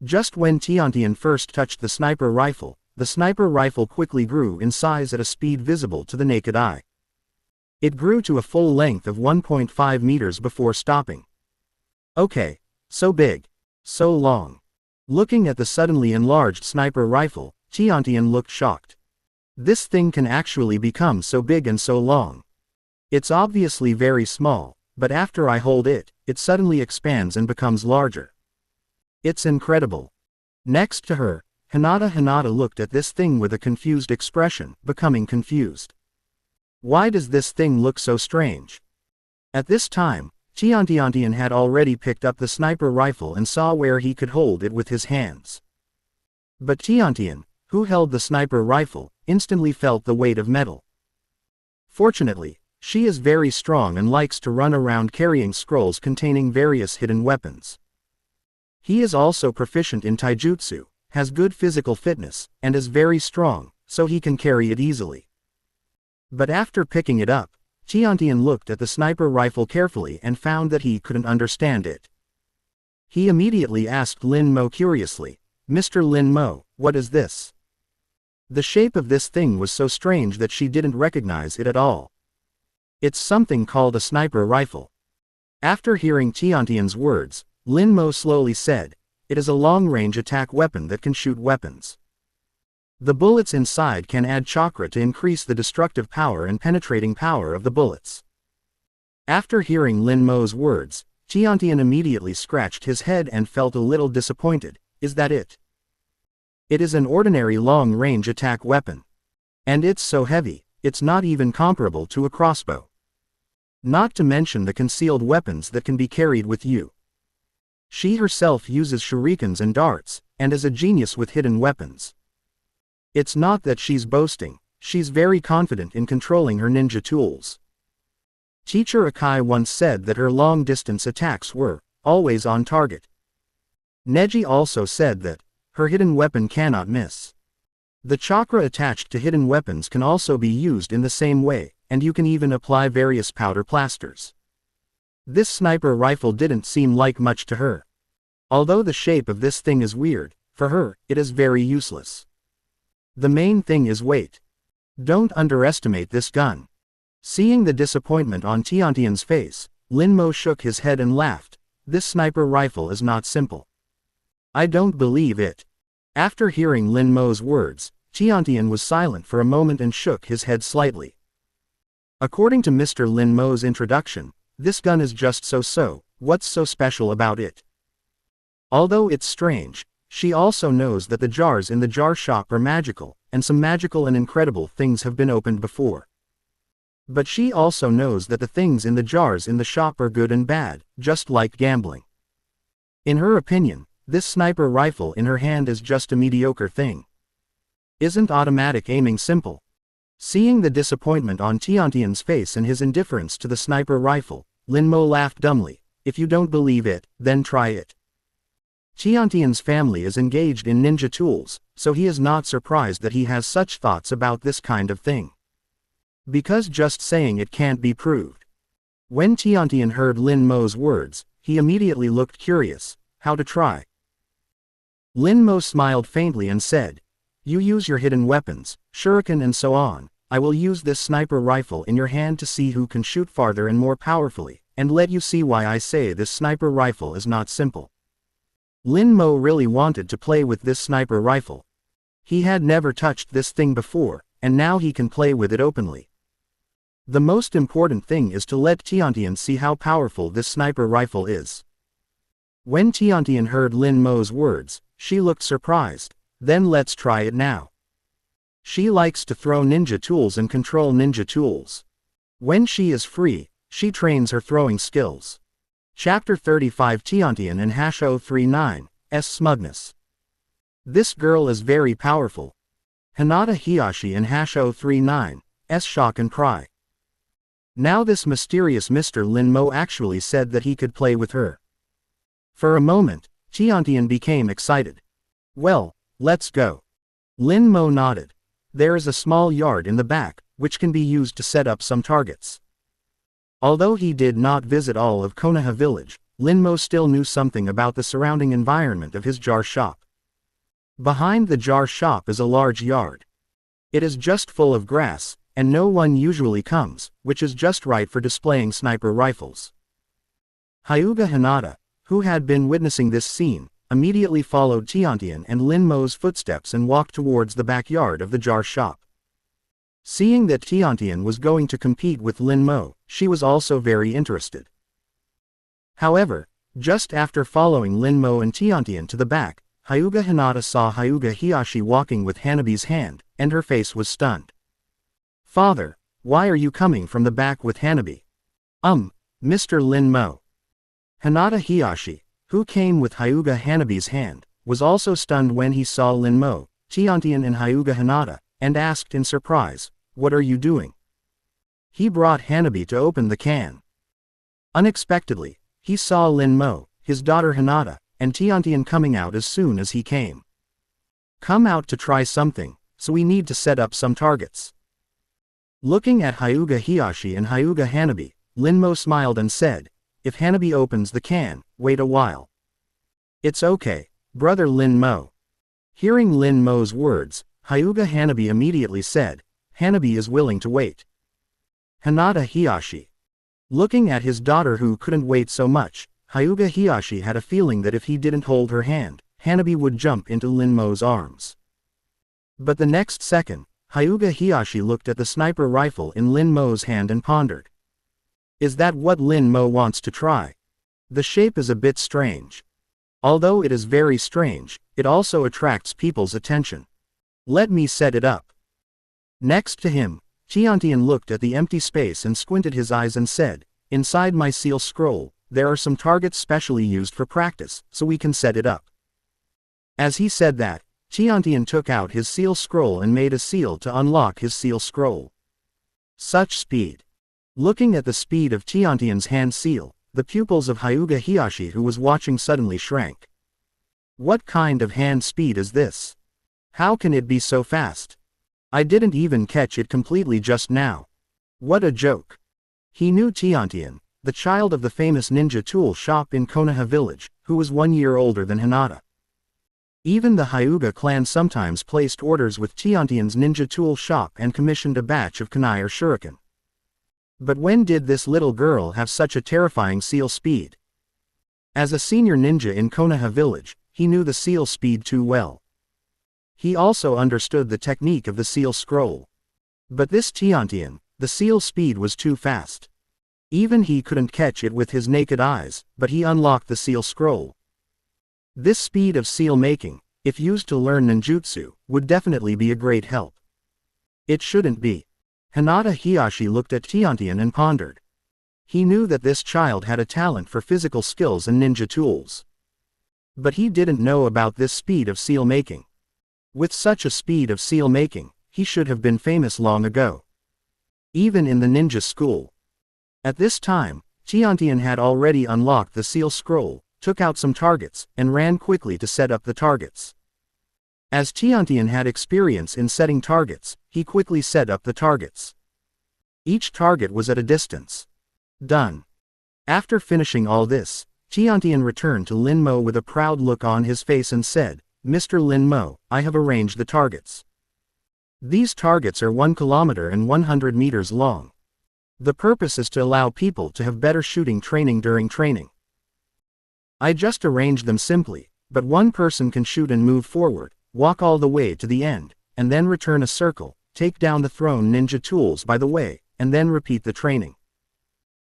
Just when Tiantian first touched the sniper rifle quickly grew in size at a speed visible to the naked eye. It grew to a full length of 1.5 meters before stopping. Okay, so big, so long. Looking at the suddenly enlarged sniper rifle, Tiantian looked shocked. This thing can actually become so big and so long. It's obviously very small, but after I hold it, it suddenly expands and becomes larger. It's incredible. Next to her, Hinata looked at this thing with a confused expression, becoming confused. Why does this thing look so strange? At this time, Tiantian had already picked up the sniper rifle and saw where he could hold it with his hands. But Tiantian, who held the sniper rifle, instantly felt the weight of metal. Fortunately, she is very strong and likes to run around carrying scrolls containing various hidden weapons. He is also proficient in taijutsu, has good physical fitness, and is very strong, so he can carry it easily. But after picking it up, Tiantian looked at the sniper rifle carefully and found that he couldn't understand it. He immediately asked Lin Mo curiously, "Mr. Lin Mo, what is this?" The shape of this thing was so strange that she didn't recognize it at all. It's something called a sniper rifle. After hearing Tiantian's words, Lin Mo slowly said, "It is a long-range attack weapon that can shoot weapons. The bullets inside can add chakra to increase the destructive power and penetrating power of the bullets." After hearing Lin Mo's words, Tiantian immediately scratched his head and felt a little disappointed. Is that it? It is an ordinary long-range attack weapon. And it's so heavy, it's not even comparable to a crossbow. Not to mention the concealed weapons that can be carried with you. She herself uses shurikens and darts, and is a genius with hidden weapons. It's not that she's boasting, she's very confident in controlling her ninja tools. Teacher Akai once said that her long-distance attacks were always on target. Neji also said that her hidden weapon cannot miss. The chakra attached to hidden weapons can also be used in the same way, and you can even apply various powder plasters. This sniper rifle didn't seem like much to her. Although the shape of this thing is weird, for her, it is very useless. The main thing is weight. Don't underestimate this gun. Seeing the disappointment on Tiantian's face, Lin Mo shook his head and laughed. This sniper rifle is not simple. I don't believe it. After hearing Lin Mo's words, Tiantian was silent for a moment and shook his head slightly. According to Mr. Lin Mo's introduction, this gun is just so, what's so special about it? Although it's strange, she also knows that the jars in the jar shop are magical, and some magical and incredible things have been opened before. But she also knows that the things in the jars in the shop are good and bad, just like gambling. In her opinion, this sniper rifle in her hand is just a mediocre thing. Isn't automatic aiming simple? Seeing the disappointment on Tiantian's face and his indifference to the sniper rifle, Lin Mo laughed dumbly. If you don't believe it, then try it. Tiantian's family is engaged in ninja tools, so he is not surprised that he has such thoughts about this kind of thing. Because just saying it can't be proved. When Tiantian heard Lin Mo's words, he immediately looked curious. How to try? Lin Mo smiled faintly and said, "You use your hidden weapons, shuriken and so on. I will use this sniper rifle in your hand to see who can shoot farther and more powerfully, and let you see why I say this sniper rifle is not simple." Lin Mo really wanted to play with this sniper rifle. He had never touched this thing before, and now he can play with it openly. The most important thing is to let Tiantian see how powerful this sniper rifle is. When Tiantian heard Lin Mo's words, she looked surprised. "Then let's try it now." She likes to throw ninja tools and control ninja tools. When she is free, she trains her throwing skills. Chapter 35 Tiantian and Hasho 39's Smugness. This girl is very powerful. Hinata Hiyashi and Hasho 39's shock and cry. Now this mysterious Mr. Lin Mo actually said that he could play with her. For a moment, Tiantian became excited. "Well, let's go." Lin Mo nodded. There is a small yard in the back, which can be used to set up some targets. Although he did not visit all of Konoha village, Lin Mo still knew something about the surrounding environment of his jar shop. Behind the jar shop is a large yard. It is just full of grass, and no one usually comes, which is just right for displaying sniper rifles. Hyuga Hinata, who had been witnessing this scene, immediately followed Tiantian and Lin Mo's footsteps and walked towards the backyard of the jar shop. Seeing that Tiantian was going to compete with Lin Mo, she was also very interested. However, just after following Lin Mo and Tiantian to the back, Hyuga Hinata saw Hyuga Hiyashi walking with Hanabi's hand, and her face was stunned. "Father, why are you coming from the back with Hanabi?" Mr. Lin Mo." Hinata Hiyashi, who came with Hyuga Hanabi's hand, was also stunned when he saw Lin Mo, Tiantian and Hyuga Hinata, and asked in surprise, "What are you doing?" He brought Hanabi to open the can. Unexpectedly, he saw Lin Mo, his daughter Hinata, and Tiantian coming out as soon as he came. "Come out to try something, so we need to set up some targets." Looking at Hyuga Hiyashi and Hyuga Hanabi, Lin Mo smiled and said, "If Hanabi opens the can, wait a while." "It's okay, brother Lin Mo." Hearing Lin Mo's words, Hyuga Hanabi immediately said, "Hanabi is willing to wait." Hinata Hiyashi. Looking at his daughter who couldn't wait so much, Hyuga Hiyashi had a feeling that if he didn't hold her hand, Hanabi would jump into Lin Mo's arms. But the next second, Hyuga Hiyashi looked at the sniper rifle in Lin Mo's hand and pondered. Is that what Lin Mo wants to try? The shape is a bit strange. Although it is very strange, it also attracts people's attention. Let me set it up. Next to him, Tiantian looked at the empty space and squinted his eyes and said, "Inside my seal scroll, there are some targets specially used for practice, so we can set it up." As he said that, Tiantian took out his seal scroll and made a seal to unlock his seal scroll. Such speed. Looking at the speed of Tiantian's hand seal, the pupils of Hyuga Hiyashi who was watching suddenly shrank. What kind of hand speed is this? How can it be so fast? I didn't even catch it completely just now. What a joke. He knew Tiantian, the child of the famous ninja tool shop in Konoha village, who was 1 year older than Hinata. Even the Hyuga clan sometimes placed orders with Tiantian's ninja tool shop and commissioned a batch of kunai or shuriken. But when did this little girl have such a terrifying seal speed? As a senior ninja in Konoha village, he knew the seal speed too well. He also understood the technique of the seal scroll. But this Tiantian, the seal speed was too fast. Even he couldn't catch it with his naked eyes, but he unlocked the seal scroll. This speed of seal making, if used to learn ninjutsu, would definitely be a great help. It shouldn't be. Hinata Hiyashi looked at Tiantian and pondered. He knew that this child had a talent for physical skills and ninja tools. But he didn't know about this speed of seal making. With such a speed of seal making, he should have been famous long ago. Even in the ninja school. At this time, Tiantian had already unlocked the seal scroll, took out some targets, and ran quickly to set up the targets. As Tiantian had experience in setting targets, he quickly set up the targets. Each target was at a distance. Done. After finishing all this, Tiantian returned to Lin Mo with a proud look on his face and said, Mr. Lin Mo, I have arranged the targets. These targets are 1 kilometer and 100 meters long. The purpose is to allow people to have better shooting training during training. I just arranged them simply, but one person can shoot and move forward, walk all the way to the end, and then return a circle, take down the thrown ninja tools by the way, and then repeat the training.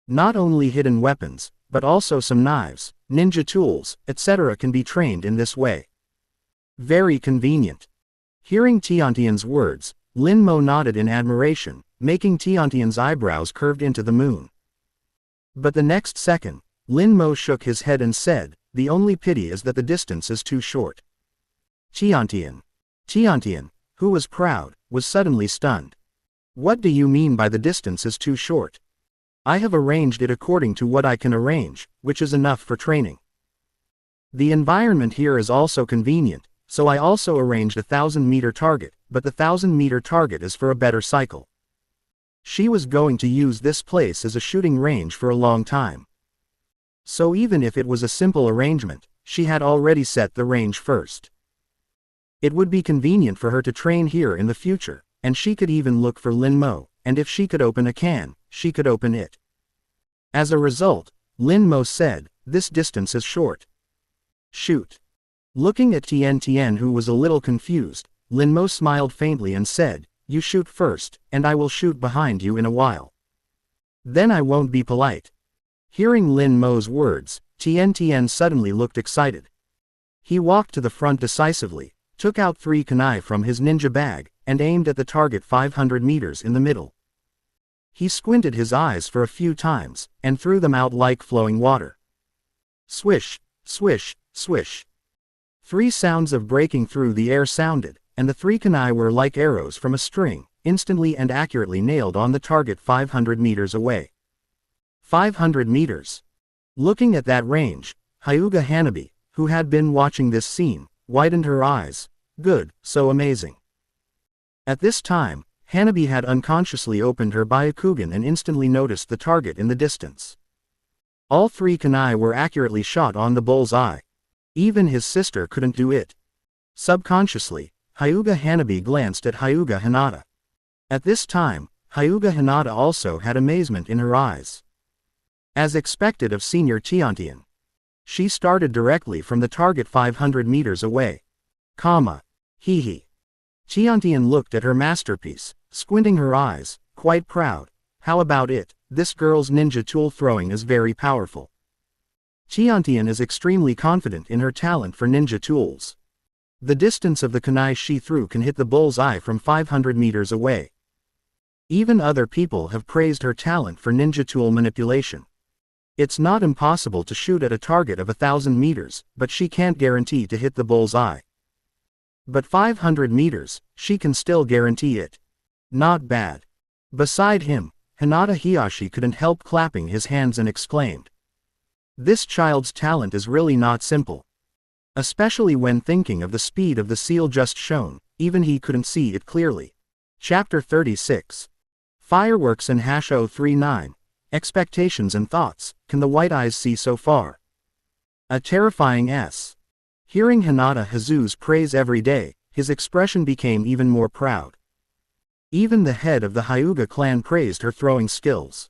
Not only hidden weapons, but also some knives, ninja tools, etc. can be trained in this way. Very convenient. Hearing Tiantian's words, Lin Mo nodded in admiration, making Tiantian's eyebrows curved into the moon. But the next second, Lin Mo shook his head and said, the only pity is that the distance is too short. Tiantian, who was proud, was suddenly stunned. What do you mean by the distance is too short? I have arranged it according to what I can arrange, which is enough for training. The environment here is also convenient, so I also arranged a 1,000-meter target, but the 1,000-meter target is for a better cycle. She was going to use this place as a shooting range for a long time. So even if it was a simple arrangement, she had already set the range first. It would be convenient for her to train here in the future, and she could even look for Lin Mo, and if she could open a can, she could open it. As a result, Lin Mo said, this distance is short. Shoot. Looking at Tian who was a little confused, Lin Mo smiled faintly and said, you shoot first, and I will shoot behind you in a while. Then I won't be polite. Hearing Lin Mo's words, Tian suddenly looked excited. He walked to the front decisively, took out 3 kunai from his ninja bag, and aimed at the target 500 meters in the middle. He squinted his eyes for a few times, and threw them out like flowing water. Swish, swish, swish. 3 sounds of breaking through the air sounded, and the 3 kunai were like arrows from a string, instantly and accurately nailed on the target 500 meters away. 500 meters. Looking at that range, Hyuga Hanabi, who had been watching this scene, widened her eyes. Good, so amazing. At this time, Hanabi had unconsciously opened her Byakugan and instantly noticed the target in the distance. All 3 kunai were accurately shot on the bull's eye. Even his sister couldn't do it. Subconsciously, Hyuga Hanabi glanced at Hyuga Hinata. At this time, Hyuga Hinata also had amazement in her eyes. As expected of Senior Tiantian. She started directly from the target 500 meters away. Hee. Tiantian looked at her masterpiece, squinting her eyes, quite proud. How about it, this girl's ninja tool throwing is very powerful. Tiantian is extremely confident in her talent for ninja tools. The distance of the kunai she threw can hit the bull's eye from 500 meters away. Even other people have praised her talent for ninja tool manipulation. It's not impossible to shoot at a target of 1,000 meters, but she can't guarantee to hit the bull's eye. But 500 meters, she can still guarantee it. Not bad. Beside him, Hinata Hiyashi couldn't help clapping his hands and exclaimed. This child's talent is really not simple. Especially when thinking of the speed of the seal just shown, even he couldn't see it clearly. Chapter 36. Fireworks and Hasho 39. Expectations and thoughts, can the white eyes see so far? A terrifying S. Hearing Hinata Hazu's praise every day, his expression became even more proud. Even the head of the Hyuga clan praised her throwing skills.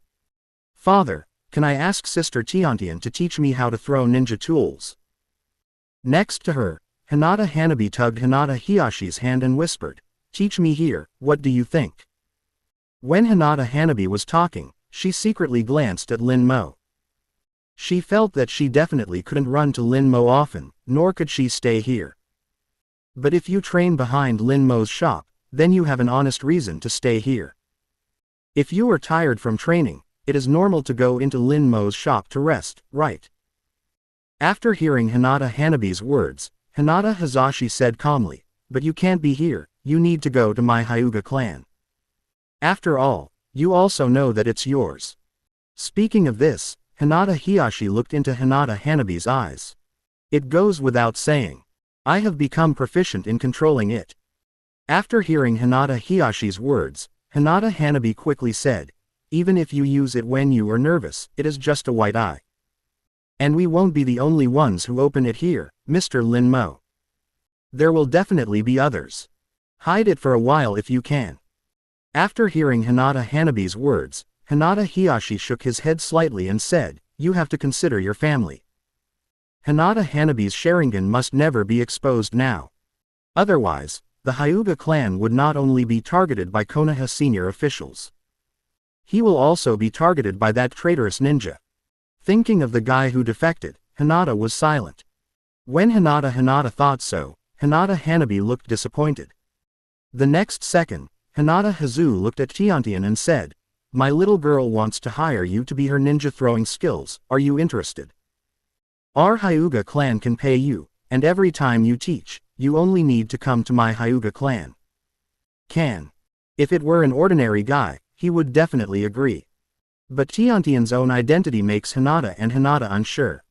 Father, can I ask Sister Tiantian to teach me how to throw ninja tools? Next to her, Hinata Hanabi tugged Hinata Hiyashi's hand and whispered, teach me here, what do you think? When Hinata Hanabi was talking, she secretly glanced at Lin Mo. She felt that she definitely couldn't run to Lin Mo often, nor could she stay here. But if you train behind Lin Mo's shop, then you have an honest reason to stay here. If you are tired from training, it is normal to go into Lin Mo's shop to rest, right? After hearing Hinata Hanabi's words, Hinata Hazashi said calmly, but you can't be here, you need to go to my Hyuga clan. After all, you also know that it's yours. Speaking of this, Hinata Hiyashi looked into Hinata Hanabi's eyes. It goes without saying. I have become proficient in controlling it. After hearing Hinata Hiyashi's words, Hinata Hanabi quickly said, even if you use it when you are nervous, it is just a white eye. And we won't be the only ones who open it here, Mr. Lin Mo. There will definitely be others. Hide it for a while if you can. After hearing Hinata Hanabi's words, Hinata Hiyashi shook his head slightly and said, "You have to consider your family. Hinata Hanabi's Sharingan must never be exposed now. Otherwise, the Hyuga clan would not only be targeted by Konoha senior officials. He will also be targeted by that traitorous ninja." Thinking of the guy who defected, Hinata was silent. When Hinata thought so, Hinata Hanabi looked disappointed. The next second, Hinata Hazu looked at Tiantian and said, "My little girl wants to hire you to be her ninja throwing skills, are you interested? Our Hyuga clan can pay you, and every time you teach, you only need to come to my Hyuga clan." Can. If it were an ordinary guy, he would definitely agree. But Tiantian's own identity makes Hinata unsure.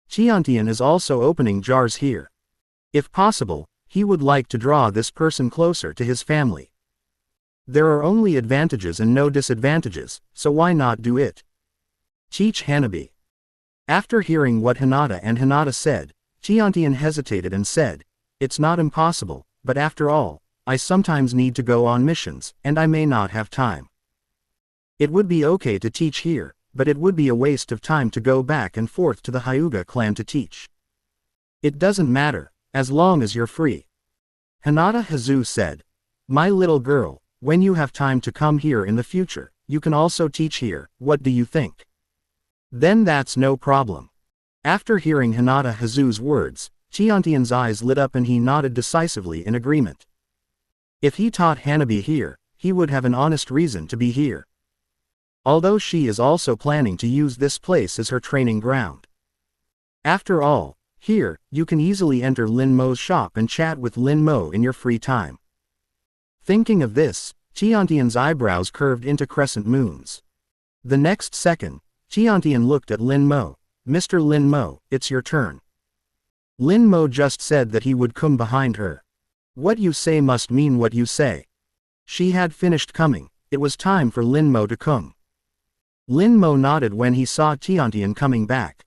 Tiantian is also opening jars here. If possible, he would like to draw this person closer to his family. There are only advantages and no disadvantages, so why not do it? Teach Hanabi. After hearing what Hinata said, Tiantian hesitated and said, "It's not impossible, but after all, I sometimes need to go on missions, and I may not have time. It would be okay to teach here, but it would be a waste of time to go back and forth to the Hyuga clan to teach. It doesn't matter, as long as you're free." Hinata Hazu said, "My little girl, when you have time to come here in the future, you can also teach here, what do you think?" "Then that's no problem." After hearing Hinata Hazu's words, Tiantian's eyes lit up and he nodded decisively in agreement. If he taught Hanabi here, he would have an honest reason to be here. Although she is also planning to use this place as her training ground. After all, here, you can easily enter Lin Mo's shop and chat with Lin Mo in your free time. Thinking of this, Tiantian's eyebrows curved into crescent moons. The next second, Tiantian looked at Lin Mo. "Mr. Lin Mo, it's your turn." Lin Mo just said that he would come behind her. What you say must mean what you say. She had finished coming, it was time for Lin Mo to come. Lin Mo nodded when he saw Tiantian coming back.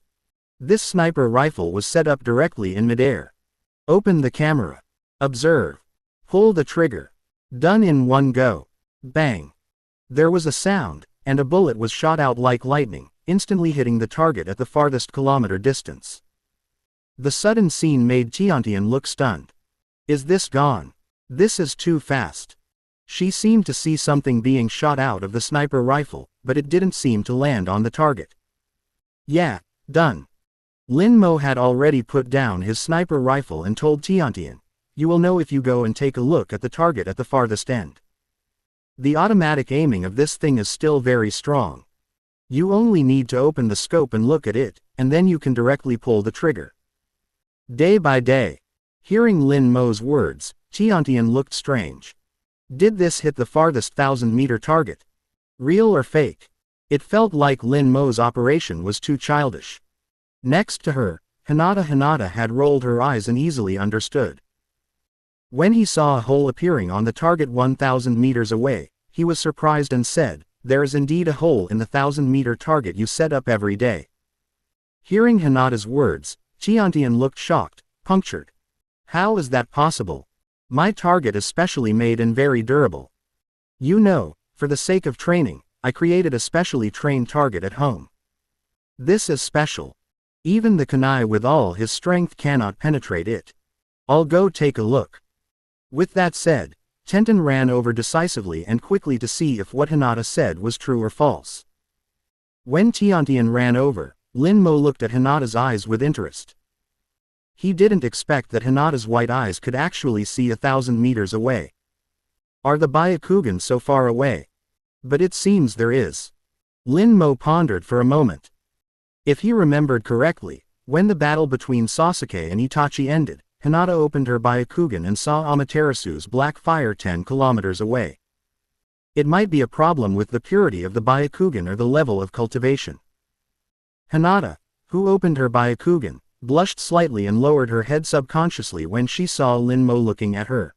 This sniper rifle was set up directly in midair. Open the camera. Observe. Pull the trigger. Done in one go. Bang. There was a sound, and a bullet was shot out like lightning, instantly hitting the target at the farthest kilometer distance. The sudden scene made Tiantian look stunned. Is this gone? This is too fast. She seemed to see something being shot out of the sniper rifle, but it didn't seem to land on the target. Yeah, done. Lin Mo had already put down his sniper rifle and told Tiantian, "You will know if you go and take a look at the target at the farthest end. The automatic aiming of this thing is still very strong. You only need to open the scope and look at it, and then you can directly pull the trigger." Day by day. Hearing Lin Mo's words, Tiantian looked strange. Did this hit the farthest 1,000-meter target? Real or fake? It felt like Lin Mo's operation was too childish. Next to her, Hinata had rolled her eyes and easily understood. When he saw a hole appearing on the target 1,000 meters away, he was surprised and said, "There is indeed a hole in the 1,000-meter target you set up every day." Hearing Hinata's words, Tiantian looked shocked, punctured. "How is that possible? My target is specially made and very durable. You know, for the sake of training, I created a specially trained target at home. This is special. Even the kunai with all his strength cannot penetrate it. I'll go take a look." With that said, Tenten ran over decisively and quickly to see if what Hinata said was true or false. When Tiantian ran over, Lin Mo looked at Hinata's eyes with interest. He didn't expect that Hinata's white eyes could actually see 1,000 meters away. Are the Byakugan so far away? But it seems there is. Lin Mo pondered for a moment. If he remembered correctly, when the battle between Sasuke and Itachi ended, Hinata opened her Byakugan and saw Amaterasu's black fire 10 kilometers away. It might be a problem with the purity of the Byakugan or the level of cultivation. Hinata, who opened her Byakugan, blushed slightly and lowered her head subconsciously when she saw Lin Mo looking at her.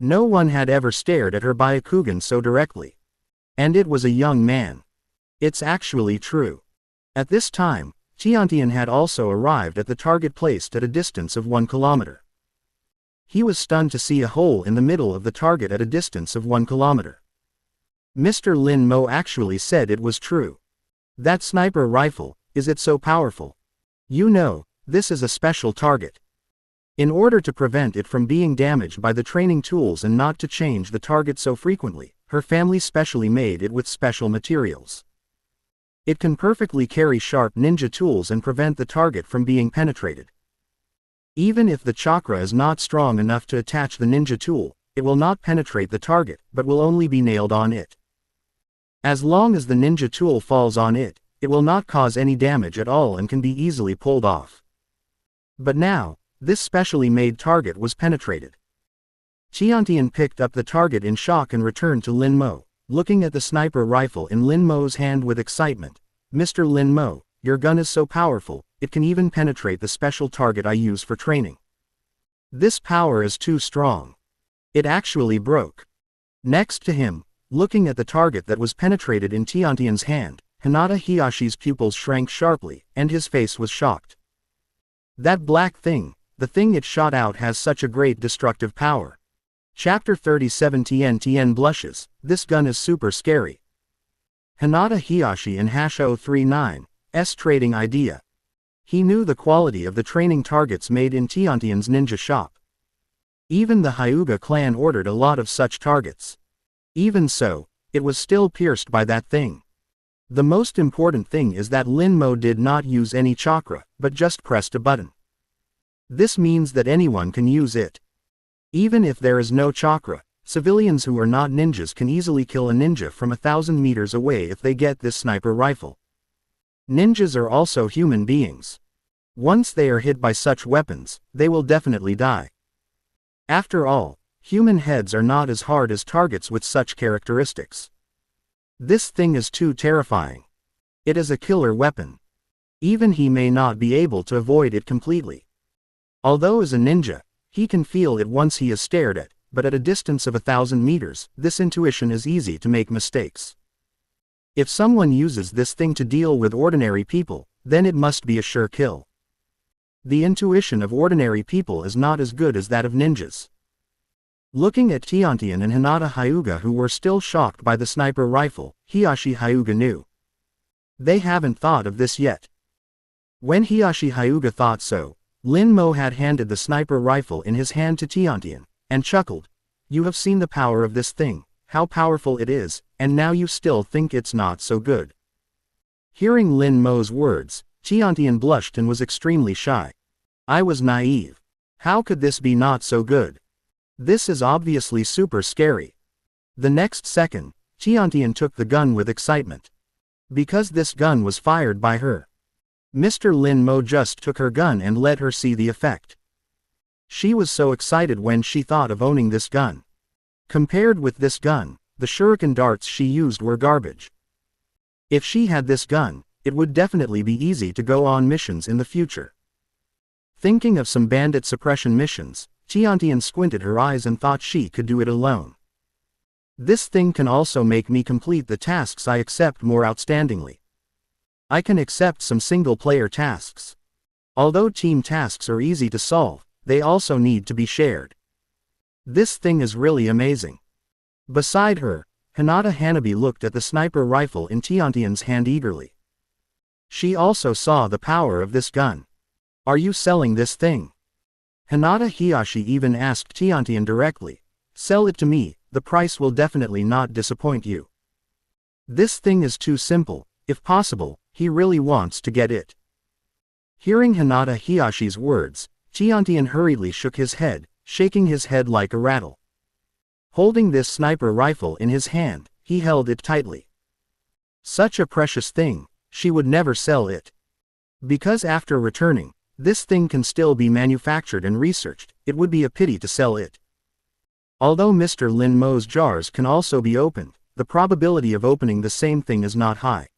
No one had ever stared at her Byakugan so directly. And it was a young man. It's actually true. At this time, Tiantian had also arrived at the target placed at a distance of 1 kilometer. He was stunned to see a hole in the middle of the target at a distance of 1 kilometer. Mr. Lin Mo actually said it was true. That sniper rifle, is it so powerful? You know, this is a special target. In order to prevent it from being damaged by the training tools and not to change the target so frequently, her family specially made it with special materials. It can perfectly carry sharp ninja tools and prevent the target from being penetrated. Even if the chakra is not strong enough to attach the ninja tool, it will not penetrate the target, but will only be nailed on it. As long as the ninja tool falls on it, it will not cause any damage at all and can be easily pulled off. But now, this specially made target was penetrated. Tiantian picked up the target in shock and returned to Lin Mo, looking at the sniper rifle in Lin Mo's hand with excitement. Mr. Lin Mo, your gun is so powerful, it can even penetrate the special target I use for training. This power is too strong. It actually broke. Next to him, looking at the target that was penetrated in Tiantian's hand, Hinata Hiyashi's pupils shrank sharply, and his face was shocked. That black thing, the thing it shot out has such a great destructive power. Chapter 37 Tien blushes, this gun is super scary. Hinata Hiyashi and Hash039's trading idea. He knew the quality of the training targets made in Tiantian's ninja shop. Even the Hyuga clan ordered a lot of such targets. Even so, it was still pierced by that thing. The most important thing is that Lin Mo did not use any chakra, but just pressed a button. This means that anyone can use it. Even if there is no chakra, civilians who are not ninjas can easily kill a ninja from 1,000 meters away if they get this sniper rifle. Ninjas are also human beings. Once they are hit by such weapons, they will definitely die. After all, human heads are not as hard as targets with such characteristics. This thing is too terrifying. It is a killer weapon. Even he may not be able to avoid it completely. Although as a ninja, he can feel it once he is stared at, but at a distance of 1,000 meters, this intuition is easy to make mistakes. If someone uses this thing to deal with ordinary people, then it must be a sure kill. The intuition of ordinary people is not as good as that of ninjas. Looking at Tiantian and Hinata Hyuga who were still shocked by the sniper rifle, Hiyashi Hyuga knew. They haven't thought of this yet. When Hiyashi Hyuga thought so, Lin Mo had handed the sniper rifle in his hand to Tiantian, and chuckled. You have seen the power of this thing, how powerful it is, and now you still think it's not so good. Hearing Lin Mo's words, Tiantian blushed and was extremely shy. I was naive. How could this be not so good? This is obviously super scary. The next second, Tiantian took the gun with excitement. Because this gun was fired by her. Mr. Lin Mo just took her gun and let her see the effect. She was so excited when she thought of owning this gun. Compared with this gun, the shuriken darts she used were garbage. If she had this gun, it would definitely be easy to go on missions in the future. Thinking of some bandit suppression missions, Tiantian squinted her eyes and thought she could do it alone. This thing can also make me complete the tasks I accept more outstandingly. I can accept some single-player tasks. Although team tasks are easy to solve, they also need to be shared. This thing is really amazing. Beside her, Hinata Hanabi looked at the sniper rifle in Tiantian's hand eagerly. She also saw the power of this gun. Are you selling this thing? Hinata Hiyashi even asked Tiantian directly. Sell it to me, the price will definitely not disappoint you. This thing is too simple, if possible, he really wants to get it. Hearing Hinata Hiyashi's words, Tiantian hurriedly shook his head, shaking his head like a rattle. Holding this sniper rifle in his hand, he held it tightly. Such a precious thing, she would never sell it. Because after returning, this thing can still be manufactured and researched, it would be a pity to sell it. Although Mr. Lin Mo's jars can also be opened, the probability of opening the same thing is not high.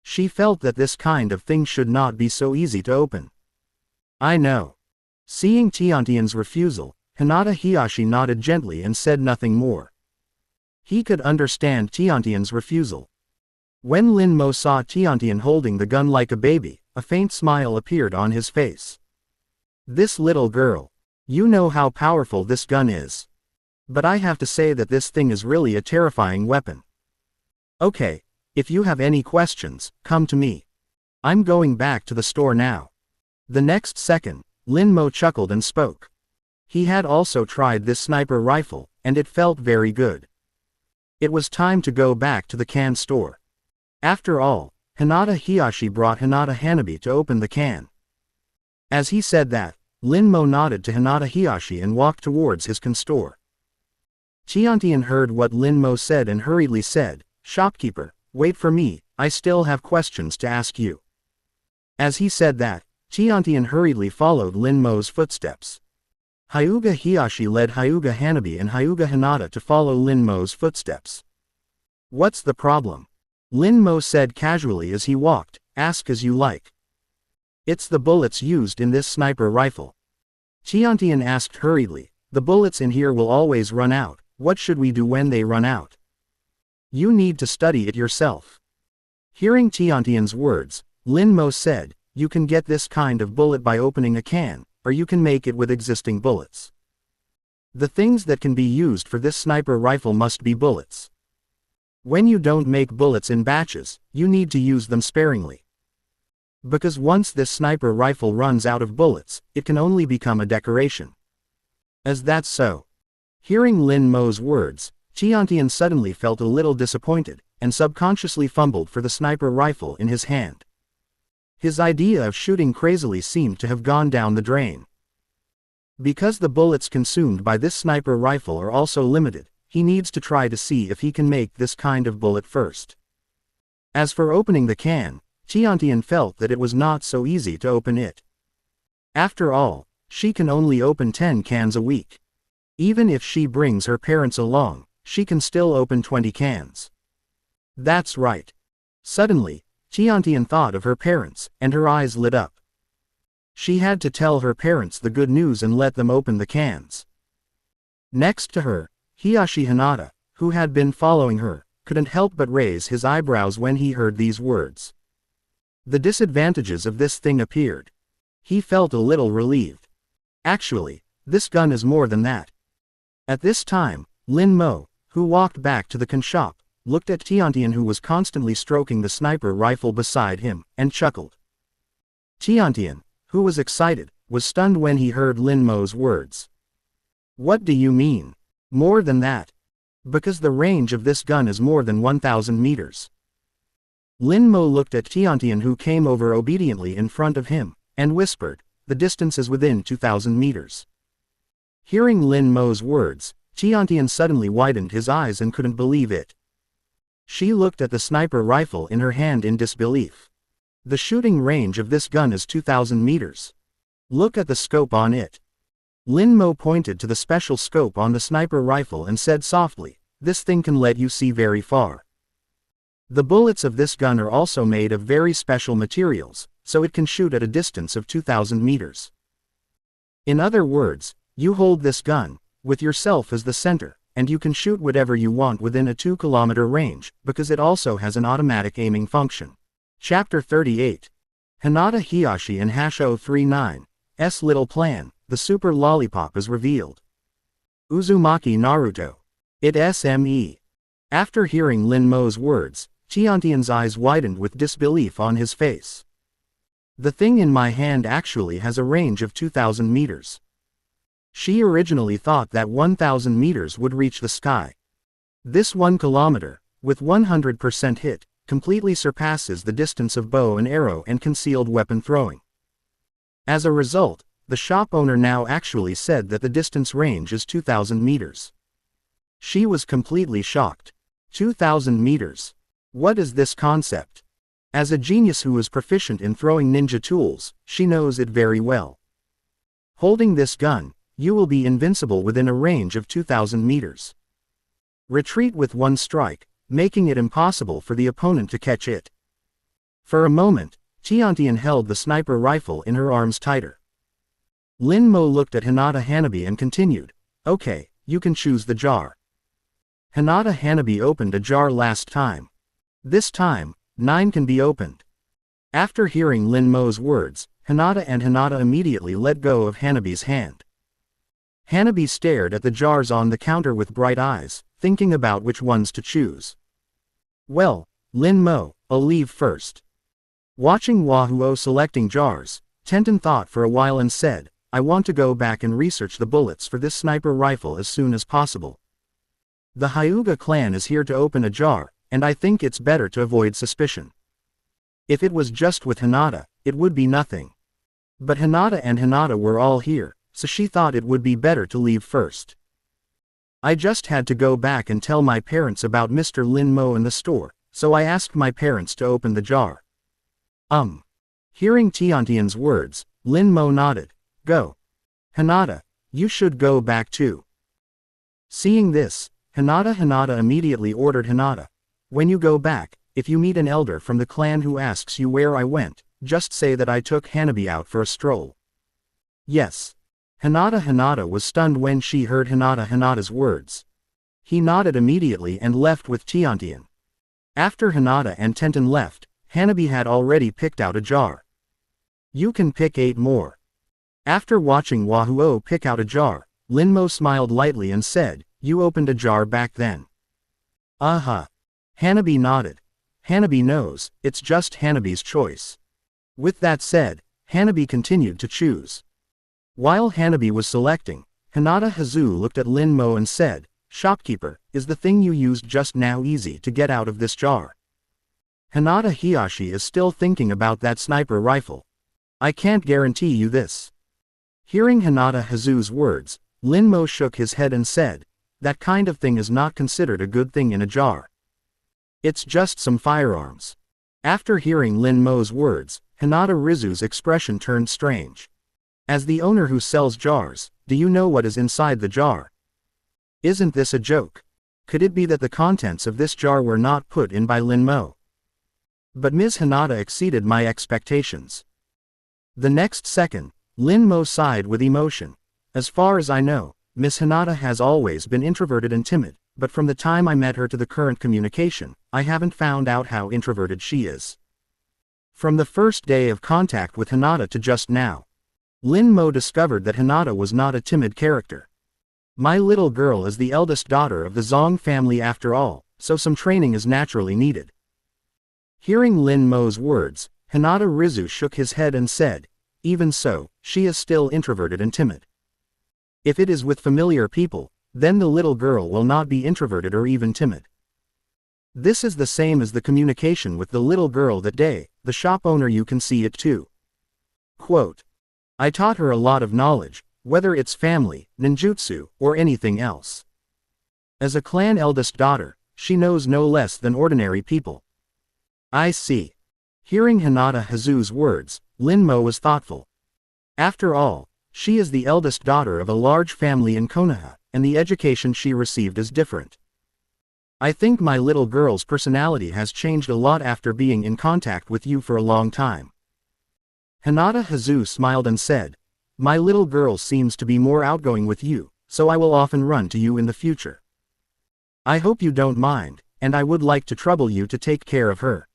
She felt that this kind of thing should not be so easy to open. I know. Seeing Tiantian's refusal, Hinata Hiyashi nodded gently and said nothing more. He could understand Tiantian's refusal. When Lin Mo saw Tiantian holding the gun like a baby, a faint smile appeared on his face. This little girl. You know how powerful this gun is. But I have to say that this thing is really a terrifying weapon. Okay, if you have any questions, come to me. I'm going back to the store now. The next second, Lin Mo chuckled and spoke. He had also tried this sniper rifle, and it felt very good. It was time to go back to the can store. After all, Hinata Hiyashi brought Hinata Hanabi to open the can. As he said that, Lin Mo nodded to Hinata Hiyashi and walked towards his can store. Tiantian heard what Lin Mo said and hurriedly said, "Shopkeeper, wait for me, I still have questions to ask you." As he said that, Tiantian hurriedly followed Lin Mo's footsteps. Hyuga Hiyashi led Hyuga Hanabi and Hyuga Hinata to follow Lin Mo's footsteps. "What's the problem?" Lin Mo said casually as he walked, "Ask as you like." "It's the bullets used in this sniper rifle." Tiantian asked hurriedly, "The bullets in here will always run out, what should we do when they run out?" "You need to study it yourself." Hearing Tiantian's words, Lin Mo said, "You can get this kind of bullet by opening a can, or you can make it with existing bullets. The things that can be used for this sniper rifle must be bullets. When you don't make bullets in batches, you need to use them sparingly. Because once this sniper rifle runs out of bullets, it can only become a decoration." "Is that so?" Hearing Lin Mo's words, Tiantian suddenly felt a little disappointed, and subconsciously fumbled for the sniper rifle in his hand. His idea of shooting crazily seemed to have gone down the drain. Because the bullets consumed by this sniper rifle are also limited, he needs to try to see if he can make this kind of bullet first. As for opening the can, Tiantian felt that it was not so easy to open it. After all, she can only open 10 cans a week. Even if she brings her parents along, she can still open 20 cans. That's right. Suddenly, Tiantian thought of her parents, and her eyes lit up. She had to tell her parents the good news and let them open the cans. Next to her, Hiyashi Hinata, who had been following her, couldn't help but raise his eyebrows when he heard these words. The disadvantages of this thing appeared. He felt a little relieved. Actually, this gun is more than that. At this time, Lin Mo, who walked back to the can shop, looked at Tiantian, who was constantly stroking the sniper rifle beside him, and chuckled. Tiantian, who was excited, was stunned when he heard Lin Mo's words. "What do you mean? More than that?" "Because the range of this gun is more than 1,000 meters. Lin Mo looked at Tiantian, who came over obediently in front of him, and whispered, "The distance is within 2,000 meters. Hearing Lin Mo's words, Tiantian suddenly widened his eyes and couldn't believe it. She looked at the sniper rifle in her hand in disbelief. "The shooting range of this gun is 2,000 meters. Look at the scope on it." Lin Mo pointed to the special scope on the sniper rifle and said softly, "This thing can let you see very far. The bullets of this gun are also made of very special materials, so it can shoot at a distance of 2,000 meters. In other words, you hold this gun, with yourself as the center, and you can shoot whatever you want within a 2-kilometer range, because it also has an automatic aiming function." Chapter 38. Hinata Hiyashi and Hasho 39's little plan, the super lollipop is revealed. Uzumaki Naruto. It SME. After hearing Lin Mo's words, Tiantian's eyes widened with disbelief on his face. "The thing in my hand actually has a range of 2,000 meters. She originally thought that 1,000 meters would reach the sky. This 1 kilometer, with 100% hit, completely surpasses the distance of bow and arrow and concealed weapon throwing. As a result, the shop owner now actually said that the distance range is 2,000 meters. She was completely shocked. 2,000 meters. What is this concept? As a genius who is proficient in throwing ninja tools, she knows it very well. Holding this gun, you will be invincible within a range of 2,000 meters. Retreat with one strike, making it impossible for the opponent to catch it." For a moment, Tiantian held the sniper rifle in her arms tighter. Lin Mo looked at Hinata Hanabi and continued, "Okay, you can choose the jar." Hinata Hanabi opened a jar last time. This time, 9 can be opened. After hearing Lin Mo's words, Hinata immediately let go of Hanabi's hand. Hanabi stared at the jars on the counter with bright eyes, thinking about which ones to choose. Well, Lin Mo, I'll leave first. Watching Wahuo selecting jars, Tenten thought for a while and said, I want to go back and research the bullets for this sniper rifle as soon as possible. The Hyuga clan is here to open a jar, and I think it's better to avoid suspicion. If it was just with Hinata, it would be nothing. But Hinata and Hinata were all here, so she thought it would be better to leave first. I just had to go back and tell my parents about Mr. Lin Mo in the store, so I asked my parents to open the jar. Hearing Tiantian's words, Lin Mo nodded. Go. Hinata, you should go back too. Seeing this, Hinata immediately ordered Hinata. When you go back, if you meet an elder from the clan who asks you where I went, just say that I took Hanabi out for a stroll. Yes. Hinata was stunned when she heard Hinata's words. He nodded immediately and left with Tiantian. After Hinata and Tenten left, Hanabi had already picked out a jar. You can pick 8 more. After watching Wahuo pick out a jar, Lin Mo smiled lightly and said, you opened a jar back then. Hanabi nodded. Hanabi knows, it's just Hanabi's choice. With that said, Hanabi continued to choose. While Hanabi was selecting, Hinata Hazu looked at Lin Mo and said, Shopkeeper, is the thing you used just now easy to get out of this jar? Hinata Hiyashi is still thinking about that sniper rifle. I can't guarantee you this. Hearing Hinata Hazu's words, Lin Mo shook his head and said, that kind of thing is not considered a good thing in a jar. It's just some firearms. After hearing Lin Mo's words, Hinata Rizu's expression turned strange. As the owner who sells jars, do you know what is inside the jar? Isn't this a joke? Could it be that the contents of this jar were not put in by Lin Mo? But Ms. Hinata exceeded my expectations. The next second, Lin Mo sighed with emotion. As far as I know, Ms. Hinata has always been introverted and timid, but from the time I met her to the current communication, I haven't found out how introverted she is. From the first day of contact with Hinata to just now, Lin Mo discovered that Hinata was not a timid character. My little girl is the eldest daughter of the Zong family after all, so some training is naturally needed. Hearing Lin Mo's words, Hinata Rizu shook his head and said, even so, she is still introverted and timid. If it is with familiar people, then the little girl will not be introverted or even timid. This is the same as the communication with the little girl that day, the shop owner you can see it too. Quote, I taught her a lot of knowledge, whether it's family, ninjutsu, or anything else. As a clan eldest daughter, she knows no less than ordinary people. I see. Hearing Hinata Hazu's words, Lin Mo was thoughtful. After all, she is the eldest daughter of a large family in Konoha, and the education she received is different. I think my little girl's personality has changed a lot after being in contact with you for a long time. Hinata Hazu smiled and said, my little girl seems to be more outgoing with you, so I will often run to you in the future. I hope you don't mind, and I would like to trouble you to take care of her.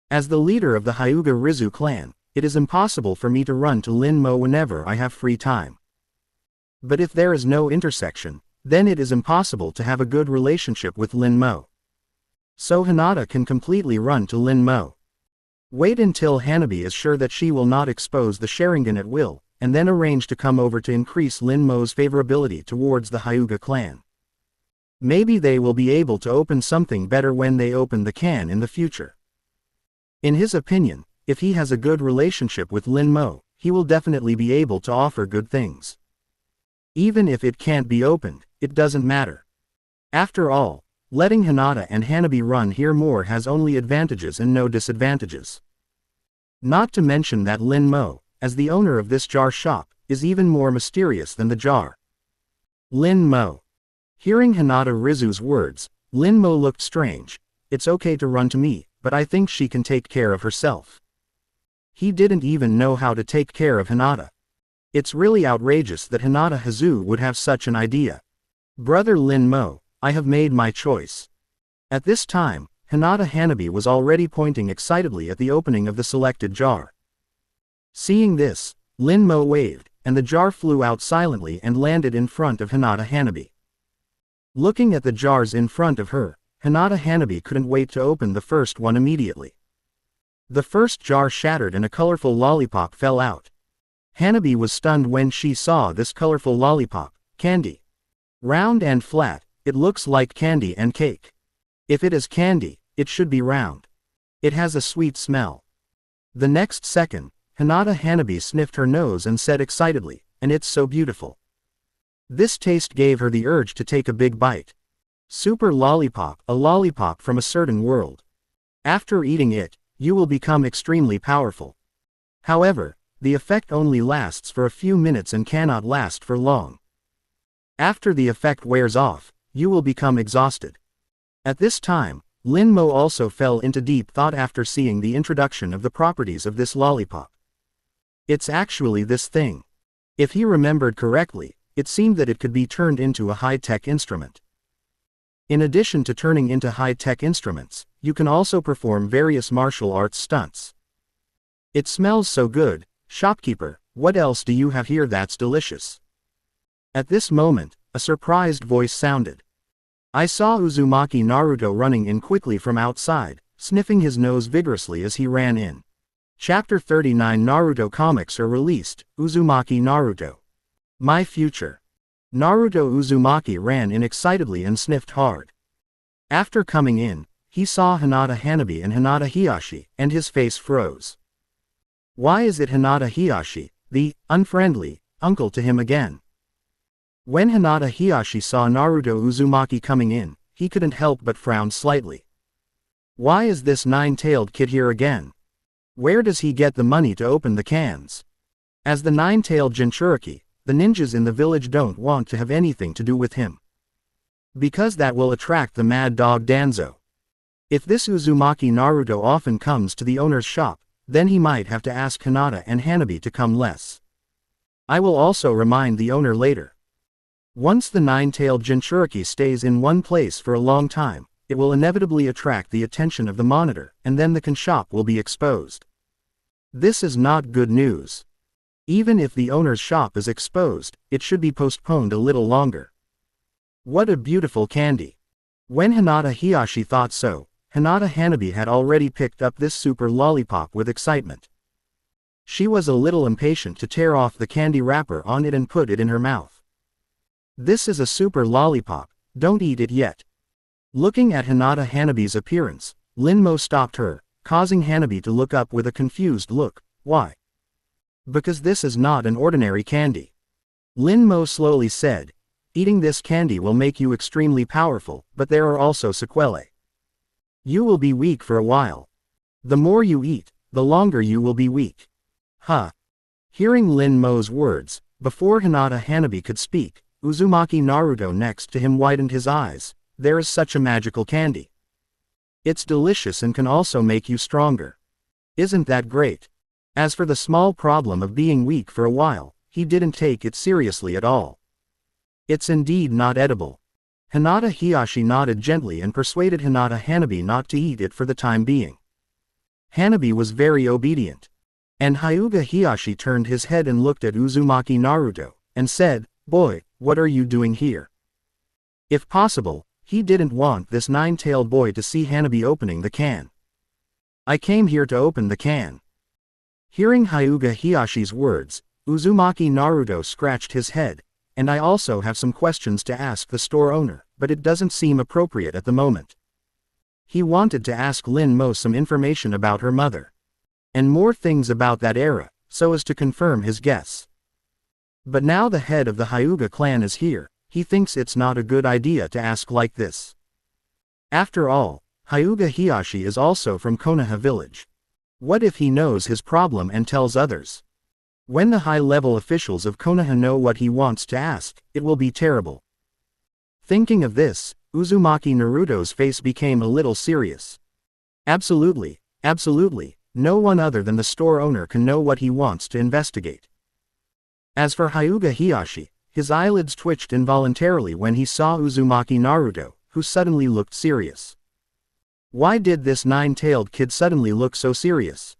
As the leader of the Hyuga Rizu clan, it is impossible for me to run to Lin Mo whenever I have free time. But if there is no intersection, then it is impossible to have a good relationship with Lin Mo. So Hinata can completely run to Lin Mo. Wait until Hanabi is sure that she will not expose the Sharingan at will, and then arrange to come over to increase Lin Mo's favorability towards the Hyuga clan. Maybe they will be able to open something better when they open the can in the future. In his opinion, if he has a good relationship with Lin Mo, he will definitely be able to offer good things. Even if it can't be opened, it doesn't matter. After all, letting Hinata and Hanabi run here more has only advantages and no disadvantages. Not to mention that Lin Mo, as the owner of this jar shop, is even more mysterious than the jar. Lin Mo. Hearing Hinata Rizu's words, Lin Mo looked strange. It's okay to run to me, but I think she can take care of herself. He didn't even know how to take care of Hinata. It's really outrageous that Hinata Hazu would have such an idea. Brother Lin Mo, I have made my choice. At this time, Hinata Hanabi was already pointing excitedly at the opening of the selected jar. Seeing this, Lin Mo waved, and the jar flew out silently and landed in front of Hinata Hanabi. Looking at the jars in front of her, Hinata Hanabi couldn't wait to open the first one immediately. The first jar shattered and a colorful lollipop fell out. Hanabi was stunned when she saw this colorful lollipop, candy. Round and flat, it looks like candy and cake. If it is candy, it should be round. It has a sweet smell. The next second, Hinata Hanabi sniffed her nose and said excitedly, "And it's so beautiful." This taste gave her the urge to take a big bite. Super lollipop, a lollipop from a certain world. After eating it, you will become extremely powerful. However, the effect only lasts for a few minutes and cannot last for long. After the effect wears off, you will become exhausted. At this time, Lin Mo also fell into deep thought after seeing the introduction of the properties of this lollipop. It's actually this thing. If he remembered correctly, it seemed that it could be turned into a high-tech instrument. In addition to turning into high-tech instruments, you can also perform various martial arts stunts. It smells so good, shopkeeper, what else do you have here that's delicious? At this moment, a surprised voice sounded. I saw Uzumaki Naruto running in quickly from outside, sniffing his nose vigorously as he ran in. Chapter 39 Naruto comics are released, Uzumaki Naruto. My future. Naruto Uzumaki ran in excitedly and sniffed hard. After coming in, he saw Hinata Hanabi and Hinata Hiyashi, and his face froze. Why is it Hinata Hiyashi, the unfriendly uncle to him again? When Hinata Hiyashi saw Naruto Uzumaki coming in, he couldn't help but frown slightly. Why is this nine-tailed kid here again? Where does he get the money to open the cans? As the nine-tailed Jinchuriki, the ninjas in the village don't want to have anything to do with him. Because that will attract the mad dog Danzo. If this Uzumaki Naruto often comes to the owner's shop, then he might have to ask Hinata and Hanabi to come less. I will also remind the owner later. Once the nine-tailed Jinchuriki stays in one place for a long time, it will inevitably attract the attention of the monitor, and then the can shop will be exposed. This is not good news. Even if the owner's shop is exposed, it should be postponed a little longer. What a beautiful candy. When Hinata Hiyashi thought so, Hinata Hanabi had already picked up this super lollipop with excitement. She was a little impatient to tear off the candy wrapper on it and put it in her mouth. This is a super lollipop, don't eat it yet. Looking at Hinata Hanabi's appearance, Lin Mo stopped her, causing Hanabi to look up with a confused look. Why? Because this is not an ordinary candy. Lin Mo slowly said, eating this candy will make you extremely powerful, but there are also sequelae. You will be weak for a while. The more you eat, the longer you will be weak. Huh. Hearing Lin Mo's words, before Hinata Hanabi could speak, Uzumaki Naruto next to him widened his eyes. There is such a magical candy. It's delicious and can also make you stronger. Isn't that great? As for the small problem of being weak for a while, he didn't take it seriously at all. It's indeed not edible. Hinata Hiyashi nodded gently and persuaded Hinata Hanabi not to eat it for the time being. Hanabi was very obedient. And Hyuga Hiyashi turned his head and looked at Uzumaki Naruto, and said, Boy, what are you doing here? If possible, he didn't want this nine-tailed boy to see Hanabi opening the can. I came here to open the can. Hearing Hyuga Hiyashi's words, Uzumaki Naruto scratched his head, and I also have some questions to ask the store owner, but it doesn't seem appropriate at the moment. He wanted to ask Lin Mo some information about her mother. And more things about that era, so as to confirm his guess. But now the head of the Hyuga clan is here, he thinks it's not a good idea to ask like this. After all, Hyuga Hiyashi is also from Konoha village. What if he knows his problem and tells others? When the high-level officials of Konoha know what he wants to ask, it will be terrible. Thinking of this, Uzumaki Naruto's face became a little serious. Absolutely, no one other than the store owner can know what he wants to investigate. As for Hyuga Hiyashi, his eyelids twitched involuntarily when he saw Uzumaki Naruto, who suddenly looked serious. Why did this nine-tailed kid suddenly look so serious?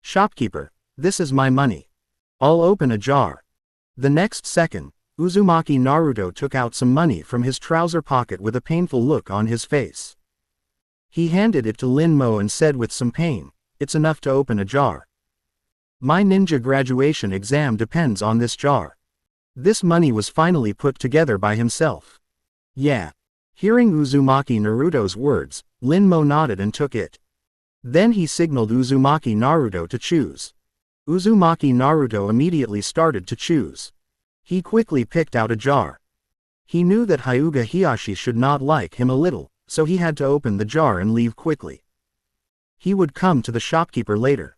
Shopkeeper, this is my money. I'll open a jar. The next second, Uzumaki Naruto took out some money from his trouser pocket with a painful look on his face. He handed it to Linmo and said with some pain, "It's enough to open a jar. My ninja graduation exam depends on this jar." This money was finally put together by himself. Yeah. Hearing Uzumaki Naruto's words, Linmo nodded and took it. Then he signaled Uzumaki Naruto to choose. Uzumaki Naruto immediately started to choose. He quickly picked out a jar. He knew that Hyuga Hiyashi should not like him a little, so he had to open the jar and leave quickly. He would come to the shopkeeper later.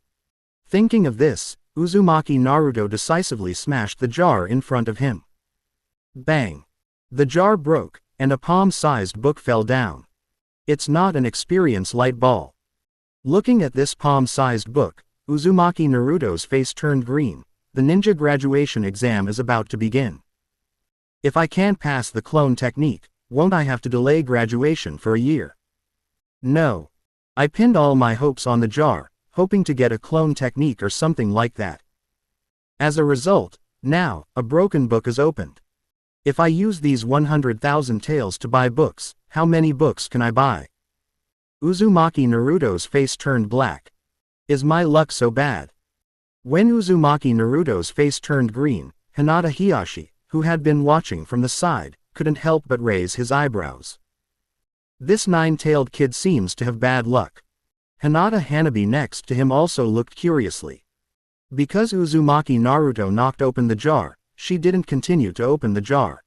Thinking of this, Uzumaki Naruto decisively smashed the jar in front of him. Bang! The jar broke, and a palm-sized book fell down. It's not an experience light ball. Looking at this palm-sized book, Uzumaki Naruto's face turned green. The ninja graduation exam is about to begin. If I can't pass the clone technique, won't I have to delay graduation for a year? No. I pinned all my hopes on the jar, hoping to get a clone technique or something like that. As a result, now, a broken book is opened. If I use these 100,000 taels to buy books, how many books can I buy? Uzumaki Naruto's face turned black. Is my luck so bad? When Uzumaki Naruto's face turned green, Hinata Hiyashi, who had been watching from the side, couldn't help but raise his eyebrows. This nine-tailed kid seems to have bad luck. Hinata Hanabi next to him also looked curiously. Because Uzumaki Naruto knocked open the jar, she didn't continue to open the jar.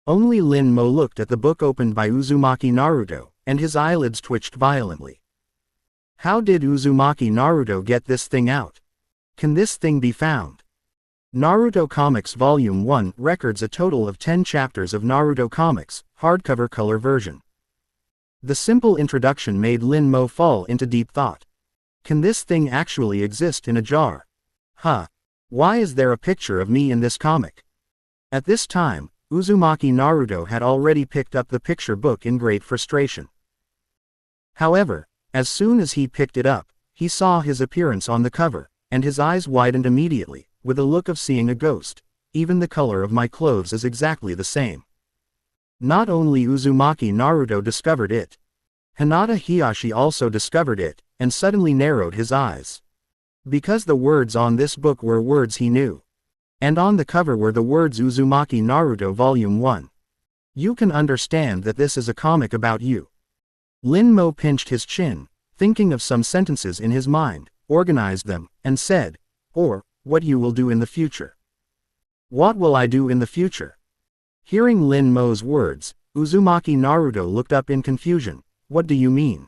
Only Linmo looked at the book opened by Uzumaki Naruto, and his eyelids twitched violently. How did Uzumaki Naruto get this thing out? Can this thing be found? Naruto Comics Volume 1 records a total of 10 chapters of Naruto Comics, hardcover color version. The simple introduction made Linmo fall into deep thought. Can this thing actually exist in a jar? Huh. Why is there a picture of me in this comic? At this time, Uzumaki Naruto had already picked up the picture book in great frustration. However, as soon as he picked it up, he saw his appearance on the cover, and his eyes widened immediately, with a look of seeing a ghost. Even the color of my clothes is exactly the same. Not only Uzumaki Naruto discovered it. Hinata Hiyashi also discovered it, and suddenly narrowed his eyes. Because the words on this book were words he knew. And on the cover were the words Uzumaki Naruto Volume 1. You can understand that this is a comic about you. Linmo pinched his chin, thinking of some sentences in his mind, organized them, and said, "Or, what you will do in the future." What will I do in the future? Hearing Linmo's words, Uzumaki Naruto looked up in confusion. What do you mean?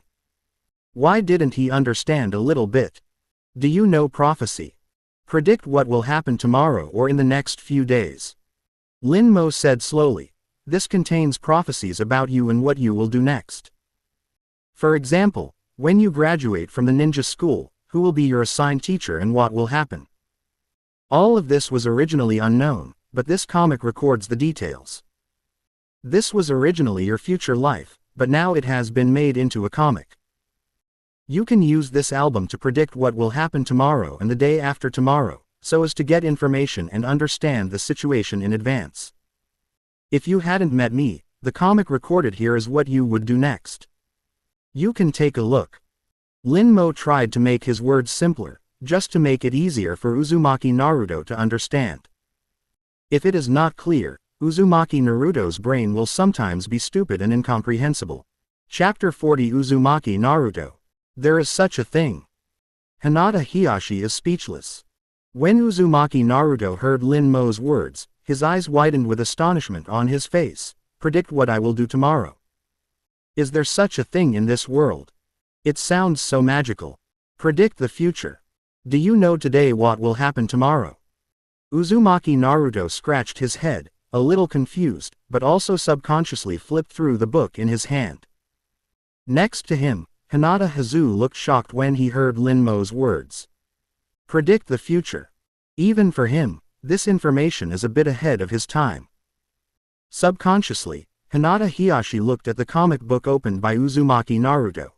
Why didn't he understand a little bit? Do you know prophecy? Predict what will happen tomorrow or in the next few days. Linmo said slowly. This contains prophecies about you and what you will do next. For example, when you graduate from the ninja school, who will be your assigned teacher and what will happen? All of this was originally unknown, but this comic records the details. This was originally your future life, but now it has been made into a comic. You can use this album to predict what will happen tomorrow and the day after tomorrow, so as to get information and understand the situation in advance. If you hadn't met me, the comic recorded here is what you would do next. You can take a look. Linmo tried to make his words simpler, just to make it easier for Uzumaki Naruto to understand. If it is not clear, Uzumaki Naruto's brain will sometimes be stupid and incomprehensible. Chapter 40 Uzumaki Naruto. There is such a thing. Hinata Hiyashi is speechless. When Uzumaki Naruto heard Linmo's words, his eyes widened with astonishment on his face. Predict what I will do tomorrow. Is there such a thing in this world? It sounds so magical. Predict the future. Do you know today what will happen tomorrow? Uzumaki Naruto scratched his head, a little confused, but also subconsciously flipped through the book in his hand. Next to him, Hinata Hazu looked shocked when he heard Linmo's words. Predict the future. Even for him, this information is a bit ahead of his time. Subconsciously, Hinata Hiyashi looked at the comic book opened by Uzumaki Naruto.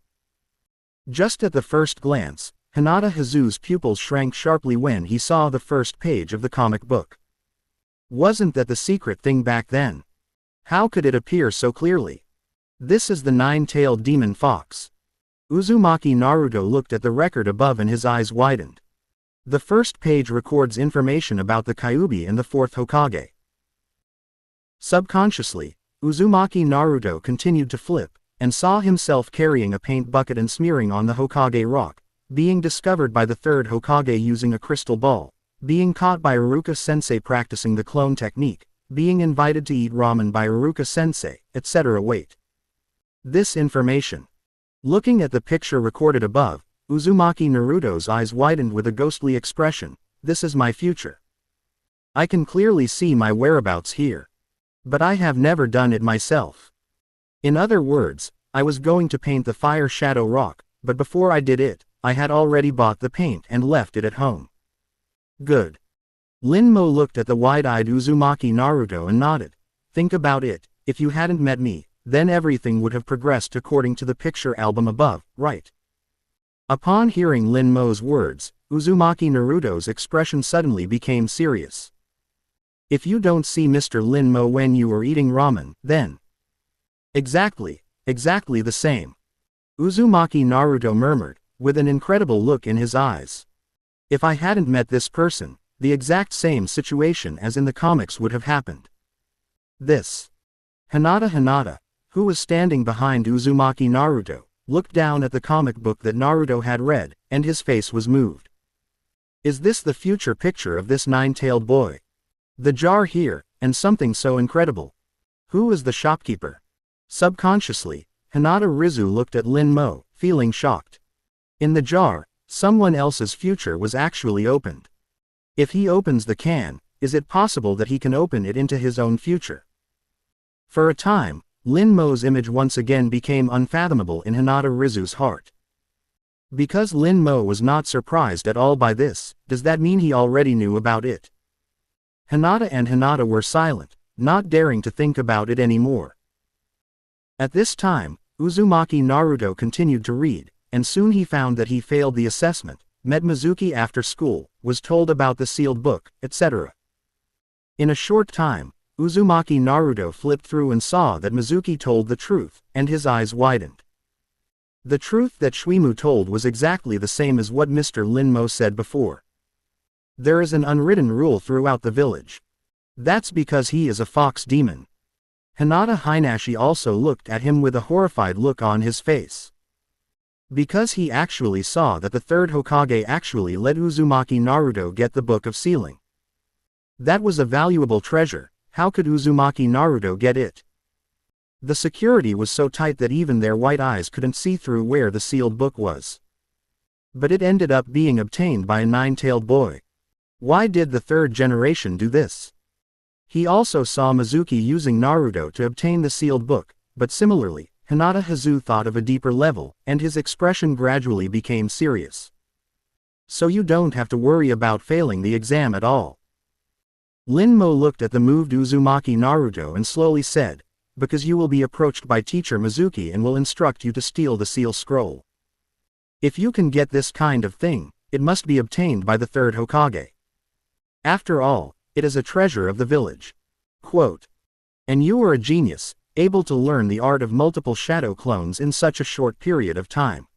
Just at the first glance, Hinata Hazu's pupils shrank sharply when he saw the first page of the comic book. Wasn't that the secret thing back then? How could it appear so clearly? This is the nine-tailed demon fox. Uzumaki Naruto looked at the record above and his eyes widened. The first page records information about the Kyuubi and the fourth Hokage. Subconsciously, Uzumaki Naruto continued to flip, and saw himself carrying a paint bucket and smearing on the Hokage rock, being discovered by the third Hokage using a crystal ball, being caught by Iruka-sensei practicing the clone technique, being invited to eat ramen by Iruka-sensei, etc. Wait. This information. Looking at the picture recorded above, Uzumaki Naruto's eyes widened with a ghostly expression. This is my future. I can clearly see my whereabouts here. But I have never done it myself. In other words, I was going to paint the fire shadow rock, but before I did it, I had already bought the paint and left it at home. Good. Linmo looked at the wide-eyed Uzumaki Naruto and nodded. Think about it, if you hadn't met me, then everything would have progressed according to the picture album above, right? Upon hearing Linmo's words, Uzumaki Naruto's expression suddenly became serious. If you don't see Mr. Linmo when you are eating ramen, then... Exactly the same. Uzumaki Naruto murmured, with an incredible look in his eyes. If I hadn't met this person, the exact same situation as in the comics would have happened. This. Hinata, who was standing behind Uzumaki Naruto, looked down at the comic book that Naruto had read, and his face was moved. Is this the future picture of this nine-tailed boy? The jar here, and something so incredible. Who is the shopkeeper? Subconsciously, Hinata Rizu looked at Linmo, feeling shocked. In the jar, someone else's future was actually opened. If he opens the can, is it possible that he can open it into his own future? For a time, Linmo's image once again became unfathomable in Hinata Rizu's heart. Because Linmo was not surprised at all by this, does that mean he already knew about it? Hinata were silent, not daring to think about it anymore. At this time, Uzumaki Naruto continued to read, and soon he found that he failed the assessment, met Mizuki after school, was told about the sealed book, etc. In a short time, Uzumaki Naruto flipped through and saw that Mizuki told the truth, and his eyes widened. The truth that Shuimu told was exactly the same as what Mr. Linmo said before. There is an unwritten rule throughout the village. That's because he is a fox demon. Hinata Hinashi also looked at him with a horrified look on his face. Because he actually saw that the third Hokage actually let Uzumaki Naruto get the Book of Sealing. That was a valuable treasure, how could Uzumaki Naruto get it? The security was so tight that even their white eyes couldn't see through where the sealed book was. But it ended up being obtained by a nine-tailed boy. Why did the third generation do this? He also saw Mizuki using Naruto to obtain the sealed book, but similarly, Hinata Hazu thought of a deeper level, and his expression gradually became serious. So you don't have to worry about failing the exam at all. Linmo looked at the moved Uzumaki Naruto and slowly said, because you will be approached by teacher Mizuki and will instruct you to steal the seal scroll. If you can get this kind of thing, it must be obtained by the third Hokage. After all, it is a treasure of the village. Quote. And you are a genius, able to learn the art of multiple shadow clones in such a short period of time.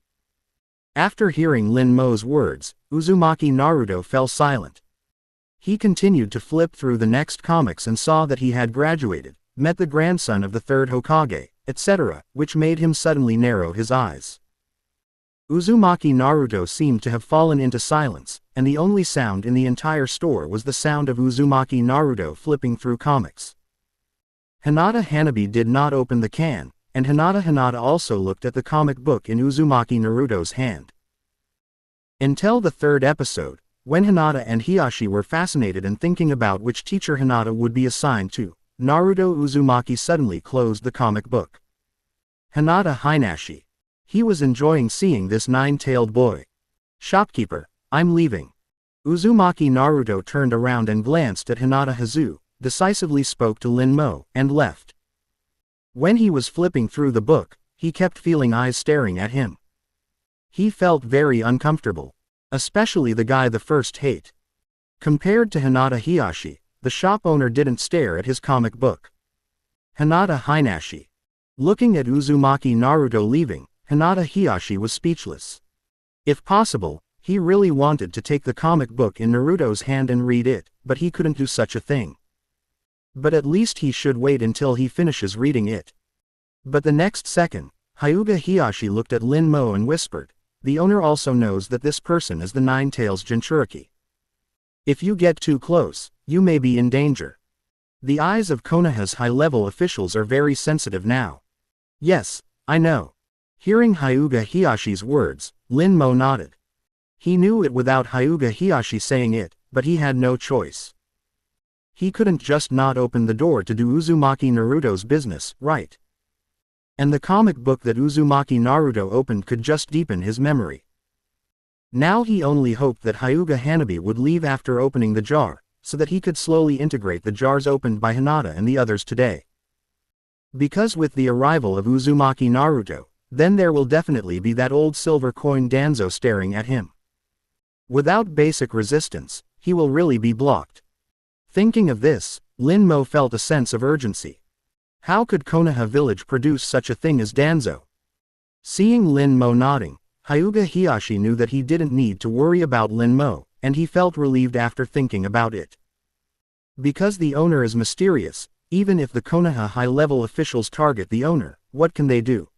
After hearing Linmo's words, Uzumaki Naruto fell silent. He continued to flip through the next comics and saw that he had graduated, met the grandson of the third Hokage, etc., which made him suddenly narrow his eyes. Uzumaki Naruto seemed to have fallen into silence, and the only sound in the entire store was the sound of Uzumaki Naruto flipping through comics. Hinata Hanabi did not open the can, and Hinata also looked at the comic book in Uzumaki Naruto's hand. Until the third episode, when Hinata and Hiashi were fascinated and thinking about which teacher Hinata would be assigned to, Naruto Uzumaki suddenly closed the comic book. Hinata Hinashi. He was enjoying seeing this nine-tailed boy. Shopkeeper, I'm leaving. Uzumaki Naruto turned around and glanced at Hinata Hazu, decisively spoke to Linmo, and left. When he was flipping through the book, he kept feeling eyes staring at him. He felt very uncomfortable. Especially the guy the first hate. Compared to Hinata Hiashi, the shop owner didn't stare at his comic book. Hinata Hinashi. Looking at Uzumaki Naruto leaving, Hinata Hiyashi was speechless. If possible, he really wanted to take the comic book in Naruto's hand and read it, but he couldn't do such a thing. But at least he should wait until he finishes reading it. But the next second, Hyuga Hiyashi looked at Lin Mo and whispered, "The owner also knows that this person is the Nine-Tails Jinchuriki. If you get too close, you may be in danger." The eyes of Konoha's high-level officials are very sensitive now. "Yes, I know." Hearing Hyuga Hiyashi's words, Lin Mo nodded. He knew it without Hyuga Hiyashi saying it, but he had no choice. He couldn't just not open the door to do Uzumaki Naruto's business, right? And the comic book that Uzumaki Naruto opened could just deepen his memory. Now he only hoped that Hyuga Hanabi would leave after opening the jar, so that he could slowly integrate the jars opened by Hinata and the others today. Because with the arrival of Uzumaki Naruto, then there will definitely be that old silver coin Danzo staring at him. Without basic resistance, he will really be blocked. Thinking of this, Lin Mo felt a sense of urgency. How could Konoha village produce such a thing as Danzo? Seeing Lin Mo nodding, Hyuga Hiyashi knew that he didn't need to worry about Lin Mo, and he felt relieved after thinking about it. Because the owner is mysterious, even if the Konoha high-level officials target the owner, what can they do?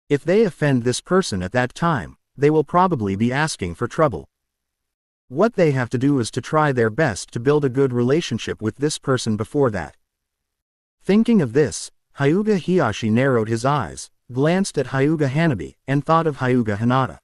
If they offend this person at that time, they will probably be asking for trouble. What they have to do is to try their best to build a good relationship with this person before that. Thinking of this, Hyuga Hiyashi narrowed his eyes, glanced at Hyuga Hanabi, and thought of Hyuga Hinata.